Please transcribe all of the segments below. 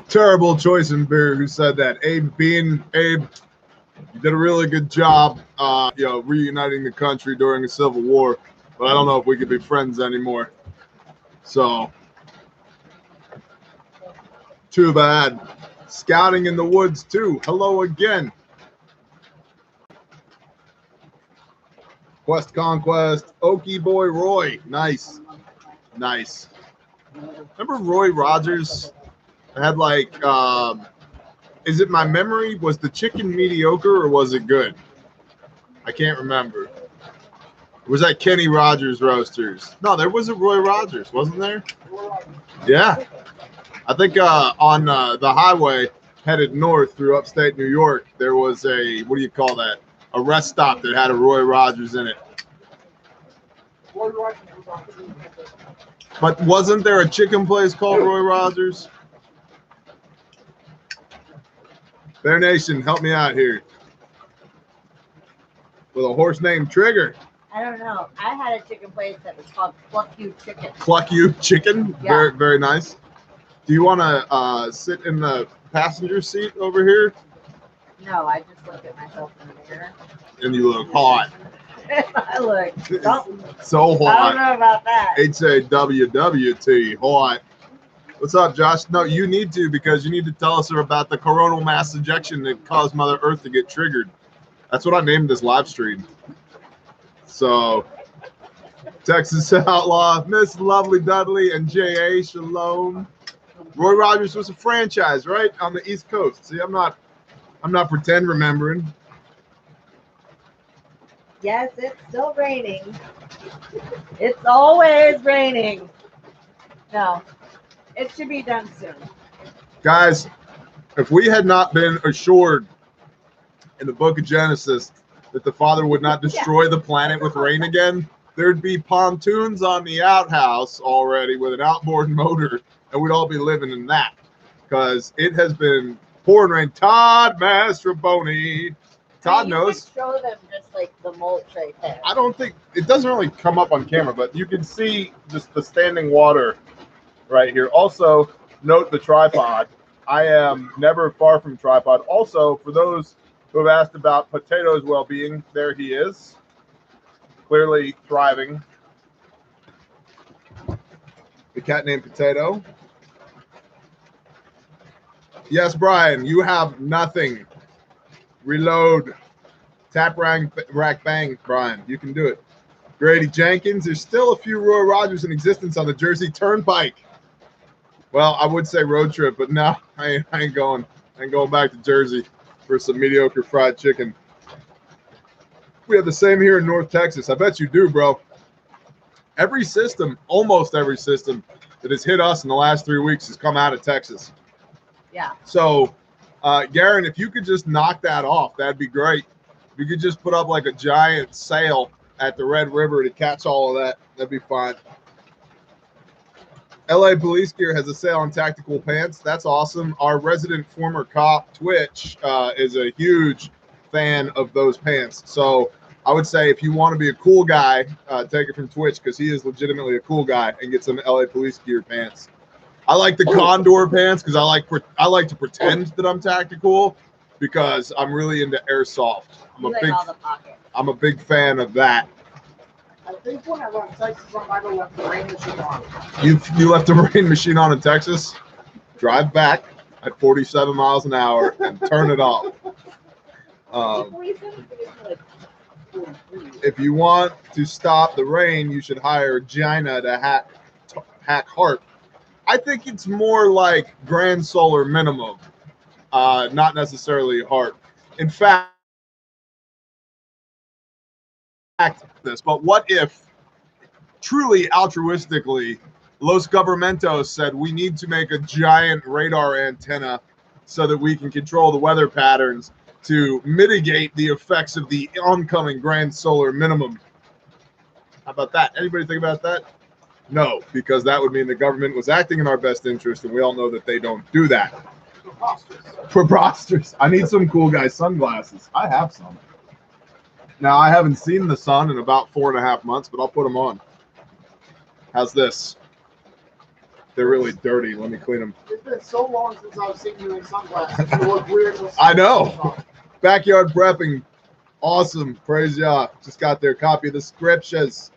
terrible choice in beer who said that. Abe Bean, Abe, you did a really good job, reuniting the country during the Civil War, but I don't know if we could be friends anymore. So, too bad. Scouting in the woods too. Hello again. Quest Conquest. Okie boy Roy. Nice. Nice. Remember Roy Rogers? I had like, is it my memory? Was the chicken mediocre or was it good? I can't remember. Or was that Kenny Rogers Roasters? No, there was a Roy Rogers, wasn't there? Yeah. I think on the highway headed north through upstate New York, there was a, what do you call that? A rest stop that had a Roy Rogers in it. But wasn't there a chicken place called Roy Rogers? Bear Nation, help me out here. With a horse named Trigger. I don't know. I had a chicken place that was called Cluck You Chicken. Cluck You Chicken? Yeah. Very, very nice. Do you want to sit in the passenger seat over here? No, I just look at myself in the mirror. And you look hot. I look so hot. I don't know about that. HAWWT, hot. What's up, Josh? No, you need to, because you need to tell us about the coronal mass ejection that caused Mother Earth to get triggered. That's what I named this live stream. So, Texas Outlaw, Miss Lovely Dudley, and J.A. Shalom. Roy Rogers was a franchise, right, on the East Coast. See, I'm not pretend remembering. Yes, it's still raining. It's always raining. No, it should be done soon. Guys, if we had not been assured in the book of Genesis that the Father would not destroy the planet with rain again, there'd be pontoons on the outhouse already with an outboard motor, and we'd all be living in that, because it has been pouring rain. Todd Mastroboni. Todd knows. Show them just like the mulch right there. I don't think it doesn't really come up on camera, but you can see just the standing water right here. Also, note the tripod. I am never far from tripod. Also, for those who have asked about Potato's well-being, there he is, clearly thriving. The cat named Potato. Yes, Brian, you have nothing. Reload. Tap rack bang, Brian. You can do it. Grady Jenkins. There's still a few Roy Rogers in existence on the Jersey Turnpike. Well, I would say road trip, but no, I ain't going. I ain't going back to Jersey for some mediocre fried chicken. We have the same here in North Texas. I bet you do, bro. Every system, almost every system that has hit us in the last 3 weeks has come out of Texas. Yeah. So, Garen, if you could just knock that off, that'd be great. If you could just put up like a giant sail at the Red River to catch all of that, that'd be fine. LA Police Gear has a sale on tactical pants. That's awesome. Our resident former cop, Twitch, is a huge fan of those pants. So I would say if you want to be a cool guy, take it from Twitch, because he is legitimately a cool guy, and get some LA Police Gear pants. I like the Condor pants because I like to pretend that I'm tactical, because I'm really into airsoft. I'm a big fan of that. I think when I left Texas, I might have left the rain machine on. You left the rain machine on in Texas? Drive back at 47 miles an hour and turn it off. If you want to stop the rain, you should hire Gina to hack Harp. I think it's more like Grand Solar minimum, not necessarily Harp. In fact, this, but what if truly altruistically Los Governmentos said we need to make a giant radar antenna so that we can control the weather patterns to mitigate the effects of the oncoming Grand Solar minimum? How about that? Anybody think about that? No, because that would mean the government was acting in our best interest, and we all know that they don't do that. Preposterous. I need some cool guy sunglasses. I have some. Now, I haven't seen the sun in about 4.5 months, but I'll put them on. How's this? They're really dirty. Let me clean them. It's been so long since I've seen you in sunglasses. You look weird with I know. sunglasses on. Backyard prepping. Awesome. Praise Yah. Just got their copy of the scriptures.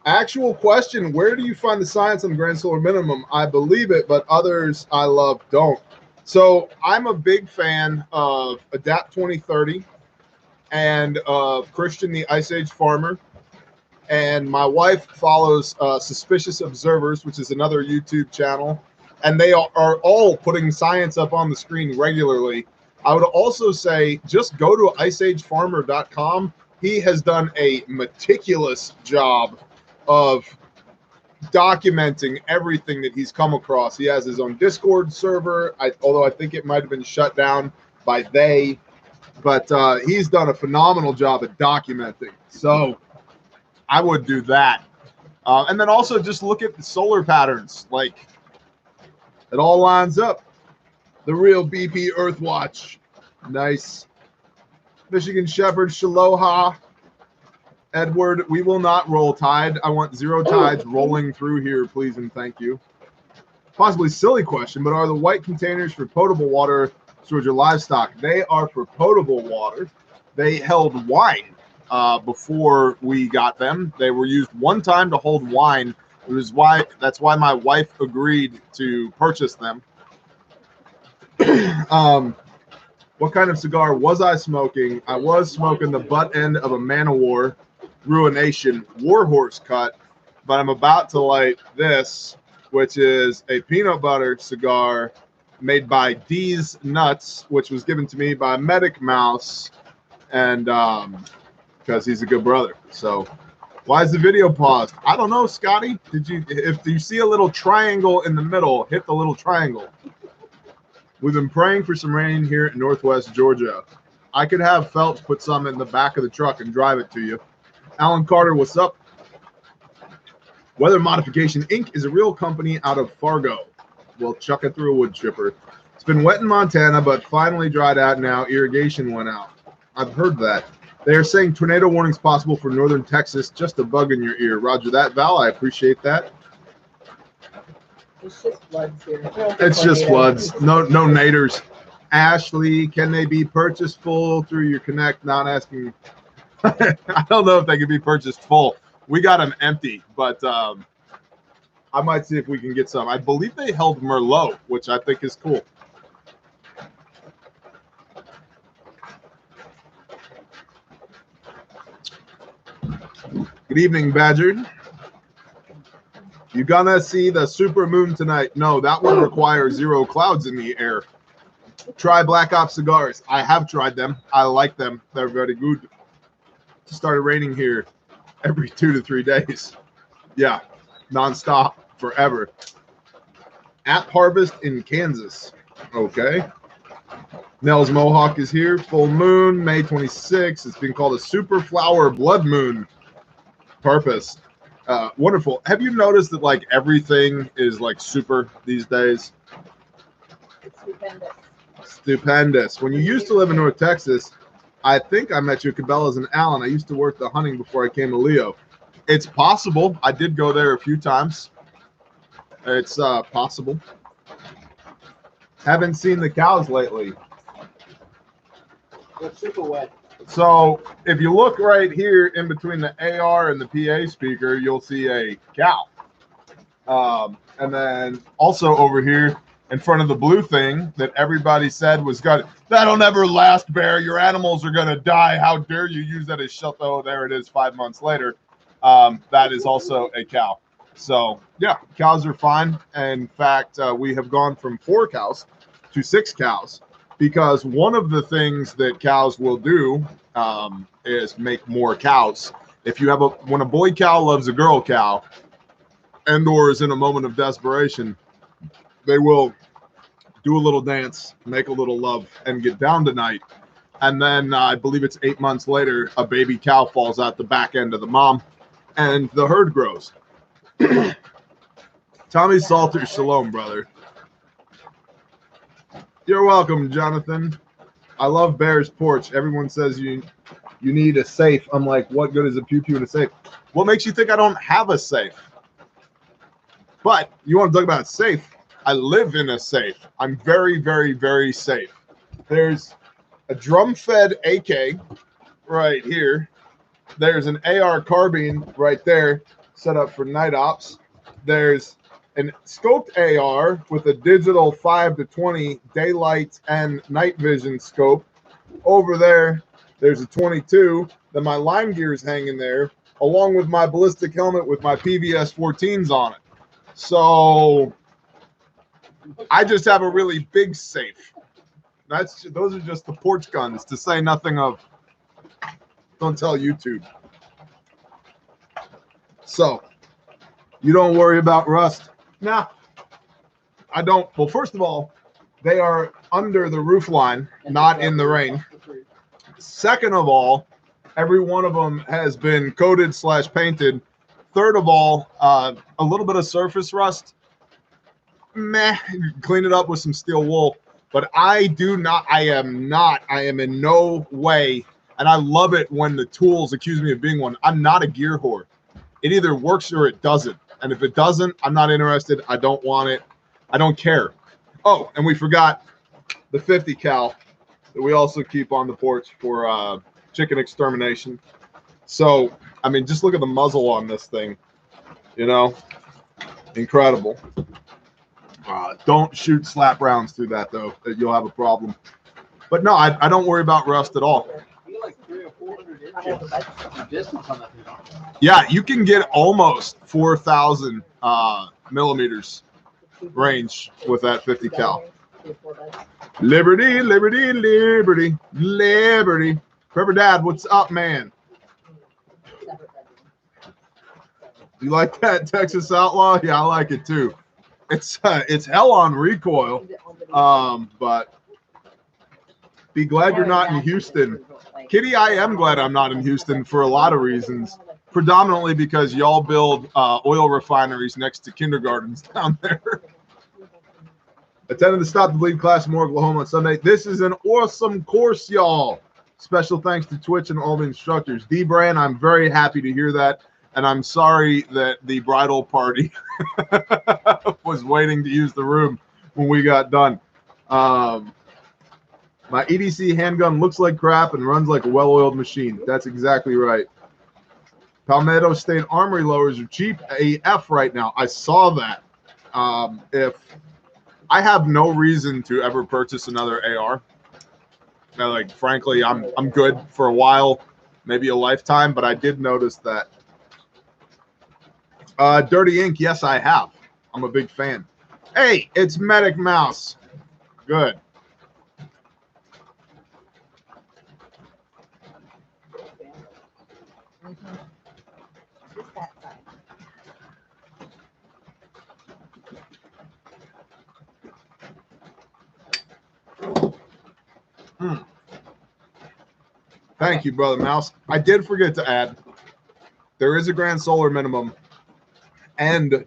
Actual question, where do you find the science on the grand solar minimum? I believe it, but others I love don't. So I'm a big fan of Adapt 2030 and of Christian the Ice Age Farmer. And my wife follows Suspicious Observers, which is another YouTube channel. And they are all putting science up on the screen regularly. I would also say just go to iceagefarmer.com. He has done a meticulous job of documenting everything that he's come across. He has his own Discord server, although I think it might have been shut down by they. But he's done a phenomenal job at documenting. So I would do that. And then also just look at the solar patterns. Like, it all lines up. The real BP Earthwatch. Nice. Michigan Shepherd, Shaloha. Edward, we will not roll tide. I want zero tides rolling through here, please and thank you. Possibly silly question, but are the white containers for potable water storage of livestock? They are for potable water. They held wine before we got them. They were used one time to hold wine. That's why my wife agreed to purchase them. What kind of cigar was I smoking? I was smoking the butt end of a Man of War Ruination Warhorse cut, but I'm about to light this, which is a peanut butter cigar made by D's Nuts, which was given to me by Medic Mouse, and because he's a good brother. So why is the video paused? I don't know, Scotty. If you see a little triangle in the middle, hit the little triangle. We've been praying for some rain here in Northwest Georgia. I could have Phelps put some in the back of the truck and drive it to you. Alan Carter, what's up? Weather Modification Inc. is a real company out of Fargo. We'll chuck it through a wood chipper. It's been wet in Montana, but finally dried out now. Irrigation went out. I've heard that. They are saying tornado warnings possible for northern Texas. Just a bug in your ear. Roger that, Val. I appreciate that. It's just floods here. It's just floods. No naders. Ashley, can they be purchased full through your Connect? Not asking. I don't know if they can be purchased full. We got them empty, but I might see if we can get some. I believe they held Merlot, which I think is cool. Good evening, Badger. You gonna see the super moon tonight? No, that would require zero clouds in the air. Try Black Ops cigars. I have tried them. I like them. They're very good. It started raining here every 2 to 3 days. Yeah, nonstop, forever. At Harvest in Kansas. Okay. Nels Mohawk is here. Full moon, May 26th. It's being called a super flower blood moon. Purpose. Wonderful. Have you noticed that like everything is like super these days? It's stupendous. Stupendous. When you used to live in North Texas, I think I met you at Cabela's and Allen. I used to work the hunting before I came to Leo. It's possible. I did go there a few times. It's possible. Haven't seen the cows lately. It's super wet. So if you look right here in between the AR and the PA speaker, you'll see a cow. And then also over here in front of the blue thing that everybody said was good. That'll never last, Bear. Your animals are going to die. How dare you use that as shelter? Oh, there it is 5 months later. That is also a cow. So, yeah, cows are fine. In fact, we have gone from 4 cows to 6 cows because one of the things that cows will do is make more cows. If you have when a boy cow loves a girl cow and or is in a moment of desperation, they will do a little dance, make a little love, and get down tonight. And then I believe it's 8 months later, a baby cow falls out the back end of the mom, and the herd grows. Tommy Salter, shalom, brother. You're welcome, Jonathan. I love Bear's porch. Everyone says you need a safe. I'm like, what good is a pew-pew in a safe? What makes you think I don't have a safe? But you want to talk about safe? I live in a safe. I'm very, very, very safe. There's a drum-fed AK right here. There's an AR carbine right there set up for night ops. There's an scoped AR with a digital 5 to 20 daylight and night vision scope. Over there, there's a 22 that my lime gear is hanging there, along with my ballistic helmet with my PVS 14s on it. So I just have a really big safe. Those are just the porch guns, to say nothing of, don't tell YouTube. So you don't worry about rust. Nah, I don't. Well, first of all, they are under the roof line, not in the rain. Second of all, every one of them has been coated / painted. Third of all, a little bit of surface rust. Meh, clean it up with some steel wool. But I am in no way, and I love it when the tools accuse me of being one. I'm not a gear whore. It either works or it doesn't. And if it doesn't, I'm not interested. I don't want it. I don't care. Oh, and we forgot the 50 cal that we also keep on the porch for chicken extermination. So, I mean, just look at the muzzle on this thing. You know, incredible. Don't shoot slap rounds through that, though. You'll have a problem. But no, I don't worry about rust at all. Like 300 or 400 inches distance on that thing. Yeah, you can get almost 4,000 millimeters range with that 50 cal. Liberty, liberty, liberty, liberty. Prepper Dad, what's up, man? You like that Texas Outlaw? Yeah, I like it too. It's hell on recoil, but be glad you're not in Houston. Kitty, I am glad I'm not in Houston for a lot of reasons, predominantly because y'all build oil refineries next to kindergartens down there. Attended the Stop the Bleed class in Moore, Oklahoma on Sunday. This is an awesome course, y'all. Special thanks to Twitch and all the instructors. D-Brand, I'm very happy to hear that. And I'm sorry that the bridal party was waiting to use the room when we got done. My EDC handgun looks like crap and runs like a well-oiled machine. That's exactly right. Palmetto State Armory lowers are cheap AF right now. I saw that. If I have no reason to ever purchase another AR. Now, like, frankly, I'm good for a while, maybe a lifetime, but I did notice that. Dirty Ink, yes, I have. I'm a big fan. Hey, it's Medic Mouse. Good. Thank you, Brother Mouse. I did forget to add, there is a grand solar minimum, and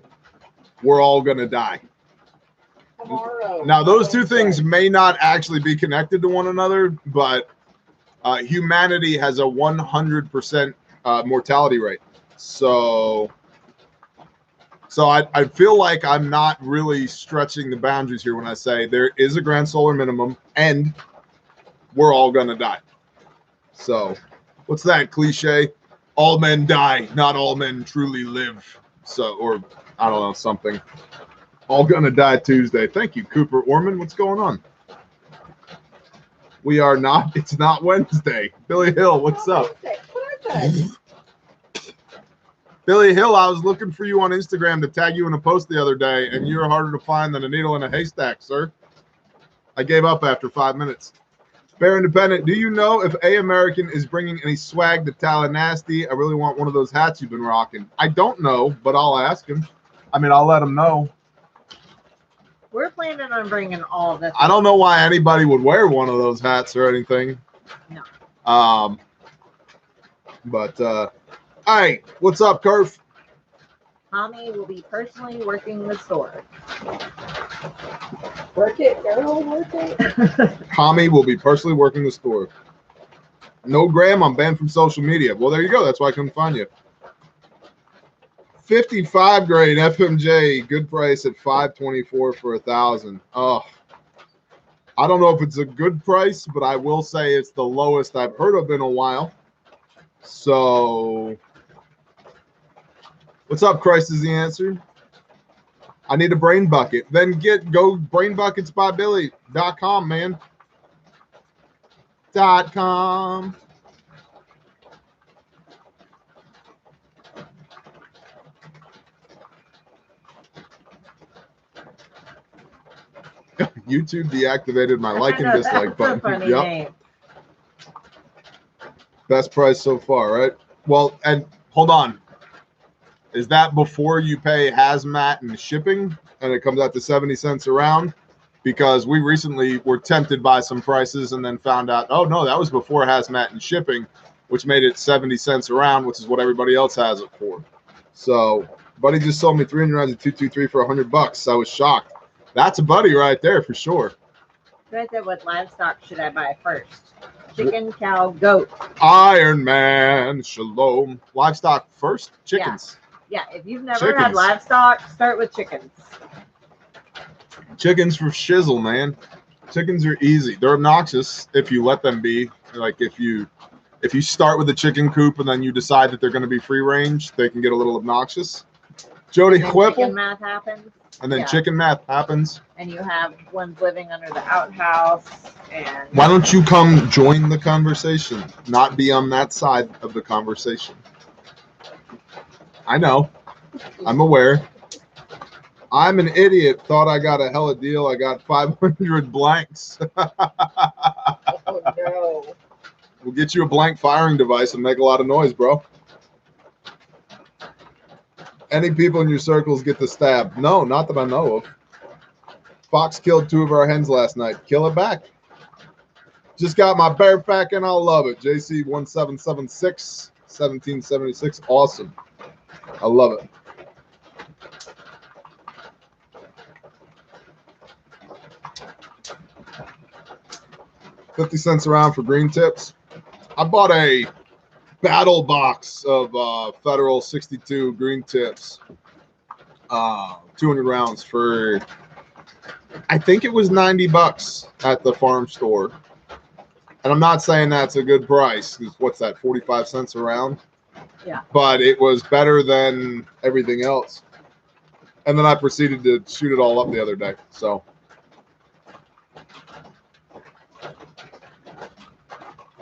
we're all going to die. Tomorrow. Now, those two things may not actually be connected to one another, but humanity has a 100% mortality rate. So I feel like I'm not really stretching the boundaries here when I say there is a grand solar minimum, and we're all going to die. So what's that cliche? All men die, not all men truly live. So, or I don't know, something. All gonna die Tuesday. Thank you, Cooper Orman. What's going on? We are not, it's not Wednesday. Billy Hill, what's up? Billy Hill, I was looking for you on Instagram to tag you in a post the other day, and you're harder to find than a needle in a haystack, sir. I gave up after 5 minutes. Bear Independent, do you know if A American is bringing any swag to Tallahassee? I really want one of those hats you've been rocking. I don't know, but I'll ask him. I mean, I'll let him know. We're planning on bringing all of this. I don't know why anybody would wear one of those hats or anything. No. But all right, what's up, Kerf? Tommy will be personally working the store. Work it, girl, work it. Tommy will be personally working the store. No, Graham, I'm banned from social media. Well, there you go. That's why I couldn't find you. 55 grade FMJ, good price at $524 for 1,000. Oh, I don't know if it's a good price, but I will say it's the lowest I've heard of in a while. So, what's up, Christ is the answer. I need a brain bucket. Then go brainbucketsbybilly.com, man. .com. YouTube deactivated my like and dislike button. Yep. Best price so far, right? Well, and hold on. Is that before you pay hazmat and shipping and it comes out to 70 cents a round? Because we recently were tempted by some prices and then found out, oh no, that was before hazmat and shipping, which made it 70 cents a round, which is what everybody else has it for. So, buddy just sold me 300 rounds of 223 for $100. I was shocked. That's a buddy right there for sure. Right there, what livestock should I buy first? Chicken, cow, goat. Iron Man, shalom. Livestock first? Chickens. Yeah, if you've never had livestock, start with chickens. Chickens for shizzle, man. Chickens are easy. They're obnoxious if you let them be. Like if you start with a chicken coop and then you decide that they're going to be free range, they can get a little obnoxious. Jody Whipple. Chicken math happens. And then chicken math happens. And you have ones living under the outhouse. And why don't you come join the conversation? Not be on that side of the conversation. I know. I'm aware. I'm an idiot. Thought I got a hella deal. I got 500 blanks. Oh, no. We'll get you a blank firing device and make a lot of noise, bro. Any people in your circles get the stab? No, not that I know of. Fox killed 2 of our hens last night. Kill it back. Just got my bear pack and I love it. JC 1776, 1776. Awesome. I love it. $0.50 a round for green tips. I bought a battle box of Federal 62 green tips, 200 rounds for, I think it was $90 at the farm store. And I'm not saying that's a good price, because what's that, 45 cents a round? Yeah. But it was better than everything else. And then I proceeded to shoot it all up the other day. So.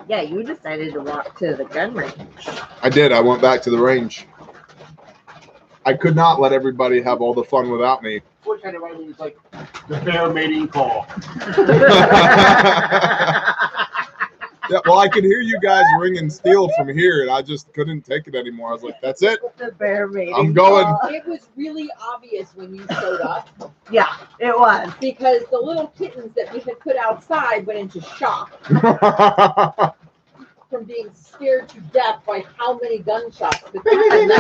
Yeah, you decided to walk to the gun range. I did. I went back to the range. I could not let everybody have all the fun without me. What kind of writing is like the bear mating call? Yeah, well, I could hear you guys ringing steel from here, and I just couldn't take it anymore. I was like, that's it. The bear mating I'm going. call. It was really obvious when you showed up. Yeah, it was. Because the little kittens that we had put outside went into shock from being scared to death by how many gunshots the kittens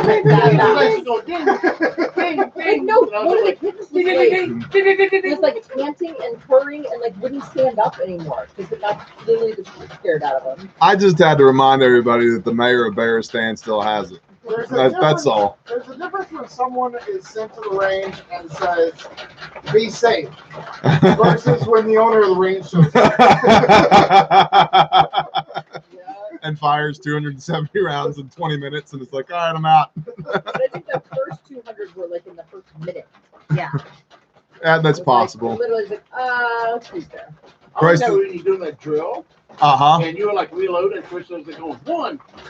like, no, one of the kittens was like panting and purring and like wouldn't stand up anymore because it got literally the shit scared out of him. I just had to remind everybody that the mayor of Bearistan still has it. That's all. There's a difference when someone is sent to the range and says, be safe, versus when the owner of the range shows up. And fires 270 rounds in 20 minutes, and it's like, all right, I'm out. But I think the first 200 were like in the first minute. Yeah. Yeah, that's possible. Like, literally like, who's there? Christ. I when you're doing a drill, Uh-huh. and you were like reload and switch those, like going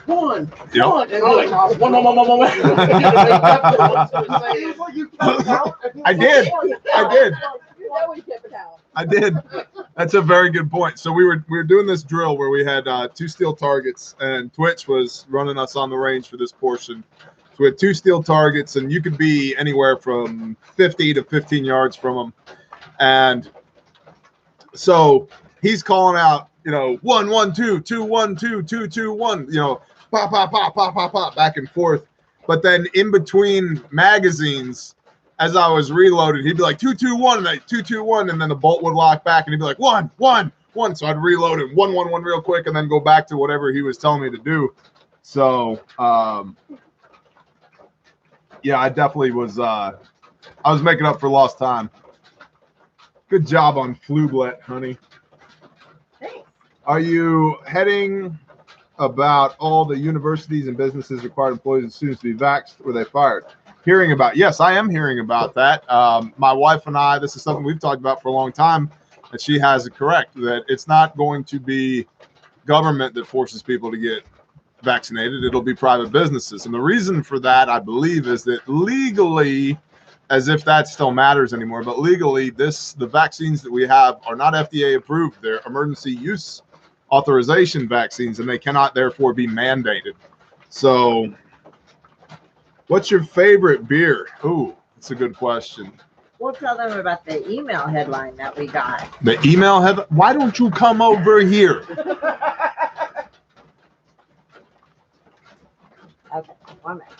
one, Yep. and you're like one. I did. I did. That's a very good point. So we were doing this drill where we had 2 steel targets, and Twitch was running us on the range for this portion. So we had 2 steel targets, and you could be anywhere from 50 to 15 yards from them. And so he's calling out, 1 1 2 2 1 2 2 2 1, pop pop pop pop pop pop back and forth. But then in between magazines, as I was reloaded, he'd be like 2 2 1 and 2 2 1, and then the bolt would lock back, and he'd be like 1 1 1. So I'd reload it 1 1 1 real quick, and then go back to whatever he was telling me to do. So Yeah, I definitely was. I was making up for lost time. Good job on Flublet, honey. Thanks. Are you heading about all the universities and businesses required employees and students to be vaxxed or they fired? Hearing about, yes, I am hearing about that. My wife and I, this is something we've talked about for a long time, and she has it correct that it's not going to be government that forces people to get vaccinated. It'll be private businesses. And the reason for that, I believe, is that legally, as if that still matters anymore, but legally, the vaccines that we have are not FDA approved. They're emergency use authorization vaccines, and they cannot therefore be mandated. So what's your favorite beer? Ooh, that's a good question. We'll tell them about the email headline that we got. The email headline? Why don't you come over here? Okay, 1 minute.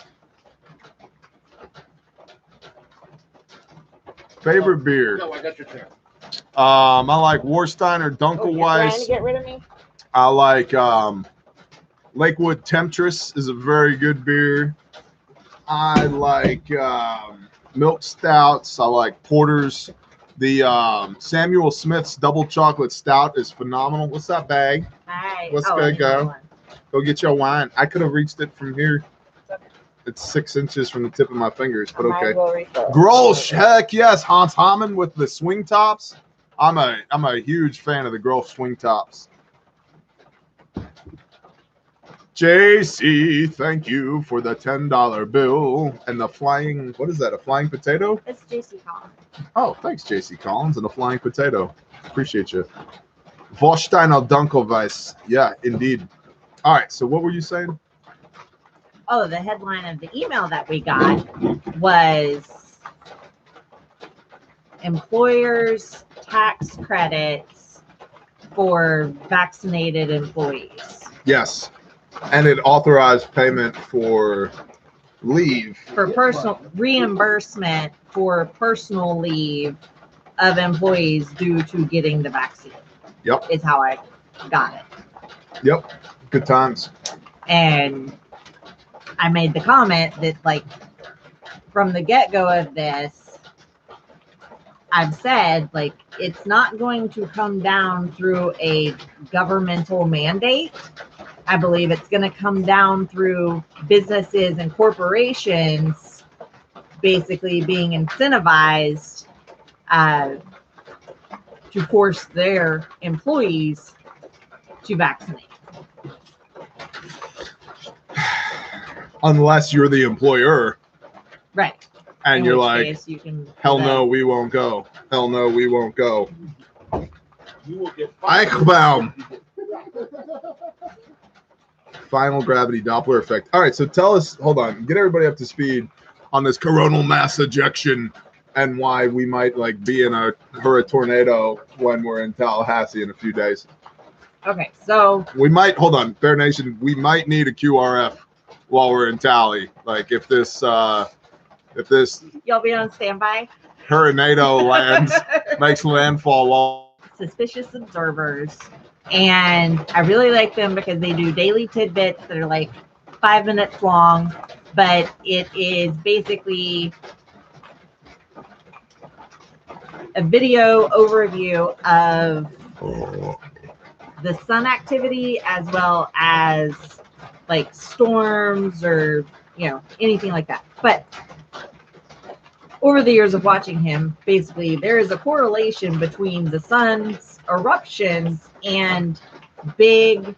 Favorite beer? No, I got your chair. I like Warsteiner Oh, you're trying to Dunkelweiss. get rid of me? I like Lakewood Temptress is a very good beer. I like milk stouts. I like porters. The Samuel Smith's double chocolate stout is phenomenal. What's that bag? Hi. Let's I go, need go. one. Go get your wine. I could have reached it from here. It's okay. It's 6 inches from the tip of my fingers, but Might as okay. well refill. Grolsch, heck yes. Hans Hamann with the swing tops. I'm a huge fan of the Grolsch swing tops. JC, thank you for the $10 bill and the flying, what is that, a flying potato? It's JC Collins. Oh, thanks, JC Collins, and a flying potato. Appreciate you. Warsteiner Dunkelweiss. Yeah, indeed. All right, so what were you saying? Oh, the headline of the email that we got was employers' tax credits for vaccinated employees. Yes, and it authorized payment for leave. For personal reimbursement for personal leave of employees due to getting the vaccine. Yep. Is how I got it. Yep, good times. And I made the comment that, like, from the get-go of this, I've said, like, it's not going to come down through a governmental mandate. I believe it's going to come down through businesses and corporations basically being incentivized to force their employees to vaccinate. Unless you're the employer Right. and In you're which like, case you can hell then- no, we won't go. Hell no, we won't go. You will get fired. Eichbaum. Final gravity Doppler effect. All right, so tell us, hold on, get everybody up to speed on this coronal mass ejection and why we might like be in a tornado when we're in Tallahassee in a few days. Okay, so We might, hold on, Bear Nation, we might need a QRF while we're in Tally. Like if this you'll be on standby. tornado lands, makes landfall while Suspicious observers, and I really like them because they do daily tidbits that are like 5 minutes long, but it is basically a video overview of the sun activity as well as like storms or anything like that. But over the years of watching him, basically there is a correlation between the sun's eruptions and big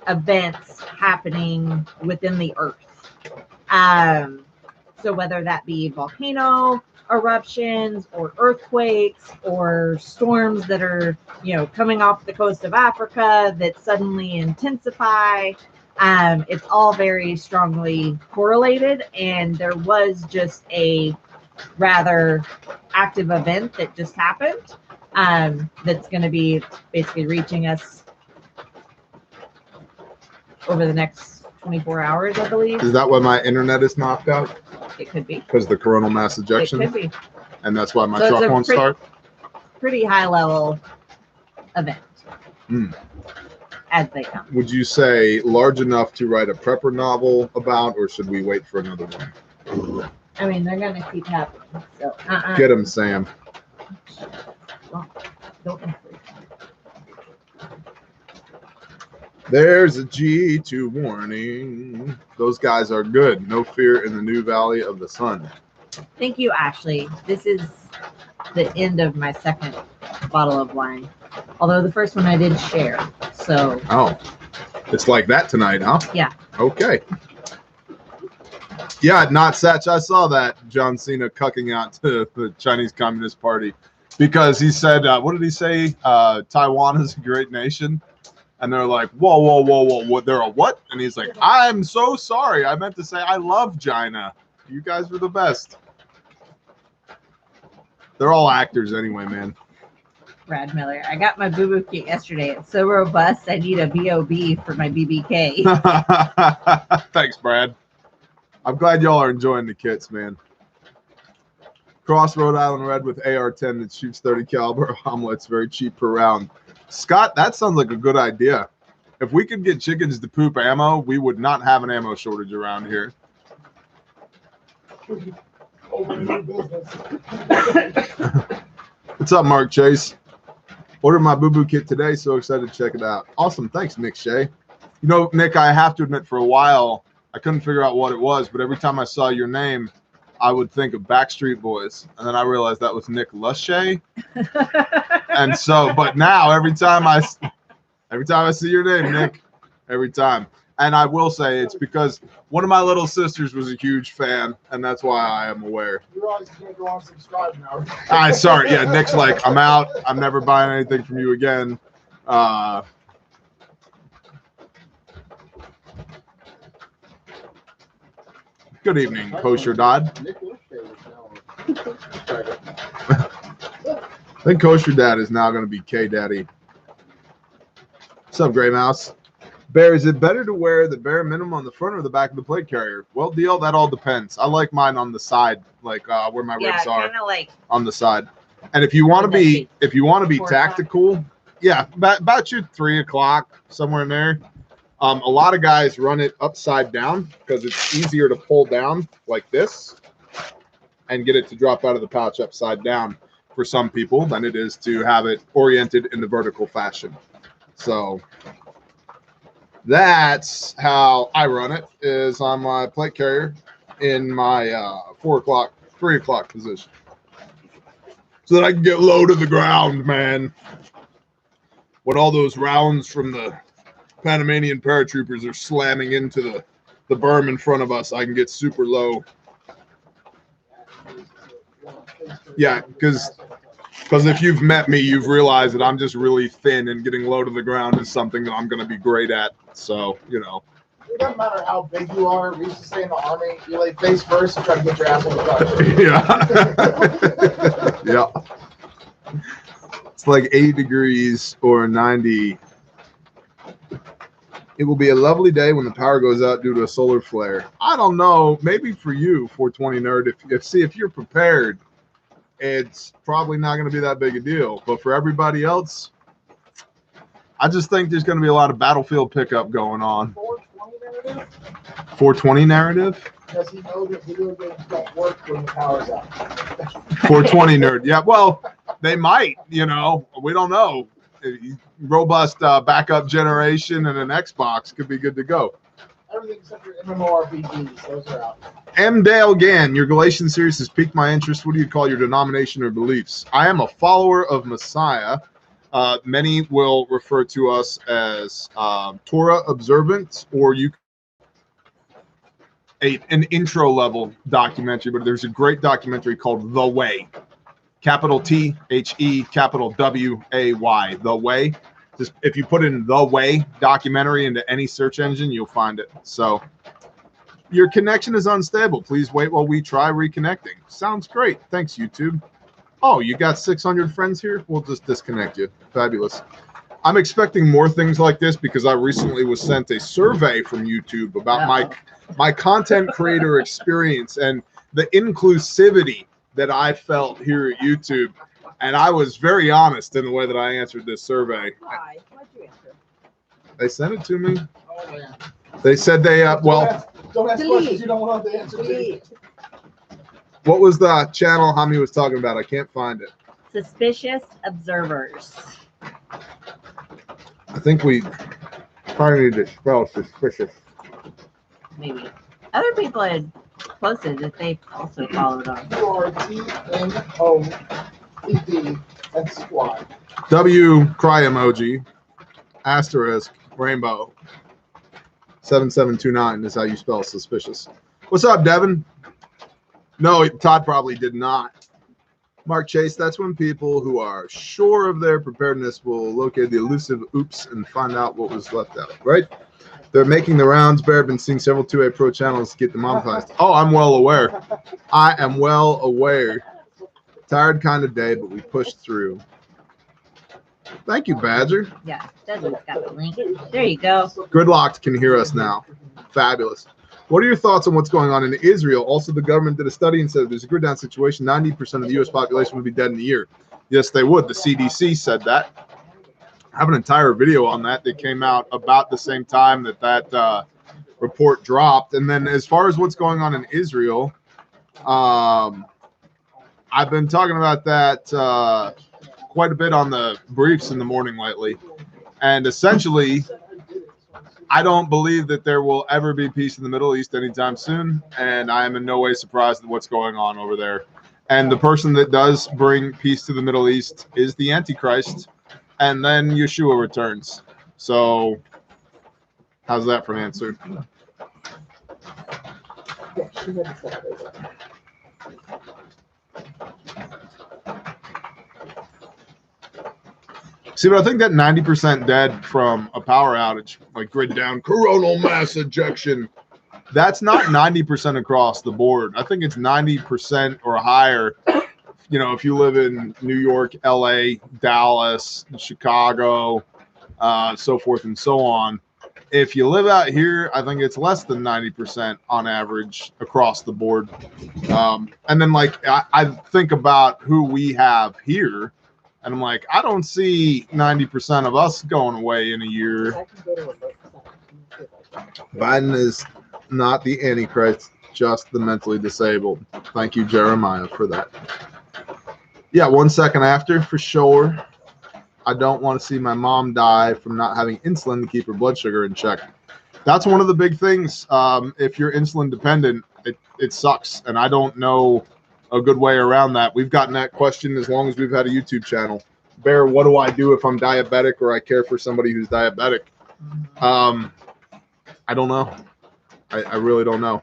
events happening within the earth. So whether that be volcano eruptions or earthquakes or storms that are coming off the coast of Africa that suddenly intensify, it's all very strongly correlated. And there was just a rather active event that just happened that's going to be basically reaching us over the next 24 hours, I believe. Is that why my internet is knocked out? It could be. Because the coronal mass It ejection? could be. And that's why my So it's truck a won't pretty- start? Pretty high level event. as they come. Would you say large enough to write a prepper novel about, or should we wait for another one? I mean, they're gonna keep happening. So Get him, Sam. Don't encourage. There's a G2 warning. Those guys are good. No fear in the new Valley of the Sun. Thank you, Ashley. This is the end of my second bottle of wine. Although the first one I did share. So. Oh, it's like that tonight, huh? Yeah. Okay. Yeah, not Satch. I saw that John Cena cucking out to the Chinese Communist Party because he said, what did he say? Taiwan is a great nation. And they're like, whoa, whoa, whoa, whoa, what? They're a what? And he's like, I'm so sorry. I meant to say I love China. You guys are the best. They're all actors anyway, man. Brad Miller. I got my boo-boo kit yesterday. It's so robust, I need a BOB for my BBK. Thanks, Brad. I'm glad y'all are enjoying the kits, man. Cross Rhode Island Red with AR-10 that shoots 30 caliber omelets, very cheap per round. Scott, that sounds like a good idea. If we could get chickens to poop ammo, we would not have an ammo shortage around here. What's up, Mark Chase? Ordered my boo-boo kit today, so excited to check it out. Awesome. Thanks, Nick Shea. You know, Nick, I have to admit, for a while, I couldn't figure out what it was, but every time I saw your name, I would think of Backstreet Boys. And then I realized that was Nick Lachey. And so, but now every time I see your name, Nick, every time. And I will say it's because one of my little sisters was a huge fan, and that's why I am aware. You realize you can't go on subscribe now. Sorry. Yeah, Nick's like, I'm out. I'm never buying anything from you again. Good evening, Kosher Dad. I think Kosher Dad is now going to be K Daddy. What's up, Gray Mouse? Bear, is it better to wear the bare minimum on the front or the back of the plate carrier? Well, deal, that all depends. I like mine on the side, like where my ribs are, kind of like on the side. And if you want to be, tactical, yeah, about your 3 o'clock, somewhere in there. A lot of guys run it upside down because it's easier to pull down like this and get it to drop out of the pouch upside down for some people than it is to have it oriented in the vertical fashion. So that's how I run it, is on my plate carrier in my 3 o'clock position, so that I can get low to the ground, man. When all those rounds from the Panamanian paratroopers are slamming into the berm in front of us, I can get super low. Yeah, because if you've met me, you've realized that I'm just really thin, and getting low to the ground is something that I'm going to be great at. So, you know. It doesn't matter how big you are. We used to stay in the Army. You lay face first and try to get your ass on the ground. Yeah. Yeah. It's like 80 degrees or 90. It will be a lovely day when the power goes out due to a solar flare. I don't know. Maybe for you, 420 nerd, if you're prepared, it's probably not going to be that big a deal. But for everybody else, I just think there's going to be a lot of battlefield pickup going on. 420 narrative? 420 narrative? Does he know that video games don't work when the power's out? 420 nerd. Yeah, well, they might, you know. We don't know. Robust backup generation and an Xbox could be good to go. Everything except for MMORPGs. Those are out. M. Dale Gann, your Galatians series has piqued my interest. What do you call your denomination or beliefs? I am a follower of Messiah. Many will refer to us as Torah observant, or an intro level documentary, but there's a great documentary called The Way. Capital T H E capital W A Y. The Way. Just if you put in The Way documentary into any search engine, you'll find it. So your connection is unstable. Please wait while we try reconnecting. Sounds great. Thanks, YouTube. Oh, you got 600 friends here? We'll just disconnect you. Fabulous. I'm expecting more things like this because I recently was sent a survey from YouTube about my content creator experience and the inclusivity that I felt here at YouTube. And I was very honest in the way that I answered this survey. Why? Why'd you answer? They sent it to me. Oh, man. They said they, well, Don't ask Delete. questions you don't want the answer to. Delete. what was the channel Hami was talking about? I can't find it. Suspicious observers. I think we probably need to spell suspicious. Maybe. Other people had posted that they also followed on. URTNOED and squad. W cry emoji, asterisk, rainbow. 7729 is how you spell suspicious. What's up, Devin? No, Todd probably did not. Mark Chase, that's when people who are sure of their preparedness will locate the elusive oops and find out what was left out, right? They're making the rounds. Bear, been seeing several 2A Pro channels get demonetized. Oh, I'm well aware. I am well aware. Tired kind of day, but we pushed through. Thank you, Badger. Yeah, Dudley's got the link. There you go. Gridlocked can hear us now. Fabulous. What are your thoughts on what's going on in Israel? Also, the government did a study and said if there's a grid down situation, 90% of the U.S. population would be dead in a year. Yes, they would. The CDC said that. I have an entire video on that that came out about the same time that report dropped. And then as far as what's going on in Israel, I've been talking about that quite a bit on the briefs in the morning lately. And essentially, I don't believe that there will ever be peace in the Middle East anytime soon, and I am in no way surprised at what's going on over there. And the person that does bring peace to the Middle East is the Antichrist, and then Yeshua returns. So, how's that for an answer? Yeah, she had to send it over. See, but I think that 90% dead from a power outage, like grid down, coronal mass ejection, that's not 90% across the board. I think it's 90% or higher. You know, if you live in New York, LA, Dallas, Chicago, so forth and so on. If you live out here, I think it's less than 90% on average across the board. And then, like, I think about who we have here. And I'm like, I don't see 90% of us going away in a year. I can go to remote site. Biden is not the Antichrist, just the mentally disabled. Thank you, Jeremiah, for that. Yeah, 1 second after, for sure. I don't want to see my mom die from not having insulin to keep her blood sugar in check. That's one of the big things. If you're insulin dependent, it sucks. And I don't know a good way around that. We've gotten that question as long as we've had a YouTube channel. Bear, what do I do if I'm diabetic or I care for somebody who's diabetic? I don't know. I really don't know.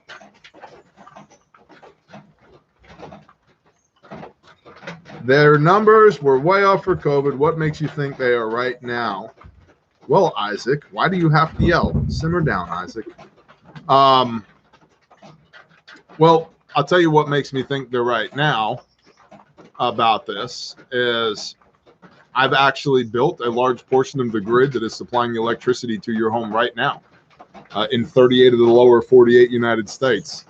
Their numbers were way off for COVID. What makes you think they are right now? Well, Isaac, why do you have to yell? Simmer down, Isaac. Well, I'll tell you what makes me think they're right now about this is I've actually built a large portion of the grid that is supplying the electricity to your home right now in 38 of the lower 48 United States.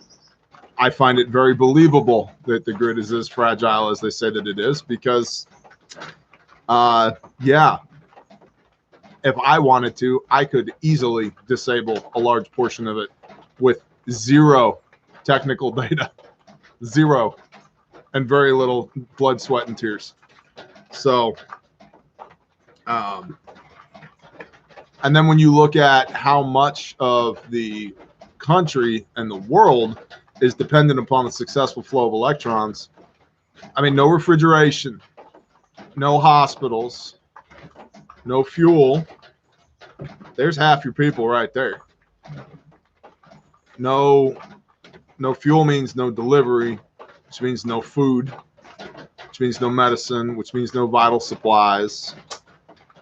I find it very believable that the grid is as fragile as they say that it is because, yeah, if I wanted to, I could easily disable a large portion of it with zero technical data, zero, and very little blood, sweat, and tears. So, and then when you look at how much of the country and the world is dependent upon the successful flow of electrons, I mean, no refrigeration, no hospitals, no fuel. There's half your people right there. No fuel means no delivery, which means no food, which means no medicine, which means no vital supplies.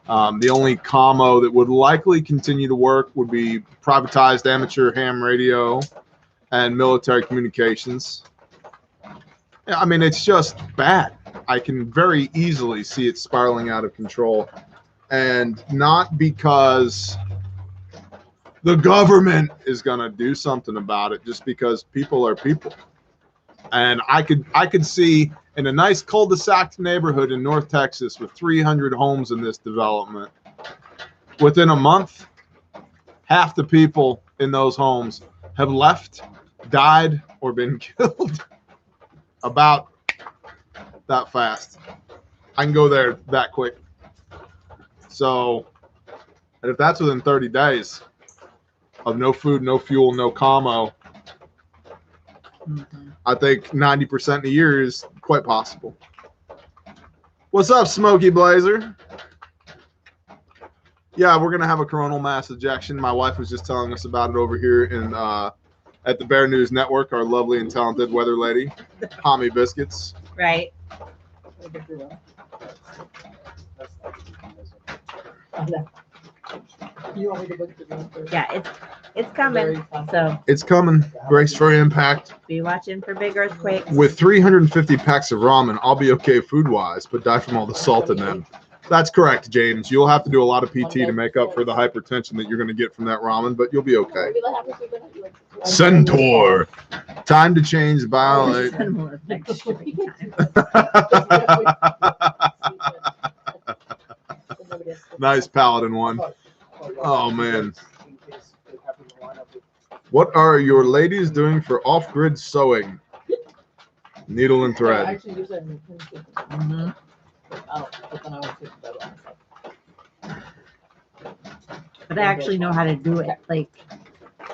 The only commo that would likely continue to work would be privatized amateur ham radio and military communications. Yeah, I mean, it's just bad. I can very easily see it spiraling out of control. And not because the government is going to do something about it, just because people are people. And I could see in a nice cul-de-sac neighborhood in North Texas with 300 homes in this development, within a month, half the people in those homes have left, died, or been killed about that fast. I can go there that quick. So, and if that's within 30 days of no food, no fuel, no commo, I think 90% a year is quite possible. What's up, Smokey Blazer? Yeah, we're gonna have a coronal mass ejection. My wife was just telling us about it over here in at the Bear News Network. Our lovely and talented weather lady, Tommy Biscuits. Right. You want me to look at the room first? Yeah, it's coming. So It's coming. Brace for impact. be watching for big earthquakes. With 350 packs of ramen, I'll be okay food-wise, but die from all the salt in them. That's correct, James. You'll have to do a lot of PT to make up for the hypertension that you're going to get from that ramen, but you'll be okay. Maybe that happens with the- Centaur. Time to change, violate. Similar next shipping time. Nice paladin one. Oh, man. What are your ladies doing for off-grid sewing? Needle and I thread. actually use it in Mhm. but then I won't take the bed on. But I actually know how to do it. Like,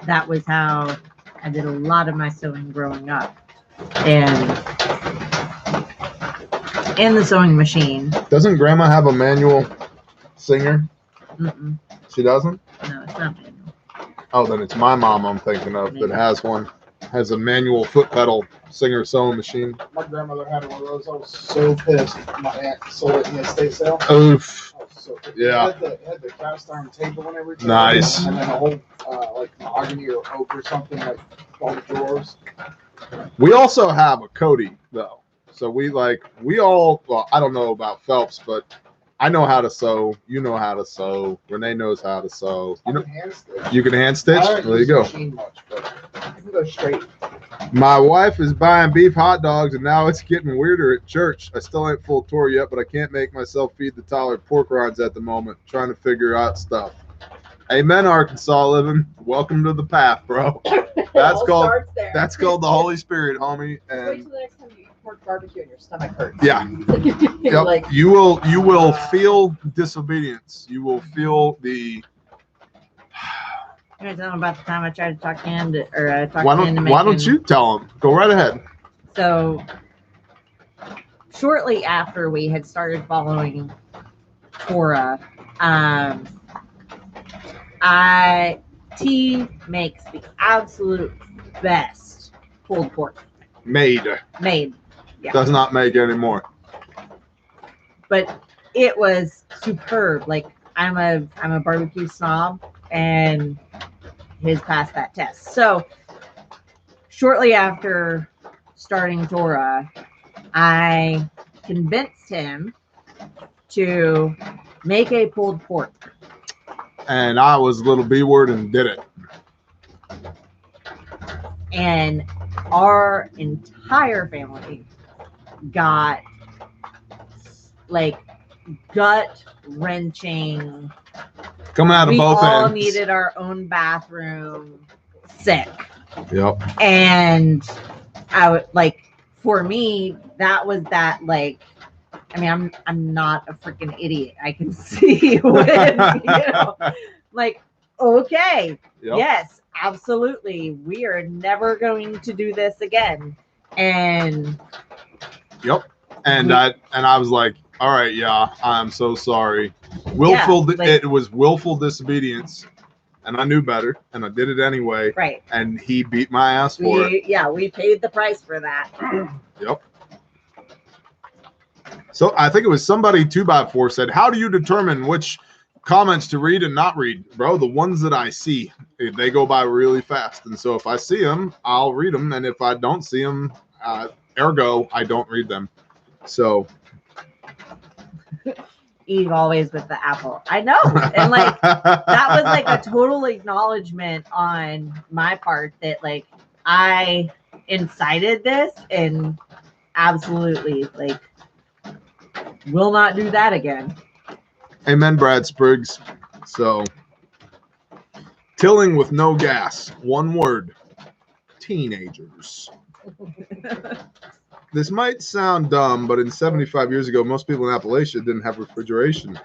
that was how I did a lot of my sewing growing up. And in the sewing machine. Doesn't Grandma have a manual singer? Mm-mm. She doesn't? No, it's not manual. Oh, then it's my mom I'm thinking of that has one. Has a manual foot pedal singer sewing machine. My grandmother had one of those. I was so pissed. My aunt sold it in the estate sale. Oof. I was so pissed. Yeah. It had the cast iron table and everything. Nice. And then a whole like mahogany or oak or something, like all the drawers. We also have a Cody though. So we all, well, I don't know about Phelps, but I know how to sew. You know how to sew. Renee knows how to sew. You know, Hand stitch. you can hand stitch. I don't There you use the go. machine much, but I can go straight. My wife is buying beef hot dogs, and now it's getting weirder at church. I still ain't full tour yet, but I can't make myself feed the toddler pork rinds at the moment. Trying to figure out stuff. Amen, Arkansas living. Welcome to the path, bro. That's called the Holy Spirit, homie. Wait And till the next time you eat pork barbecue and your stomach hurts. yeah, yep. Like, you will feel disobedience. You will feel the. You guys know about the time I tried to talk into, or talk Why into don't making. you tell them? Go right ahead. So shortly after we had started following Torah, T makes the absolute best pulled pork Made. Yeah. Does not make anymore. But it was superb. Like, I'm a barbecue snob, and his passed that test. So shortly after starting Torah, I convinced him to make a pulled pork. And I was a little B-word and did it. And our entire family got like gut-wrenching. Coming out of We both all ends. needed our own bathroom, sick. Yep. And I would like, for me, that was that, like, I mean, I'm not a freaking idiot. I can see when, like, okay, Yep. yes, absolutely. We are never going to do this again. And Yep. And I was like, all right, yeah, I'm so sorry. Willful. It was willful disobedience, and I knew better, and I did it anyway. right. And he beat my ass for it. We paid the price for that. Yep. So I think it was somebody 2x4 said, how do you determine which comments to read and not read? Bro, the ones that I see, they go by really fast. And so if I see them, I'll read them. And if I don't see them, ergo, I don't read them. So Eve always with the apple. I know. And like, that was like a total acknowledgement on my part that like I incited this, and absolutely like will not do that again. Amen, Brad Spriggs. So Tilling with no gas. One word. Teenagers. This might sound dumb, but in 75 years ago, most people in Appalachia didn't have refrigeration.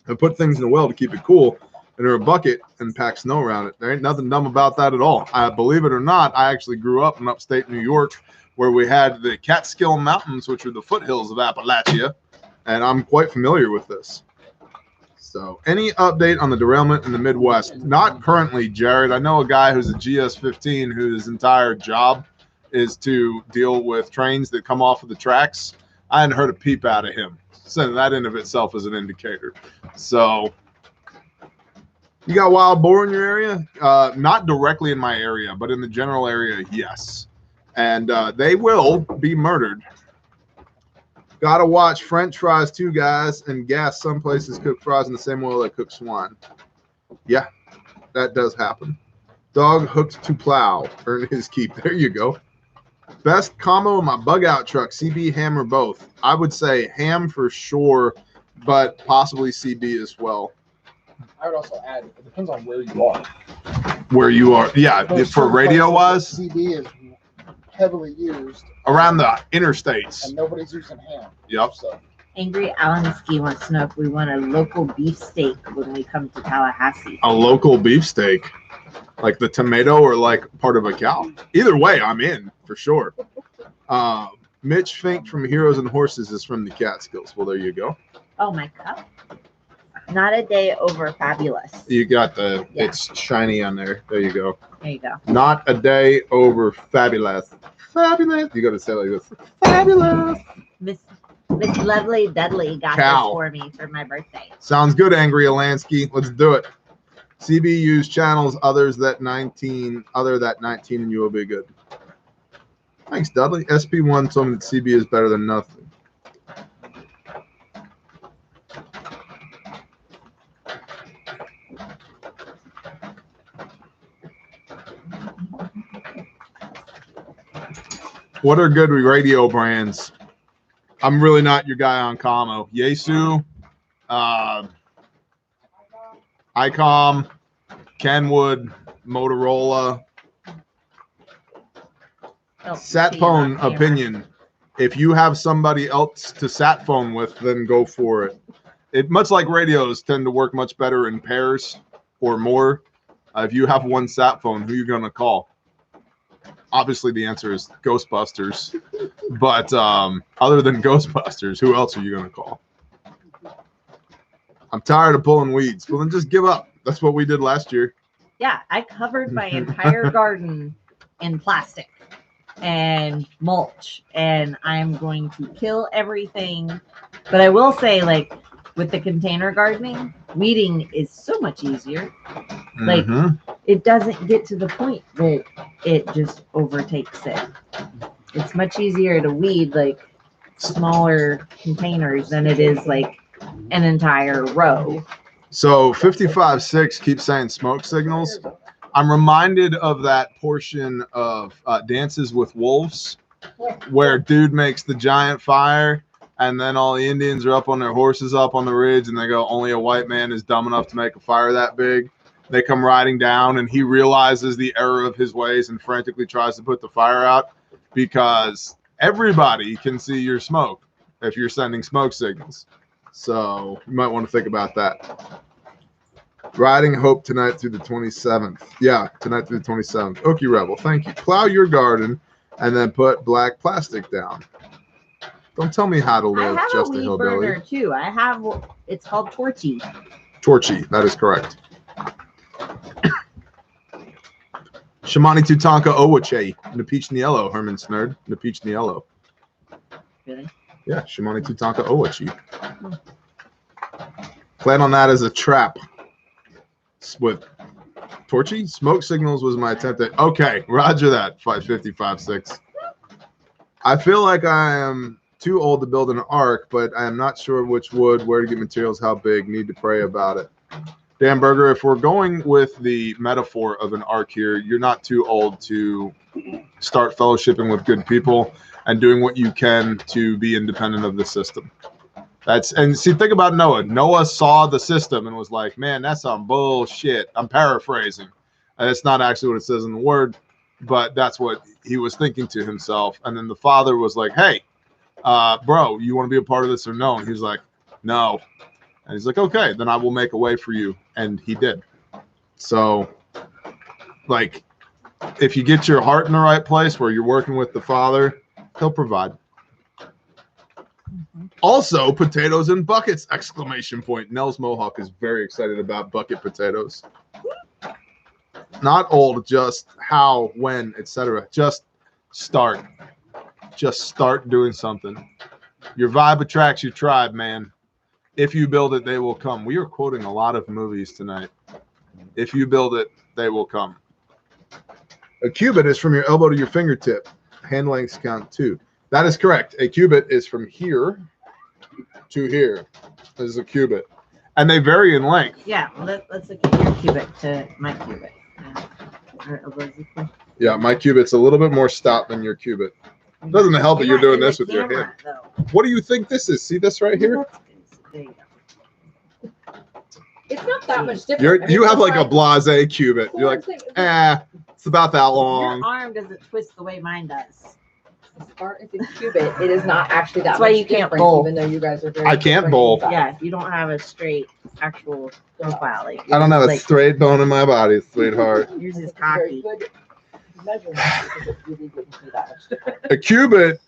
And put things in the well to keep it cool, and in a bucket and pack snow around it. There ain't nothing dumb about that at all. Believe it or not, I actually grew up in upstate New York, where we had the Catskill Mountains, which are the foothills of Appalachia, and I'm quite familiar with this. So, any update on the derailment in the Midwest? Not currently, Jared. I know a guy who's a GS-15 whose entire job is to deal with trains that come off of the tracks. I hadn't heard a peep out of him. So that in of itself is an indicator. So, you got wild boar in your area? Not directly in my area, but in the general area, yes. And they will be murdered. Gotta watch French fries too, guys, and gas. Some places cook fries in the same oil they cook swine. Yeah, that does happen. Dog hooked to plow. Earn his keep. There you go. Best combo in my bug out truck, CB, ham, or both? I would say ham for sure, but possibly CB as well. I would also add, it depends on where you are. Where you are, yeah, for radio wise, CB is heavily used around the interstates. and nobody's using ham. Yep. So Angry Alansky wants to know if we want a local beefsteak when we come to Tallahassee. A local beefsteak, like the tomato or like part of a cow. Either way, I'm in for sure. Mitch Fink from Heroes and Horses is from the Catskills. Well, there you go. Oh my God. Not a day over fabulous. You got the, Yeah. it's shiny on there. There you go. There you go. Not a day over fabulous. Fabulous. You got to say it like this. Fabulous. Miss Lovely Dudley got Cow. this for me for my birthday. Sounds good, Angry Alansky. Let's do it. CB use channels other that 19, and you will be good. Thanks, Dudley. SP1 told me that CB is better than nothing. What are good radio brands? I'm really not your guy on Commo. Yaesu, ICOM, Kenwood, Motorola. Oh, Sat see you phone on camera. opinion. If you have somebody else to sat phone with, then go for it. It much like radios tend to work much better in pairs or more. If you have one sat phone, who are you going to call? Obviously, the answer is Ghostbusters. But other than Ghostbusters, who else are you going to call? I'm tired of pulling weeds. Well, then just give up. That's what we did last year. Yeah, I covered my entire garden in plastic and mulch, and I'm going to kill everything. But I will say, like, with the container gardening, weeding is so much easier. Like, it doesn't get to the point that it just overtakes it. It's much easier to weed like smaller containers than it is like an entire row. So 55.6 keeps saying smoke signals. I'm reminded of that portion of Dances with Wolves where dude makes the giant fire and then all the Indians are up on their horses up on the ridge and they go, only a white man is dumb enough to make a fire that big. They come riding down and he realizes the error of his ways and frantically tries to put the fire out because everybody can see your smoke if you're sending smoke signals. So you might want to think about that. Riding Hope tonight through the 27th. Yeah, tonight through the 27th. Okie Rebel, thank you. Plow your garden and then put black plastic down. Don't tell me how to I live, have just a a weed hillbilly. burner too. I have, it's called Torchy. Torchy, that is correct. Shamani Tutanka Owache, Napeach Niello, Herman Snerd, Napeach Niello. Really? Yeah, Shamani Tutanka Owache. Plan on that as a trap. With Torchy? Smoke signals was my attempt at. Okay, roger that. 555.6. I feel like I am too old to build an ark, but I am not sure which wood, where to get materials, how big. Need to pray about it. Dan Berger, if we're going with the metaphor of an ark here, you're not too old to start fellowshipping with good people and doing what you can to be independent of the system. And see, think about Noah. Noah saw the system and was like, man, that's some bullshit. I'm paraphrasing. And it's not actually what it says in the word, but that's what he was thinking to himself. And then the father was like, hey, bro, you want to be a part of this or no? And he's like, no. And he's like, okay, then I will make a way for you. And he did. So, like, if you get your heart in the right place where you're working with the Father, he'll provide. Also, potatoes in buckets, exclamation point. Nels Mohawk is very excited about bucket potatoes. Not old, just how, when, etc. Just start. Just start doing something. Your vibe attracts your tribe, man. If you build it, they will come. We are quoting a lot of movies tonight. If you build it, they will come. A cubit is from your elbow to your fingertip. Hand lengths count 2. That is correct. A cubit is from here to here. This is a cubit. And they vary in length. Yeah, let's look at your cubit to my cubit. Yeah, my cubit's a little bit more stout than your cubit. Doesn't help that you're doing this with your hand. What do you think this is? See this right here? There you go. It's not that much different. You have like a blase cubit. You're like, it's about that long. Your arm doesn't twist the way mine does. As far as a cubit, it is not actually that That's much why you can't different, bowl. even though you guys are very I can't different bowl. in size. Yeah, you don't have a straight actual profile. Like, I don't have a like, straight bone in my body, sweetheart. yours is Very cocky. good measurement because it really wouldn't be that much different. A cubit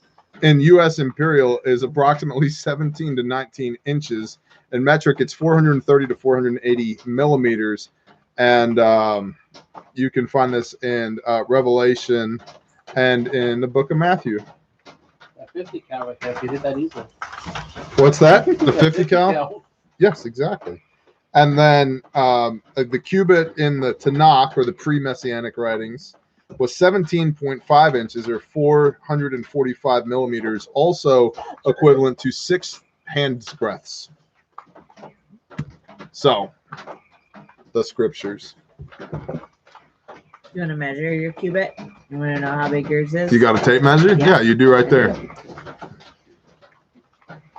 in U.S. Imperial is approximately 17 to 19 inches. In metric, it's 430 to 480 millimeters. And you can find this in Revelation and in the book of Matthew. 50 cal, I can't get that easily. What's that? The 50 cal? Yes, exactly. And then the cubit in the Tanakh, or the pre-Messianic writings, was 17.5 inches, or 445 millimeters, also equivalent to 6 hand's breadths. So, the scriptures. You want to measure your cubit? You want to know how big yours is? You got a tape measure? Yeah. Yeah, you do right there.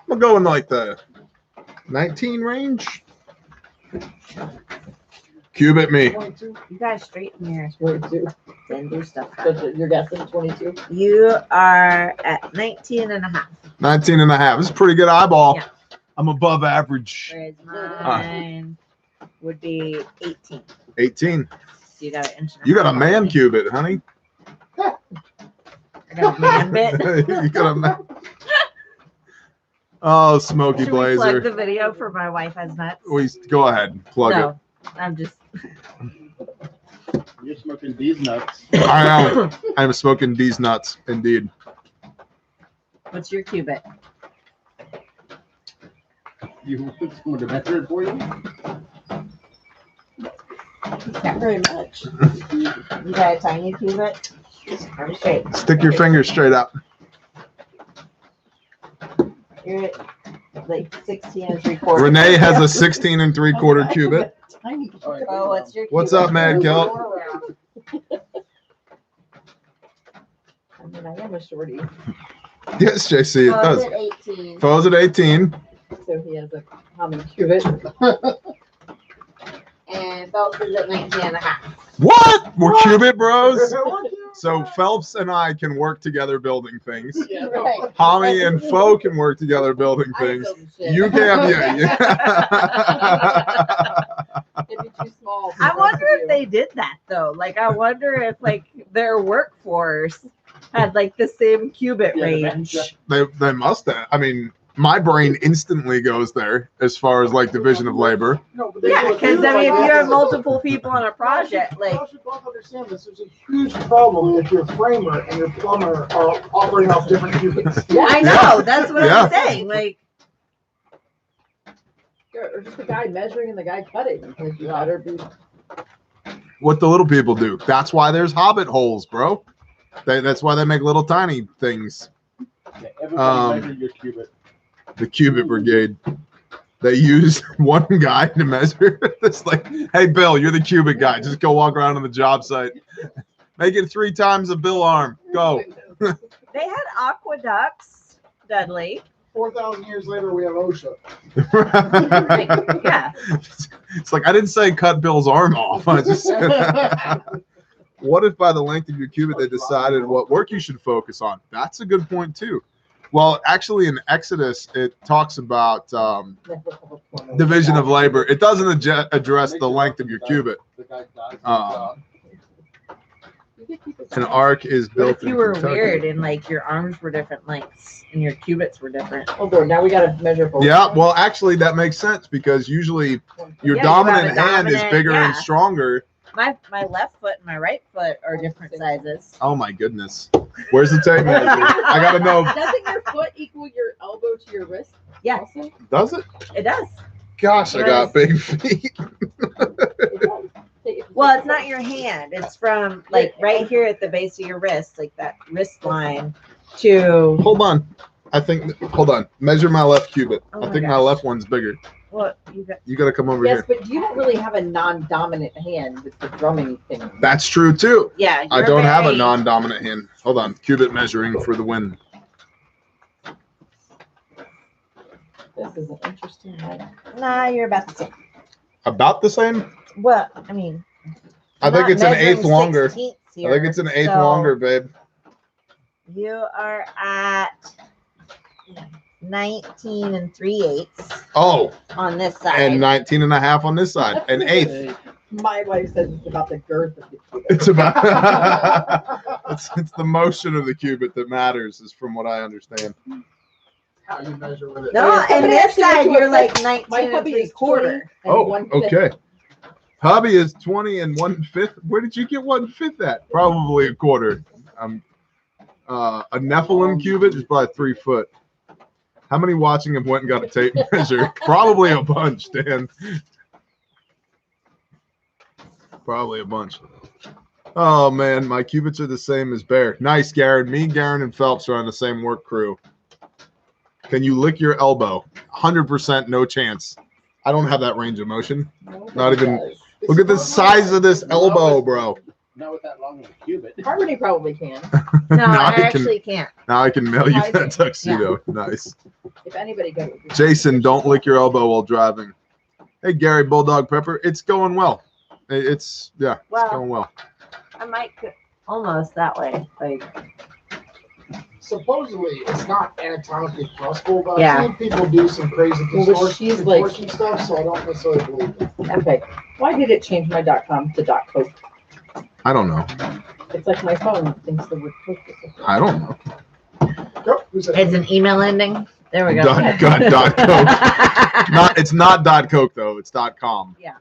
We'll go in like the 19 range. Cubit me. 22. You guys straighten your 22. and do stuff. So you're guessing 22? You are at 19 and a half. 19 and a half. It's a pretty good eyeball. Yeah. I'm above average. Whereas mine would be 18. 18. So you got an inch. And You got a half. man cubit, honey. I got a man bit. You got a man. Oh, Smoky Should we plug Blazer. the video for My Wife Has Nuts? We go ahead, plug No, I'm just. You're smoking these nuts. it. I am. I'm smoking these nuts, indeed. What's your cubit? You want someone to measure it for you? Not very much. You got a tiny cubit? I'm straight. Stick your fingers straight up. You're at like 16 and 3/4. Renee has a 16 and 3/4 cubit. Tiny. Oh, what's your cubit? What's up, Mad Kelp? I mean, I am a shorty, Yes, JC, it does. At 18. Foes at 18. so he has a how many cubit? And Phelps is at 19 and a half. What? We're cubit bros? So Phelps and I can work together building things. Yeah. Right. Homie and Foe can work together building I things. build shit. You can, yeah. It'd be too small. I wonder if they did that though. Like, I wonder if like their workforce had like the same cubit Yeah, the range. They must have. I mean, my brain instantly goes there as far as like division of labor. No, but they Yeah, do it because I mean, if like you have this. multiple people on a project, like, You should both understand this. There's a huge problem if your framer and your plumber are operating off different cubits. Yeah, I know that's what Yeah. I'm saying. Like, Or just the guy measuring and the guy cutting. Because you better be. What the little people do. That's why there's hobbit holes, bro. That's why they make little tiny things. Yeah, everybody Um, measure your cubit. The cubit brigade. They use one guy to measure. It's like, hey, Bill, you're the cubit guy. Just go walk around on the job site. Make it 3 times a Bill arm. Go. they had aqueducts, Dudley, 4,000 years later, we have OSHA. Yeah. It's like, I didn't say cut Bill's arm off. I just what if by the length of your cubit they decided what work you should focus on? That's a good point too. Well, actually, in Exodus, it talks about division of labor. It doesn't address the length of your cubit. An ark is What built if you in were Kentucky. weird and like your arms were different lengths and your cubits were different? Oh, Lord, now we got to measure both. Yeah, well, actually, that makes sense because usually your Yeah, you dominant have a hand is dominant- bigger and yeah. stronger. My left foot and my right foot are different sizes. Oh my goodness, where's the tape measure? I gotta know. Doesn't your foot equal your elbow to your wrist? Yeah. Also? Does it? It does. Gosh, I got big feet. It does. Well, it's not your hand. It's from like right here at the base of your wrist, like that wrist line to Hold on. I think. Hold on. Measure my left cubit. Oh I my think my gosh. left one's bigger. what you got. You got to come over Yes, here. but you don't really have a non-dominant hand with the drumming thing. That's true too. Yeah, I you're don't have a very- non-dominant hand. Hold on. Cubit measuring for the win. This is an interesting one. Nah, you're about the same. About the same. Well, I mean, I think not it's an measuring eighth longer. 16ths I here, think it's an eighth so longer, babe. You are at 19 and 3/8 Oh, on this side. and 19 and a half on this side. An eighth. My wife says it's about the girth of the cubit. It's about it's the motion of the cubit that matters, is from what I understand. How you measure with it. No, Yeah, and somebody this actually side went to you're a- like 19 My and hubby is 3/4. 20 and Oh, 1/5. okay. Hobby is 20 and 1/5. Where did you get 1/5 at? Probably a quarter. A Nephilim cubit is probably 3 foot. How many watching have went and got a tape measure? Probably a bunch, Dan. Probably a bunch. Oh man, my cubits are the same as Bear. Nice, Garen. Me, Garen, and Phelps are on the same work crew. Can you lick your elbow? 100% no chance. I don't have that range of motion. Nobody Not even- does. Look at the size of this elbow, bro. Not with that long of a cubit. Harmony probably can. No, Now I I can- actually can't. Now I can mail you I that do. tuxedo. Nice. If anybody could. Jason, don't lick your elbow while driving. Hey, Gary Bulldog Pepper. It's going well. It's Well, going well. I might almost that way. Like, Supposedly, it's not anatomically possible, but Yeah. I've seen people do some crazy Well, but she's like- contortion stuff, so I don't necessarily believe it. Okay. Why did it change my .com to .coke? I don't know. It's like my phone thinks the word coke is different. I don't know. Yep, who's that? it's an email ending. There we go. Dot Coke. Not. It's not dot Coke though. It's .com. Yeah.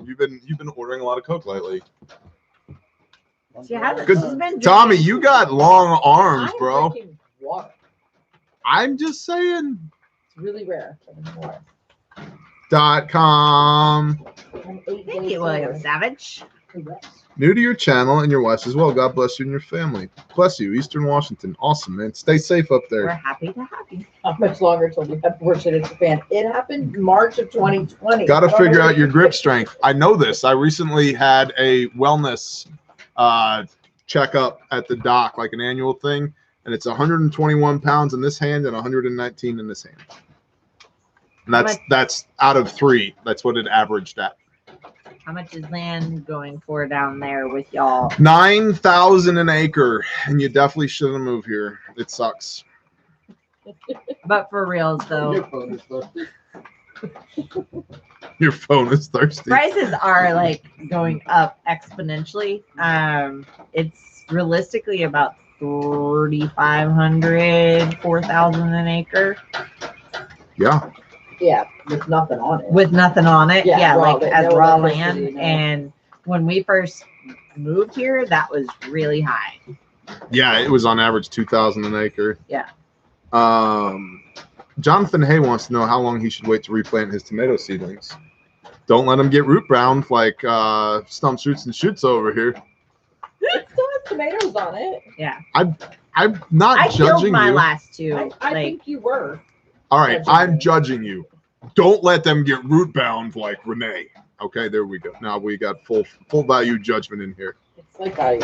You've been ordering a lot of Coke lately. She hasn't. Good. She's been Tommy, drinking- you got long arms, I'm bro. drinking water. I'm just saying. It's really rare. Water. .com. I'm 8 Thank days you, William sober. Savage. Congrats. New to your channel and your watch as well. God bless you and your family. Bless you, Eastern Washington. Awesome, man. Stay safe up We're there. happy to have you. How much longer till we have worship in Japan? It happened March of 2020. Got to I don't figure know out your grip strength. I know this. I recently had a wellness checkup at the dock, like an annual thing, and it's 121 pounds in this hand and 119 in this hand. And that's out of 3. That's what it averaged at. How much is land going for down there with y'all? 9,000 an acre, and you definitely shouldn't move here. It sucks. But for reals though, Your phone is thirsty. Your phone is thirsty. prices are like going up exponentially. It's realistically about 3,500, 4,000 an acre Yeah. Yeah, with nothing on it. with nothing on it. Yeah, Yeah, raw, like but as no raw electricity, land. no. And when we first moved here, that was really high. Yeah, it was on average 2,000 an acre. Yeah. Jonathan Hay wants to know how long he should wait to replant his tomato seedlings. Don't let them get root bound like Stumps, Roots, and Shoots over here. It still has tomatoes on it. Yeah. I'm not I killed judging my you. last two. I like, think you were. All right, judging I'm me. judging you. Don't let them get root bound like Renee. Okay, there we go. Now we got full value judgment in here. It's like I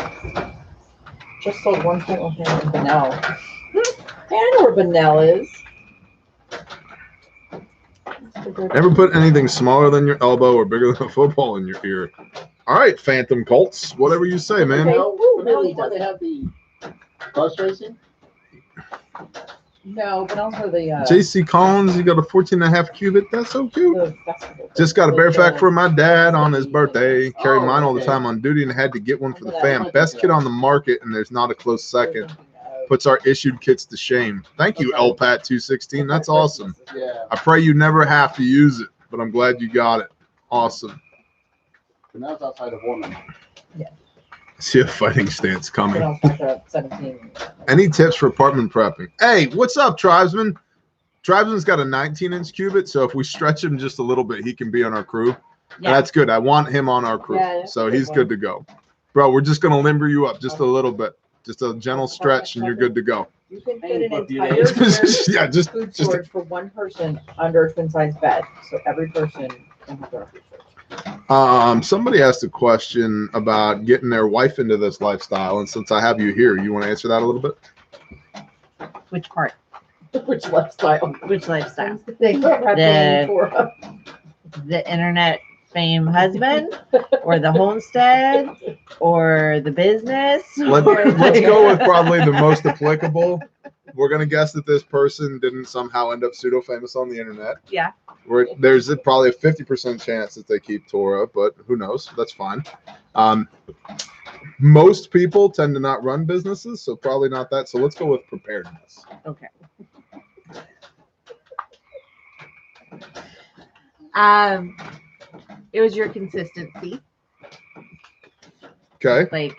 just sold 1.1 in Benell. Hey, I know where Benell is. Never put anything smaller than your elbow or bigger than a football in your ear. All right, Phantom Colts, whatever you say, man. Okay. No, Really no, they have the bus racing. No, but also the JC Collins, you got a 14.5 cubit. That's so cute. the festival. Just got a bear With, fact for my dad on his birthday. Carry Oh, mine all the okay. time on duty and had to get one for the Yeah, fam. I Best think kit so. on the market, and there's not a close second. Puts our issued kits to shame. Thank you, Okay. LPAT216. That's awesome. Yeah. I pray you never have to use it, but I'm glad you got it. Awesome. And that's outside of Warman. I see a fighting stance But coming. I'll pack up 17. Any tips for apartment prepping? Hey, what's up, Tribesman? Tribesman's got a 19-inch cubit, so if we stretch him just a little bit, he can be on our crew. And Yeah. that's good. I want him on our crew, Yeah, so that's a he's good good to go. Bro, we're just going to limber you up just a little bit. Just a gentle stretch, and you're good to go. You can Hey, fit an but you entire know- Yeah, just food just a- storage for one person under a twin size bed. So every person can have their own food storage. somebody asked a question about getting their wife into this lifestyle, and since I have you here, you want to answer that a little bit? Which part? Which lifestyle? Which lifestyle? They can't have The- Torah. The internet fame husband, or the homestead, or the business? Let's go with probably the most applicable. We're gonna guess that this person didn't somehow end up pseudo famous on the internet. Yeah. There's probably a 50% chance that they keep Torah, but who knows? That's fine. Most people tend to not run businesses, so probably not that. So let's go with preparedness. Okay. It was your consistency. Okay. Like,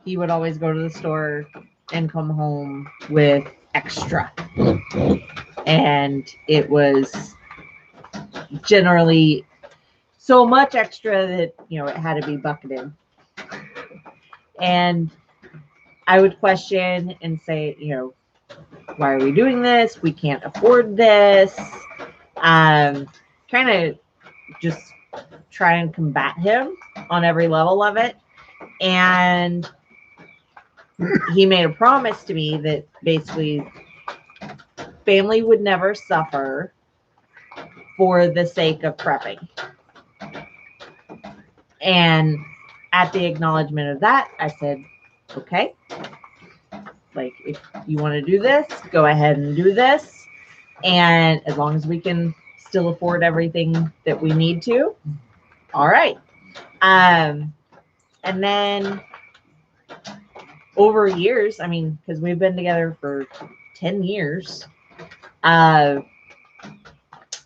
he would always go to the store and come home with extra. And it was generally so much extra that, you know, it had to be bucketed. And I would question and say, you know, why are we doing this? We can't afford this. Kind of just try and combat him on every level of it. And he made a promise to me that basically family would never suffer for the sake of prepping. And at the acknowledgement of that, I said, okay, like, if you want to do this, go ahead and do this. And as long as we can still afford everything that we need to, all right. And then over years, I mean, because we've been together for 10 years,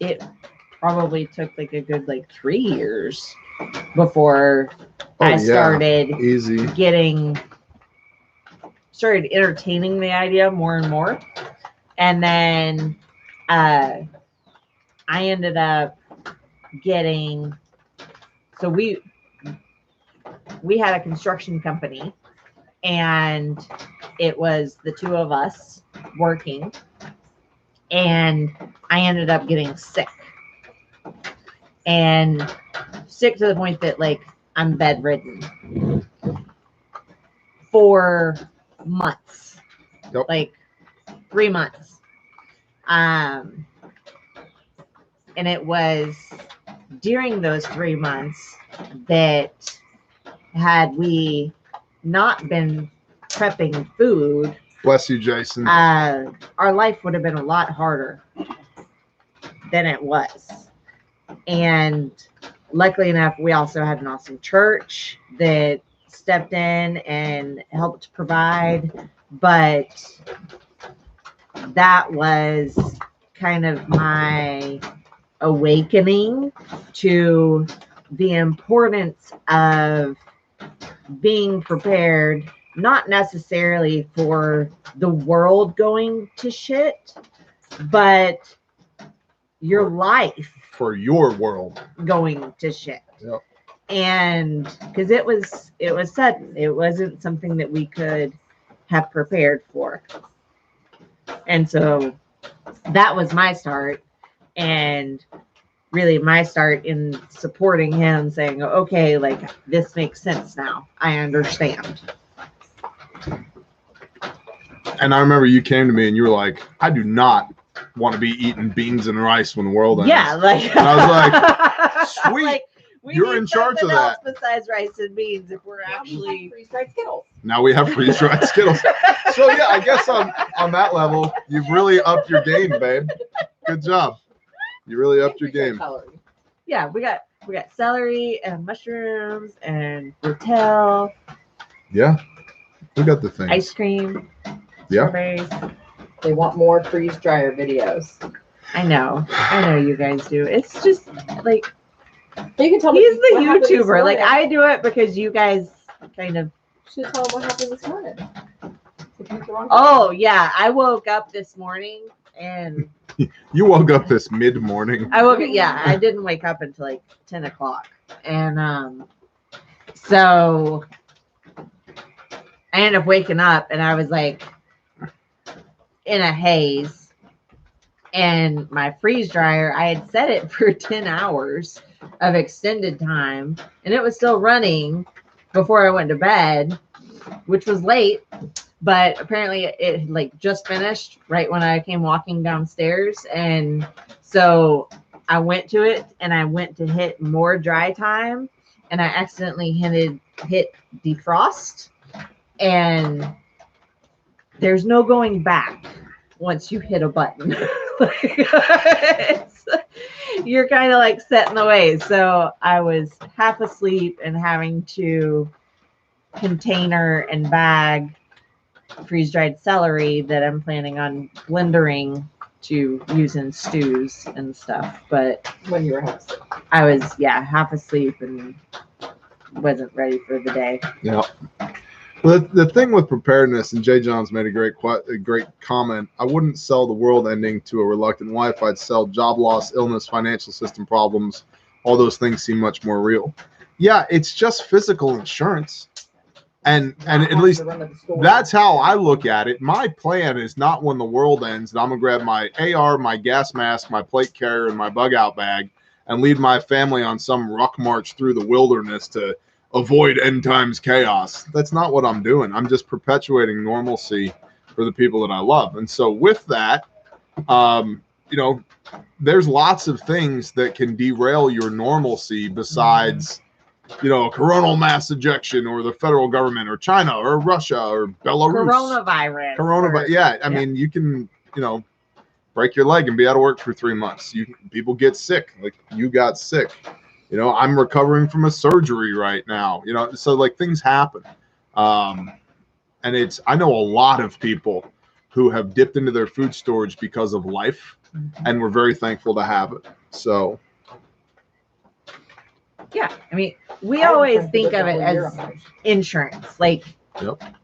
it probably took like a good 3 years before I started Easy. started entertaining the idea more and more. And then I ended up getting, so we had a construction company, and it was the two of us working, and I ended up getting sick, and sick to the point that I'm bedridden for months. Yep. 3 months. And it was during those 3 months that, had we not been prepping food, Bless you, Jason. our life would have been a lot harder than it was. And luckily enough, we also had an awesome church that stepped in and helped provide. But that was kind of my awakening to the importance of being prepared, not necessarily for the world going to shit, but your life For your world. going to shit. Yep. And because it was sudden, it wasn't something that we could have prepared for. And so that was my start, and really my start in supporting him, saying, okay, this makes sense now. I understand. And I remember you came to me and you were like, I do not want to be eating beans and rice when the world ends. Yeah, like And I was like, sweet. like, we You're need in charge of something else that. besides rice and beans if we're actually freeze-dried Skittles. Now we have freeze-dried Skittles. So yeah, I guess on that level, you've really upped your game, babe. Good job. You really upped your game. Celery. Yeah, we got celery and mushrooms and rotel, Yeah, we got the thing. ice cream, Yeah. strawberries. They want more freeze dryer videos. I know you guys do. It's just like You can tell me he's the what happened this YouTuber. Like morning. I do it because you guys kind of. Should tell them what happened this morning. If you put the wrong- Oh yeah, I woke up this morning and You woke up this mid-morning. I didn't wake up until like 10 o'clock. And so I ended up waking up and I was like in a haze. And my freeze dryer, I had set it for 10 hours of extended time, and it was still running before I went to bed, which was late. But apparently it like just finished right when I came walking downstairs. And so I went to it and I went to hit more dry time and I accidentally hit defrost, and there's no going back once you hit a button. You're kind of like set in the way. So I was half asleep and having to container and bag freeze-dried celery that I'm planning on blendering to use in stews and stuff. But When you were half asleep. I was half asleep and wasn't ready for the day. Yeah. Well, the thing with preparedness, and Jay John's made a great comment. I wouldn't sell the world ending to a reluctant wife. I'd sell job loss, illness, financial system problems. All those things seem much more real. Yeah, it's just physical insurance. And at least that's how I look at it. My plan is not when the world ends that I'm gonna grab my AR, my gas mask, my plate carrier, and my bug out bag and lead my family on some ruck march through the wilderness to avoid end times chaos. That's not what I'm doing. I'm just perpetuating normalcy for the people that I love. And so with that, there's lots of things that can derail your normalcy besides a coronal mass ejection or the federal government or China or Russia or Belarus. Coronavirus. Yeah. I mean, you can, break your leg and be out of work for 3 months. People get sick. Like you got sick. I'm recovering from a surgery right now. So like things happen. And I know a lot of people who have dipped into their food storage because of life, and we're very thankful to have it. So yeah, I mean, we always think of it as insurance. Like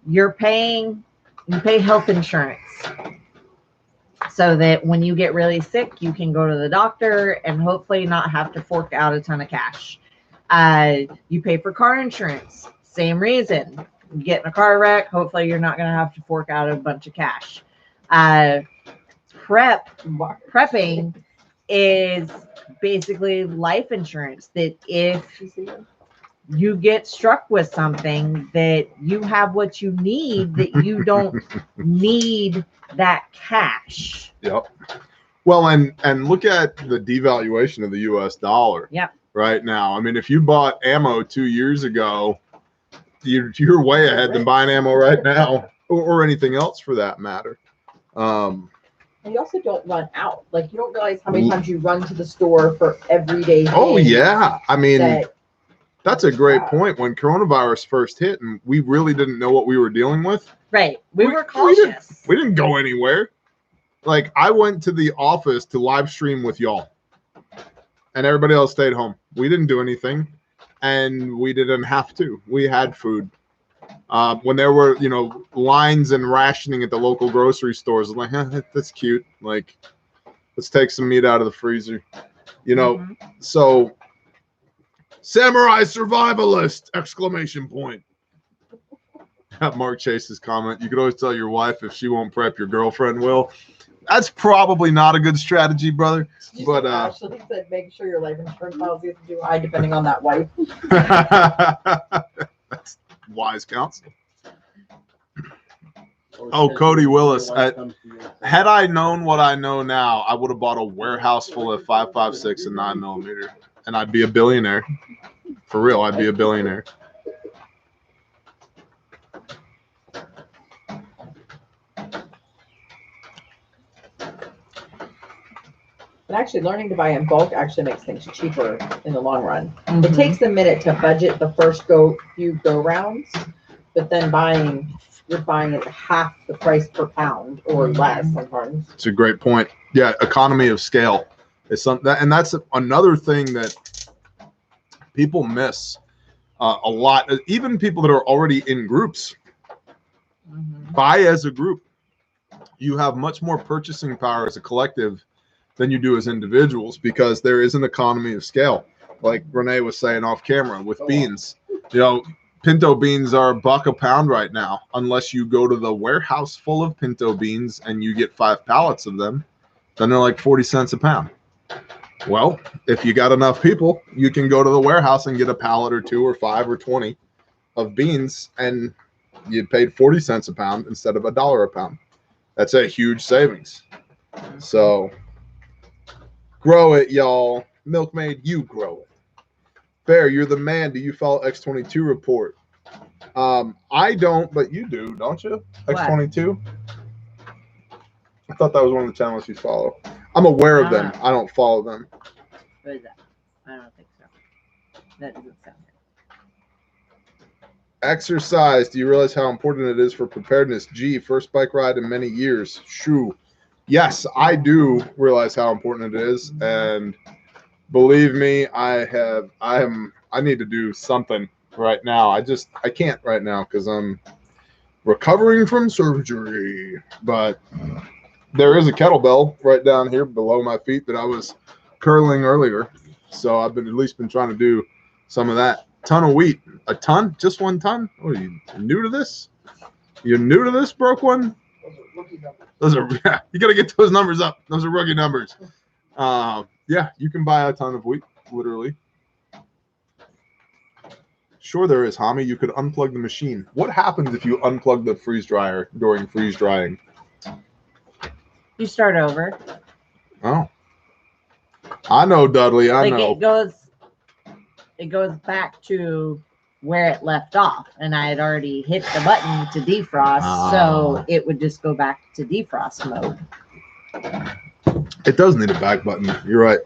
you pay health insurance so that when you get really sick, you can go to the doctor and hopefully not have to fork out a ton of cash. You pay for car insurance, same reason. You get in a car wreck, hopefully you're not going to have to fork out a bunch of cash. Prepping is basically life insurance, that if you get struck with something, that you have what you need, that you don't need that cash. Yep. Well, and look at the devaluation of the US dollar. Yep. Right now. I mean, if you bought ammo 2 years ago, you're way ahead than buying ammo right now, or anything else for that matter. And you also don't run out. Like you don't realize how many times you run to the store for everyday things. Oh yeah. I mean, that's a great point. When coronavirus first hit and we really didn't know what we were dealing with. Right. We were cautious. We didn't go anywhere. Like I went to the office to live stream with y'all, and everybody else stayed home. We didn't do anything, and we didn't have to. We had food. When there were, lines and rationing at the local grocery stores, I'm like, that's cute. Like, let's take some meat out of the freezer. So samurai survivalist! ! Mark Chase's comment. You could always tell your wife if she won't prep, your girlfriend will. That's probably not a good strategy, brother. But Ashley said, make sure your life insurance policy is too high, depending on that wife. That's wise counsel. Oh, Cody Willis. Had I known what I know now, I would have bought a warehouse full of 5.56 and 9mm, and I'd be a billionaire. For real, I'd be a billionaire. But actually, learning to buy in bulk actually makes things cheaper in the long run. Mhm. It takes a minute to budget the first few go rounds, but then you're buying at half the price per pound or less sometimes. It's a great point. Yeah, economy of scale is something, and that's another thing that people miss a lot. Even people that are already in groups, buy as a group. You have much more purchasing power as a collective than you do as individuals because there is an economy of scale. Like Renee was saying off camera with beans, you know, pinto beans are $1 a pound right now, unless you go to the warehouse full of pinto beans and you get 5 pallets of them, then they're like 40 cents a pound. Well, if you got enough people, you can go to the warehouse and get a pallet or 2 or 5 or 20 of beans, and you paid 40 cents a pound instead of $1 a pound. That's a huge savings. So grow it, y'all. Milkmaid, you grow it. Bear, you're the man. Do you follow X22 report? I don't, but you do, don't you? What? X22? I thought that was one of the channels you follow. I'm aware of them. I don't follow them. What is that? I don't think so. That doesn't sound right. Exercise. Do you realize how important it is for preparedness? Gee, first bike ride in many years. Shoo. Yes, I do realize how important it is, and believe me, I need to do something right now. I can't right now because I'm recovering from surgery. But there is a kettlebell right down here below my feet that I was curling earlier, so I've been at least trying to do some of that. Ton of wheat. A ton? Just 1 ton? Oh, you new to this? You're new to this, broke one? Those are you gotta get those numbers up. Those are rookie numbers. Yeah, you can buy a ton of wheat, literally. Sure there is, Hami. You could unplug the machine. What happens if you unplug the freeze dryer during freeze drying? You start over. Oh. I know, Dudley. I know. It goes back to where it left off, and I had already hit the button to defrost, so it would just go back to defrost mode. It does need a back button. You're right.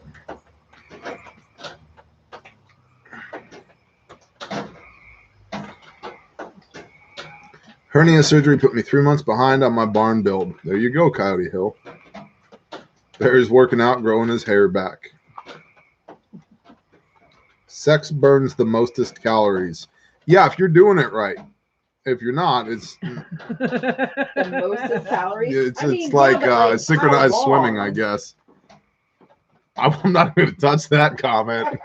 Hernia surgery put me 3 months behind on my barn build. There you go, Coyote Hill. Barry's working out, growing his hair back. Sex burns the mostest calories. Yeah, if you're doing it right. If you're not, it's The mostest calories. it's like synchronized swimming, I guess. I'm not going to touch that comment.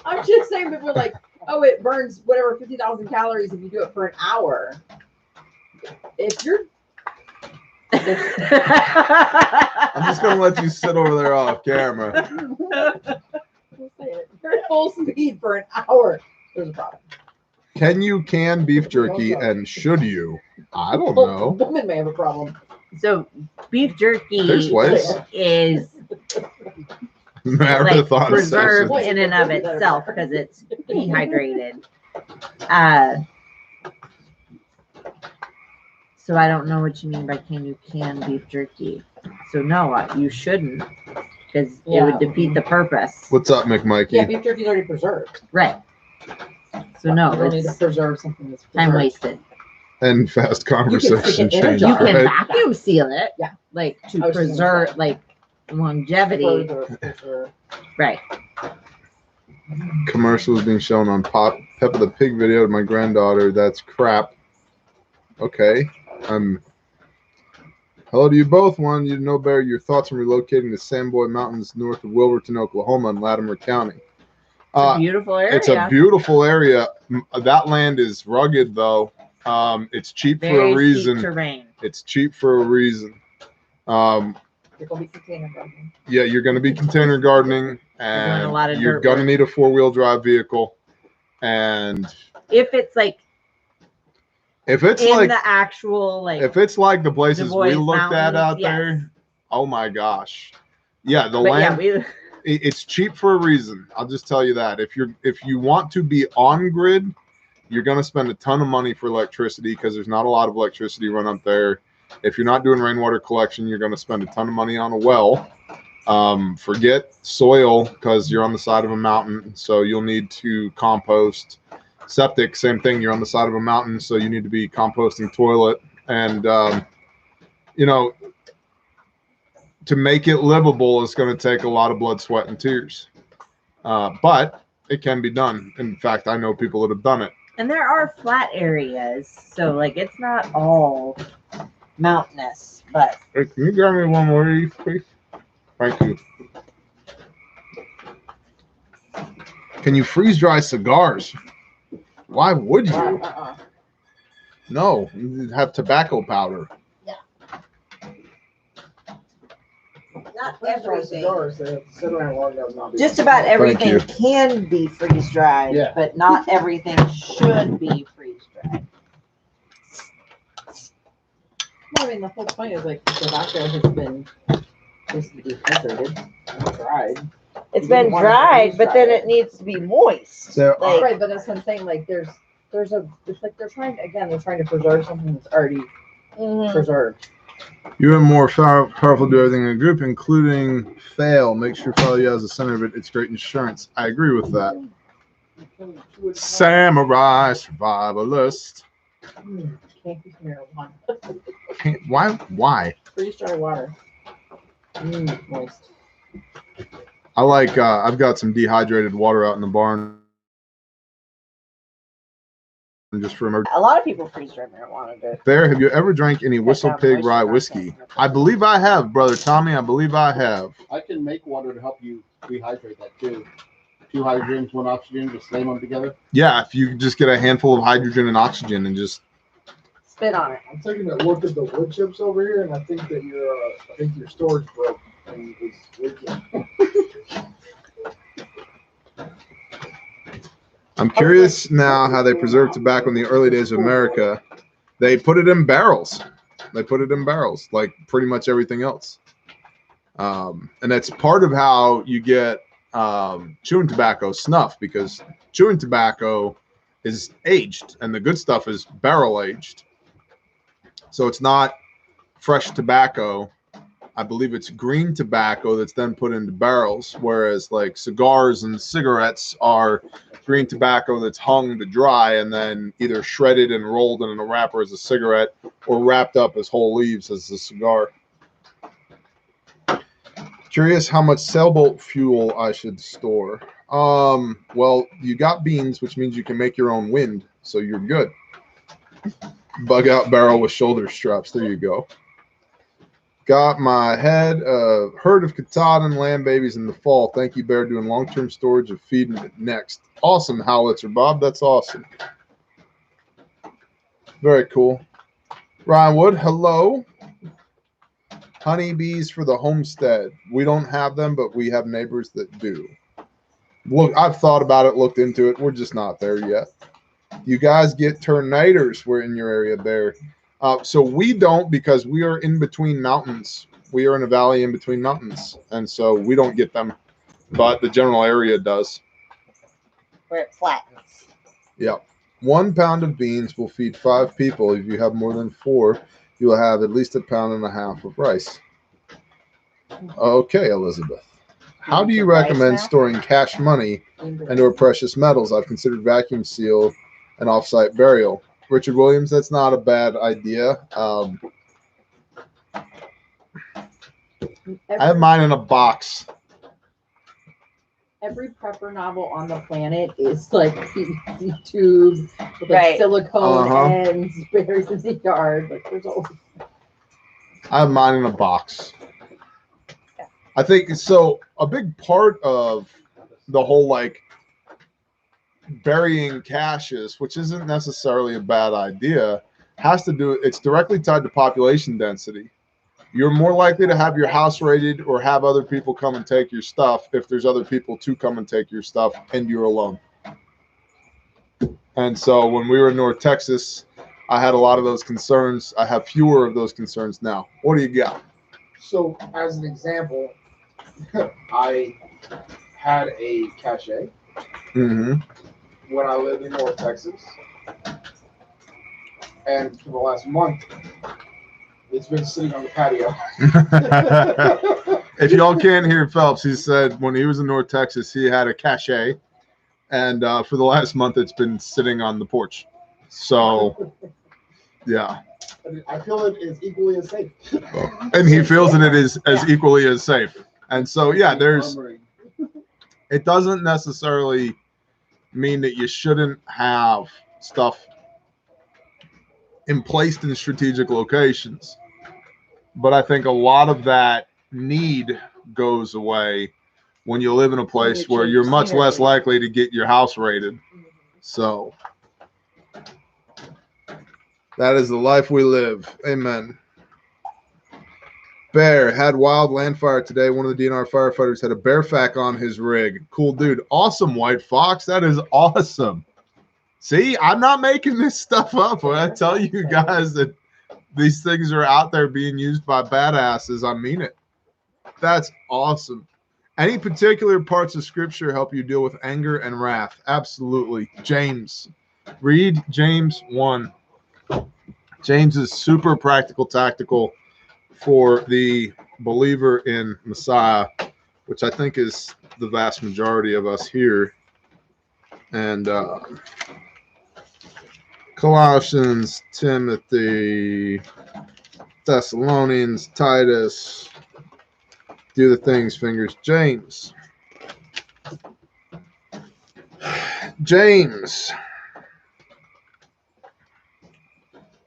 I'm just saying, people are like, oh, it burns whatever 50,000 calories if you do it for an hour. If you're I'm just going to let you sit over there off camera. you're at full speed for an hour, there's a problem. Can you can beef jerky, and should you? I don't know. Women may have a problem. So beef jerky There's ways. is Marathon preserved session. in and of itself because it's dehydrated. So I don't know what you mean by can you can beef jerky. So no, you shouldn't, because it would defeat the purpose. What's up, McMikey? Yeah, beef jerky is already preserved. Right. So no, You don't need to it's preserve something that's time preserved. wasted. And fast conversation stick it in a change. You jar. can Right? vacuum seal it, Yeah. like I to was just gonna preserve, say. like longevity. Preserve. Right. Commercials being shown on Peppa the Pig video to my granddaughter. That's crap. Okay. Hello to you both. Wanted you to know, Barry, your thoughts on relocating to Sandboy Mountains north of Wilburton, Oklahoma in Latimer County. It's a beautiful area. It's a beautiful area. That land is rugged, though. It's cheap for Very a reason. steep terrain. It's cheap for a reason. You're gonna be container gardening. Yeah, you're going to be container gardening, and a lot of you're dirt going to work. need a 4-wheel drive vehicle. And If it's like If it's in like the actual if it's like the places we Bois looked at Mountains, out yes. there, oh my gosh. Yeah, the But land yeah, it's cheap for a reason. I'll just tell you that. If you want to be on grid, you're going to spend a ton of money for electricity because there's not a lot of electricity run up there. If you're not doing rainwater collection, you're going to spend a ton of money on a well. Forget soil because you're on the side of a mountain, so you'll need to compost. Septic, same thing. You're on the side of a mountain, so you need to be composting toilet. And, you know, to make it livable, it's going to take a lot of blood, sweat, and tears. But it can be done. In fact, I know people that have done it. and there are flat areas, so like it's not all mountainous, but Hey, can you grab me one more of these, please? Thank you. Can you freeze dry cigars? Why would you? No, you have tobacco powder. not everything. Cigars, they have to sit around long enough not be- Just about everything you. can be freeze dried, Yeah. but not everything should be freeze dried. Well, I mean, the whole point is like the tobacco has been basically dehydrated, dried. It's You been don't wanna dried, freeze but dry then it. it needs to be moist. There Like, Right, but that's what I'm saying. Like, there's it's like they're trying to preserve something that's already mhm. preserved. You and more powerful do everything in a group, including fail. Make sure failure has the center of it. It's great insurance. I agree with that. Samurai survivalist. Can't use marijuana. Why? Freeze dry water. Moist. I like. I've got some dehydrated water out in the barn. Just for emergency. A lot of people freeze dry marijuana. Do. There, have you ever drank any Whistle down Pig moisture rye content. whiskey? I believe I have, brother Tommy. I believe I have. I can make water to help you rehydrate that too. 2 hydrogens, 1 oxygen, just flame them together. Yeah, if you just get a handful of hydrogen and oxygen and just. Spit on it. I'm taking a look at the wood chips over here, and I think that your storage broke and is leaking. I'm curious now how they preserved tobacco in the early days of America. They put it in barrels. Like pretty much everything else. And that's part of how you get chewing tobacco snuff, because chewing tobacco is aged and the good stuff is barrel aged. So it's not fresh tobacco. I believe it's green tobacco that's then put into barrels, whereas like cigars and cigarettes are green tobacco that's hung to dry and then either shredded and rolled in a wrapper as a cigarette or wrapped up as whole leaves as a cigar. Curious how much sailboat fuel I should store. Well, you got beans, which means you can make your own wind, so you're good. Bug out barrel with shoulder straps. There you go. Got my herd of Katahdin lamb babies in the fall. Thank you, Bear. Doing long-term storage of feed next. Awesome, Howitzer Bob. That's awesome. Very cool. Ryan Wood, hello. Honeybees for the homestead. We don't have them, but we have neighbors that do. Look, I've thought about it, looked into it. We're just not there yet. You guys get tornadoes. We're in your area, Bear. So we don't, because we are in between mountains. We are in a valley in between mountains, and so we don't get them, but the general area does. Where it flattens. Yep. 1 pound of beans will feed 5 people. If you have more than 4, you will have at least 1.5 pounds of rice. Okay, Elizabeth. How do you recommend storing cash money and or precious metals? I've considered vacuum seal and offsite burial. Richard Williams, that's not a bad idea. I have mine in a box. Every prepper novel on the planet is like PVC tubes with like Right. silicone ends, buried in the yard. Like there's always. I have mine in a box. I think so. A big part of the whole like burying caches, which isn't necessarily a bad idea, has to do. It's directly tied to population density. You're more likely to have your house raided or have other people come and take your stuff if there's other people to come and take your stuff and you're alone. And so when we were in North Texas, I had a lot of those concerns. I have fewer of those concerns now. What do you got? So, as an example, I had a cache Mm-hmm. when I lived in North Texas, and for the last month, it's been sitting on the patio. If y'all can't hear Phelps, he said when he was in North Texas, he had a cache, and for the last month, it's been sitting on the porch. So, yeah. I feel it is equally as safe. And he feels that it is as equally as safe. And so, yeah, it doesn't necessarily mean that you shouldn't have stuff emplaced in strategic locations. But I think a lot of that need goes away when you live in a place where you're much less likely to get your house raided. So that is the life we live. Amen. Bear had wild land fire today. One of the DNR firefighters had a bear fac on his rig. Cool dude. Awesome, White Fox. That is awesome. See, I'm not making this stuff up. When I tell you guys that these things are out there being used by badasses, I mean it. That's awesome. Any particular parts of scripture help you deal with anger and wrath? Absolutely. James. Read James 1. James is super practical, tactical for the believer in Messiah, which I think is the vast majority of us here. And Colossians, Timothy, Thessalonians, Titus, do the things, fingers. James.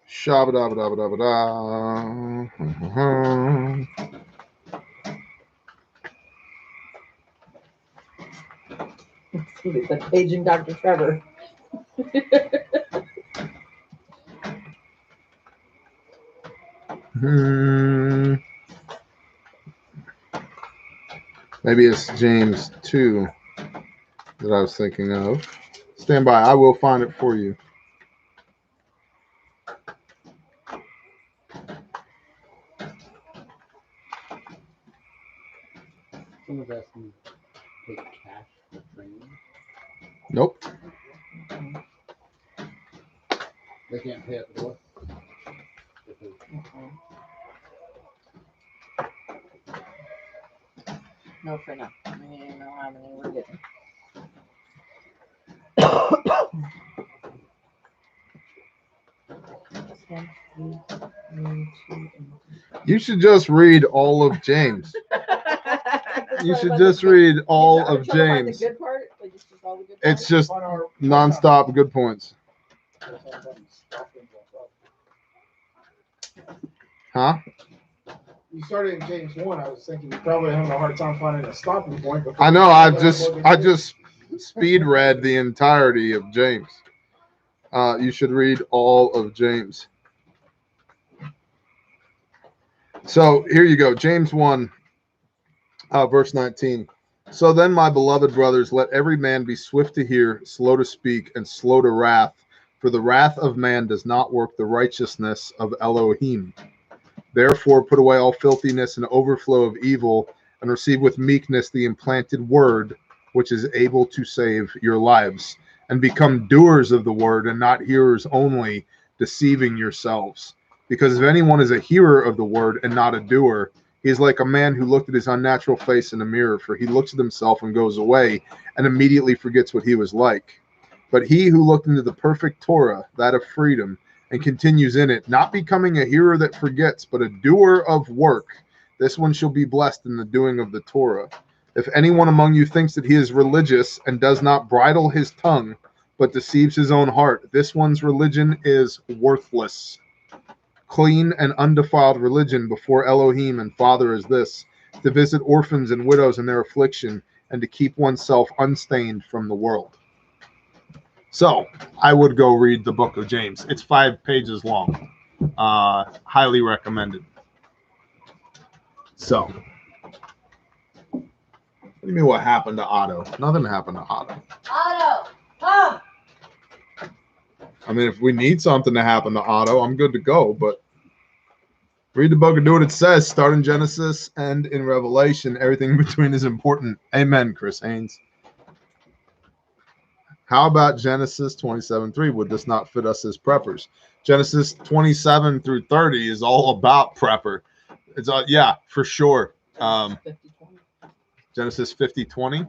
Shabba-dabba-dabba-dabba-da. It's like paging Dr. Trevor. Maybe it's James 2 that I was thinking of. Stand by. I will find it for you. Someone's asking me to take cash for training. Nope. They can't pay at the door. No, for now. I don't know how many we're getting. You should just read all of James. You should just read all of James. The good part? Like it's just all the good It's parts? just nonstop good points. Huh? You started in James 1. I was thinking you're probably having a hard time finding a stopping point. I know. I just speed read the entirety of James. You should read all of James. So here you go. James 1, verse 19. So then, my beloved brothers, let every man be swift to hear, slow to speak, and slow to wrath. For the wrath of man does not work the righteousness of Elohim. Therefore, put away all filthiness and overflow of evil, and receive with meekness the implanted word, which is able to save your lives. And become doers of the word, and not hearers only, deceiving yourselves. Because if anyone is a hearer of the word and not a doer, he is like a man who looked at his unnatural face in a mirror, for he looks at himself and goes away, and immediately forgets what he was like. But he who looked into the perfect Torah, that of freedom, and continues in it, not becoming a hearer that forgets, but a doer of work, this one shall be blessed in the doing of the Torah. If anyone among you thinks that he is religious and does not bridle his tongue, but deceives his own heart, this one's religion is worthless. Clean and undefiled religion before Elohim and Father is this, to visit orphans and widows in their affliction, and to keep oneself unstained from the world. So I would go read the book of James. It's 5 pages long. Highly recommended. So, what do you mean what happened to Otto? Nothing happened to Otto. Otto, come! I mean, if we need something to happen to Otto, I'm good to go. But read the book and do what it says. Start in Genesis, end in Revelation. Everything in between is important. Amen, Chris Haynes. How about Genesis 27:3? Would this not fit us as preppers? Genesis 27 through 30 is all about prepper. It's yeah, for sure. 50-20. Genesis 50:20.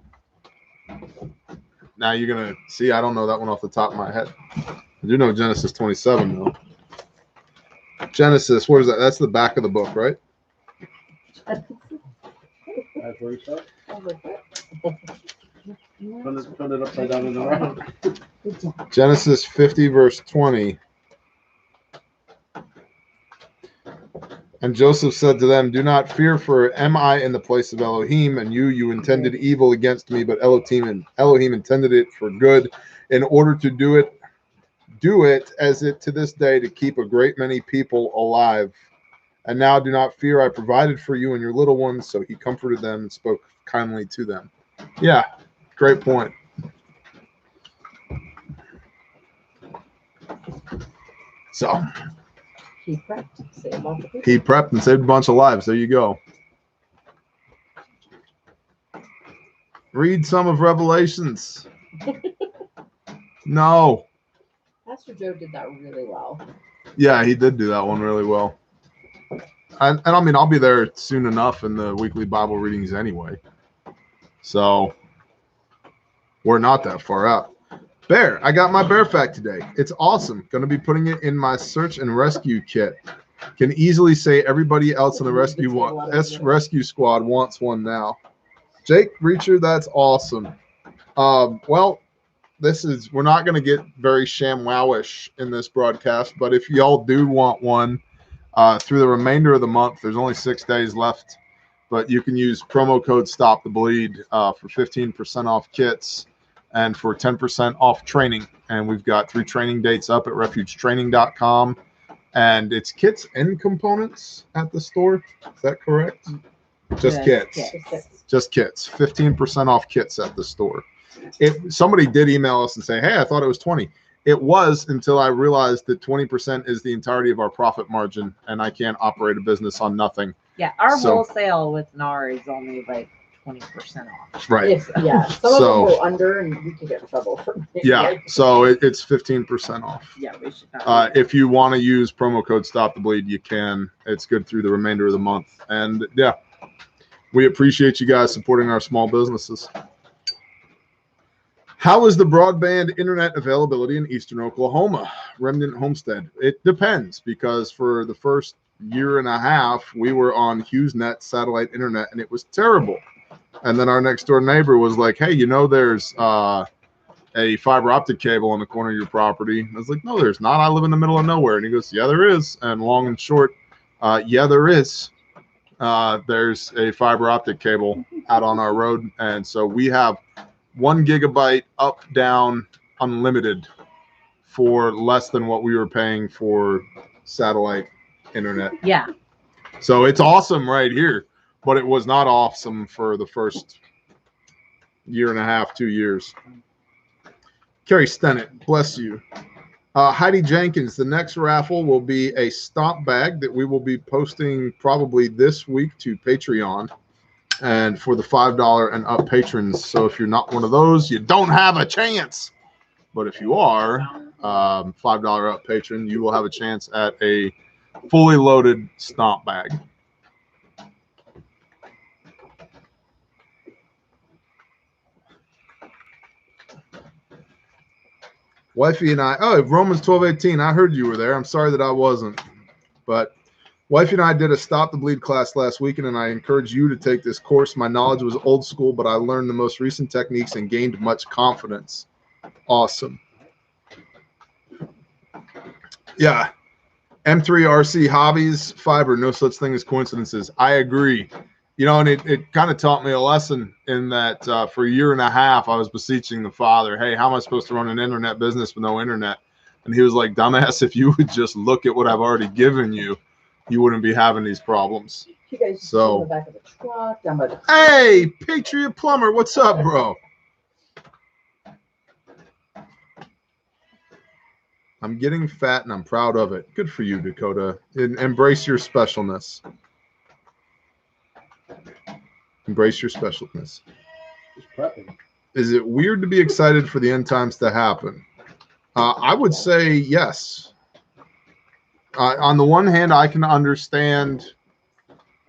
Now you're gonna see. I don't know that one off the top of my head. I do know Genesis 27 though. Genesis, where is that? That's the back of the book, right? That's where you start. Turn it upside down and around. Genesis 50 verse 20. And Joseph said to them, "Do not fear, for am I in the place of Elohim? And you intended evil against me, but Elohim intended it for good, in order to do it as it to this day, to keep a great many people alive. And now do not fear, I provided for you and your little ones." So he comforted them and spoke kindly to them. Yeah, great point. So He prepped. Save lots of people. he prepped and saved a bunch of lives. There you go. Read some of Revelations. No. Pastor Joe did that really well. Yeah, he did do that one really well. And I mean, I'll be there soon enough in the weekly Bible readings anyway. So we're not that far out. Bear, I got my bear fact today. It's awesome. Going to be putting it in my search and rescue kit. Can easily say everybody else in the rescue squad wants one now. Jake Reacher, that's awesome. Well, we're not going to get very ShamWowish in this broadcast, but if y'all do want one through the remainder of the month, there's only 6 days left, but you can use promo code Stop the Bleed for 15% off kits and for 10% off training. And we've got 3 training dates up at refugetraining.com. And it's kits and components at the store. Is that correct? Just kits. Just kits. 15% off kits at the store. Somebody did email us and say, "Hey, I thought it was 20." It was, until I realized that 20% is the entirety of our profit margin, and I can't operate a business on nothing. Yeah, our wholesale with NAR is only like 20% off. Right. Some of them go under, and we can get in trouble for it. Yeah, so it's 15% off. Yeah, we should not. If you want to use promo code Stop the Bleed, you can. It's good through the remainder of the month. And yeah, we appreciate you guys supporting our small businesses. How is the broadband internet availability in Eastern Oklahoma? Remnant Homestead. It depends, because for the first year and a half, we were on HughesNet satellite internet, and it was terrible. And then our next door neighbor was like, "Hey, there's a fiber optic cable on the corner of your property." I was like, "No, there's not. I live in the middle of nowhere." And he goes, "Yeah, there is." And long and short, yeah, there is. There's a fiber optic cable out on our road. And so we have 1 gigabyte up, down, unlimited for less than what we were paying for satellite internet. Yeah. So it's awesome right here, but it was not awesome for the first year and a half, 2 years. Carrie Stennett, bless you. Heidi Jenkins, the next raffle will be a stomp bag that we will be posting probably this week to Patreon, and for the $5 and up patrons. So if you're not one of those, you don't have a chance. But if you are $5 up patron, you will have a chance at a fully loaded stomp bag. Wifey and I, Romans 12:18. I heard you were there. I'm sorry that I wasn't. But Wifey and I did a Stop the Bleed class last weekend, and I encourage you to take this course. My knowledge was old school, but I learned the most recent techniques and gained much confidence. Awesome. Yeah. M3RC Hobbies, fiber, no such thing as coincidences. I agree. And it kind of taught me a lesson in that for a year and a half, I was beseeching the Father, "Hey, how am I supposed to run an internet business with no internet?" And he was like, "Dumbass, if you would just look at what I've already given you, you wouldn't be having these problems." You guys see in the back of the truck, down by the Hey, Patriot Plumber, what's up, bro? I'm getting fat and I'm proud of it. Good for you, Dakota. Embrace your specialness. Embrace your specialness. Just prepping. Is it weird to be excited for the end times to happen? I would say yes. On the one hand, I can understand,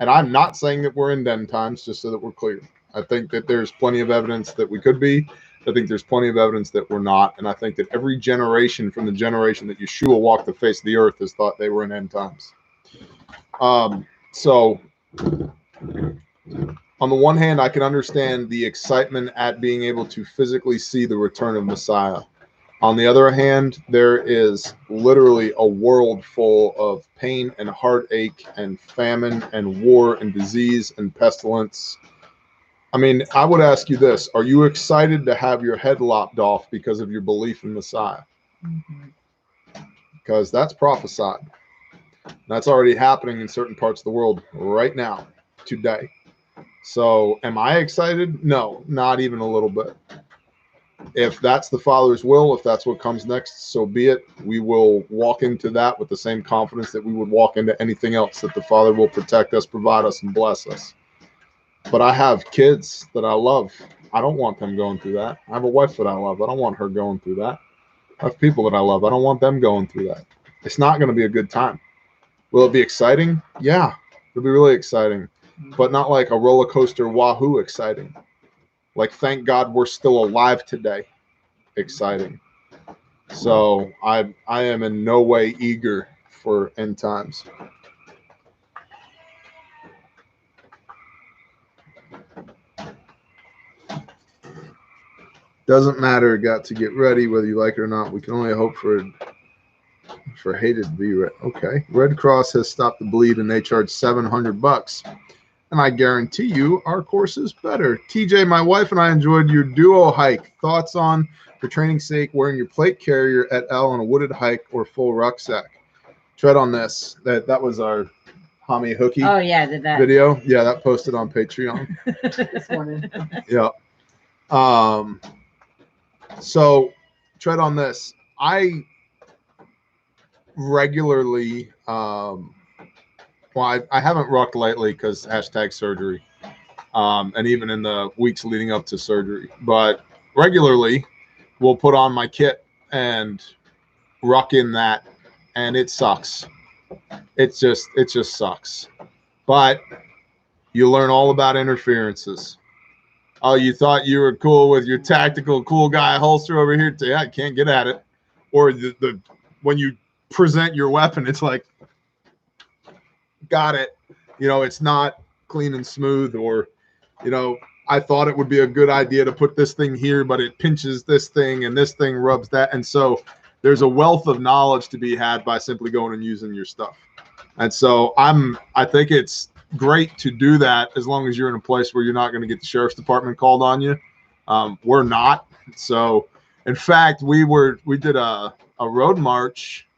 and I'm not saying that we're in end times, just so that we're clear. I think that there's plenty of evidence that we could be. I think there's plenty of evidence that we're not. And I think that every generation from the generation that Yeshua walked the face of the earth has thought they were in end times. So on the one hand, I can understand the excitement at being able to physically see the return of Messiah. On the other hand, there is literally a world full of pain and heartache and famine and war and disease and pestilence. I mean, I would ask you this. Are you excited to have your head lopped off because of your belief in Messiah? Because that's prophesied. That's already happening in certain parts of the world right now, today. So am I excited? No, not even a little bit. If that's the Father's will, if that's what comes next, so be it. We will walk into that with the same confidence that we would walk into anything else, that the Father will protect us, provide us, and bless us. But I have kids that I love. I don't want them going through that. I have a wife that I love. I don't want her going through that. I have people that I love. I don't want them going through that. It's not going to be a good time. Will it be exciting? Yeah, it'll be really exciting. But not like a roller coaster wahoo exciting. Like, thank God we're still alive today exciting. So I am in no way eager for end times. Doesn't matter. Got to get ready, whether you like it or not. We can only hope for hated to be red. Okay. Red Cross has stopped the bleed and they charge $700. And I guarantee you our course is better. TJ, my wife and I enjoyed your duo hike. Thoughts on, for training's sake, wearing your plate carrier at L on a wooded hike or full rucksack? Tread on this. That was our Hami Hookie video. Yeah, that posted on Patreon This morning. Yeah. So tread on this. I regularly, well, I haven't rucked lately because #surgery, and even in the weeks leading up to surgery, but regularly we'll put on my kit and ruck in that, and it sucks. It just sucks. But you learn all about interferences. Oh, you thought you were cool with your tactical cool guy holster over here? Yeah, I can't get at it. Or the when you present your weapon, it's like, got it. You know, it's not clean and smooth. Or, you know, I thought it would be a good idea to put this thing here, but it pinches this thing and this thing rubs that. And so there's a wealth of knowledge to be had by simply going and using your stuff. And so I think it's great to do that as long as you're in a place where you're not going to get the sheriff's department called on you. We're not. So in fact, we did a road march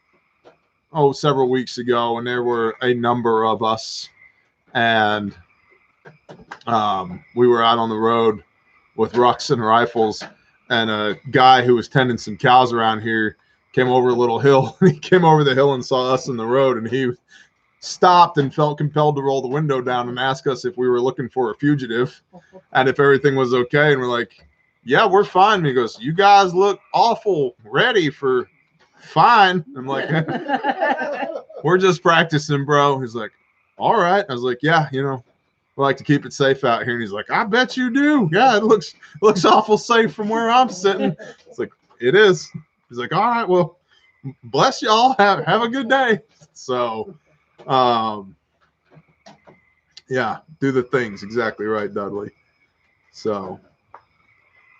several weeks ago, and there were a number of us, and we were out on the road with rucks and rifles, and a guy who was tending some cows around here came over a little hill. He came over the hill and saw us in the road, and he stopped and felt compelled to roll the window down and ask us if we were looking for a fugitive and if everything was okay. And we're like, yeah, we're fine. And he goes, you guys look awful ready for fine. I'm like, we're just practicing, bro. He's like, all right. I was like, yeah, you know, we like to keep it safe out here. And he's like, I bet you do. Yeah, it looks awful safe from where I'm sitting. It's like, it is. He's like, all right, well, bless y'all. Have a good day. So yeah, do the things. Exactly right, Dudley. So,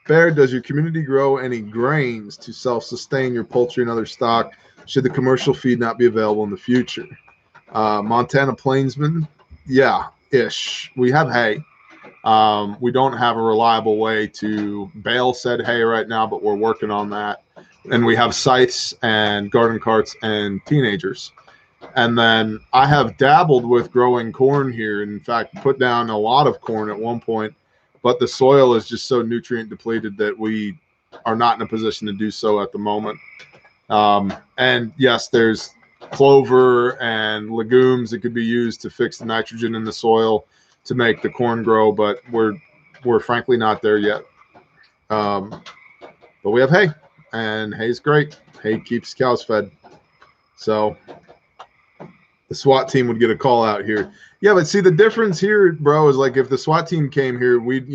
Bear, does your community grow any grains to self-sustain your poultry and other stock should the commercial feed not be available in the future? Montana Plainsman, yeah, ish. We have hay. We don't have a reliable way to bale said hay right now, but we're working on that. And we have scythes and garden carts and teenagers. And then I have dabbled with growing corn here. In fact, put down a lot of corn at one point, but the soil is just so nutrient depleted that we are not in a position to do so at the moment. And yes, there's clover and legumes that could be used to fix the nitrogen in the soil to make the corn grow, but we're frankly not there yet. But we have hay, and hay's great. Hay keeps cows fed. So the SWAT team would get a call out here. Yeah, but see, the difference here, bro, is like if the SWAT team came here, we'd,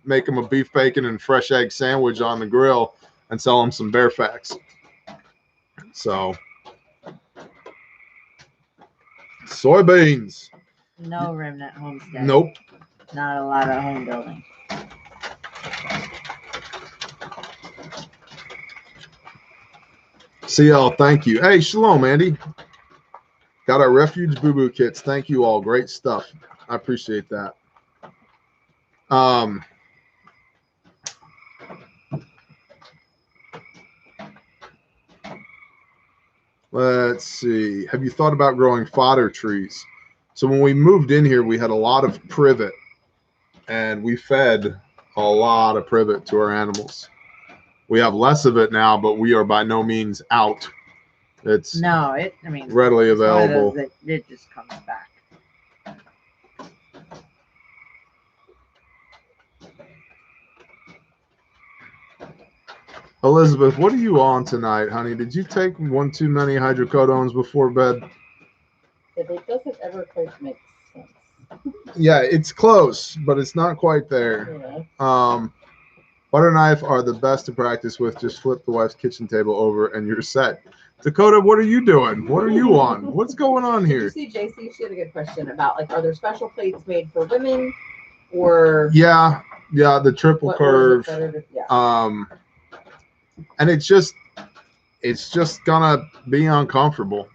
make them a beef bacon and fresh egg sandwich on the grill and sell them some Bearfax. So soybeans. No remnant homestead. Nope. Not a lot of home building. CL, thank you. Hey, shalom, Andy. Got our refuge boo-boo kits. Thank you all. Great stuff. I appreciate that. Let's see. Have you thought about growing fodder trees? So when we moved in here, we had a lot of privet, and we fed a lot of privet to our animals. We have less of it now, but we are by no means out. It's readily available. It just comes back. Elizabeth, what are you on tonight, honey? Did you take one too many hydrocodones before bed? If it doesn't ever quite make sense. Yeah, it's close, but it's not quite there. Yeah. Butter knife are the best to practice with. Just flip the wife's kitchen table over and you're set. Dakota, what are you doing? What are you on? What's going on here? Did you see JC? She had a good question about are there special plates made for women or? Yeah, the triple curve. And it's just gonna be uncomfortable.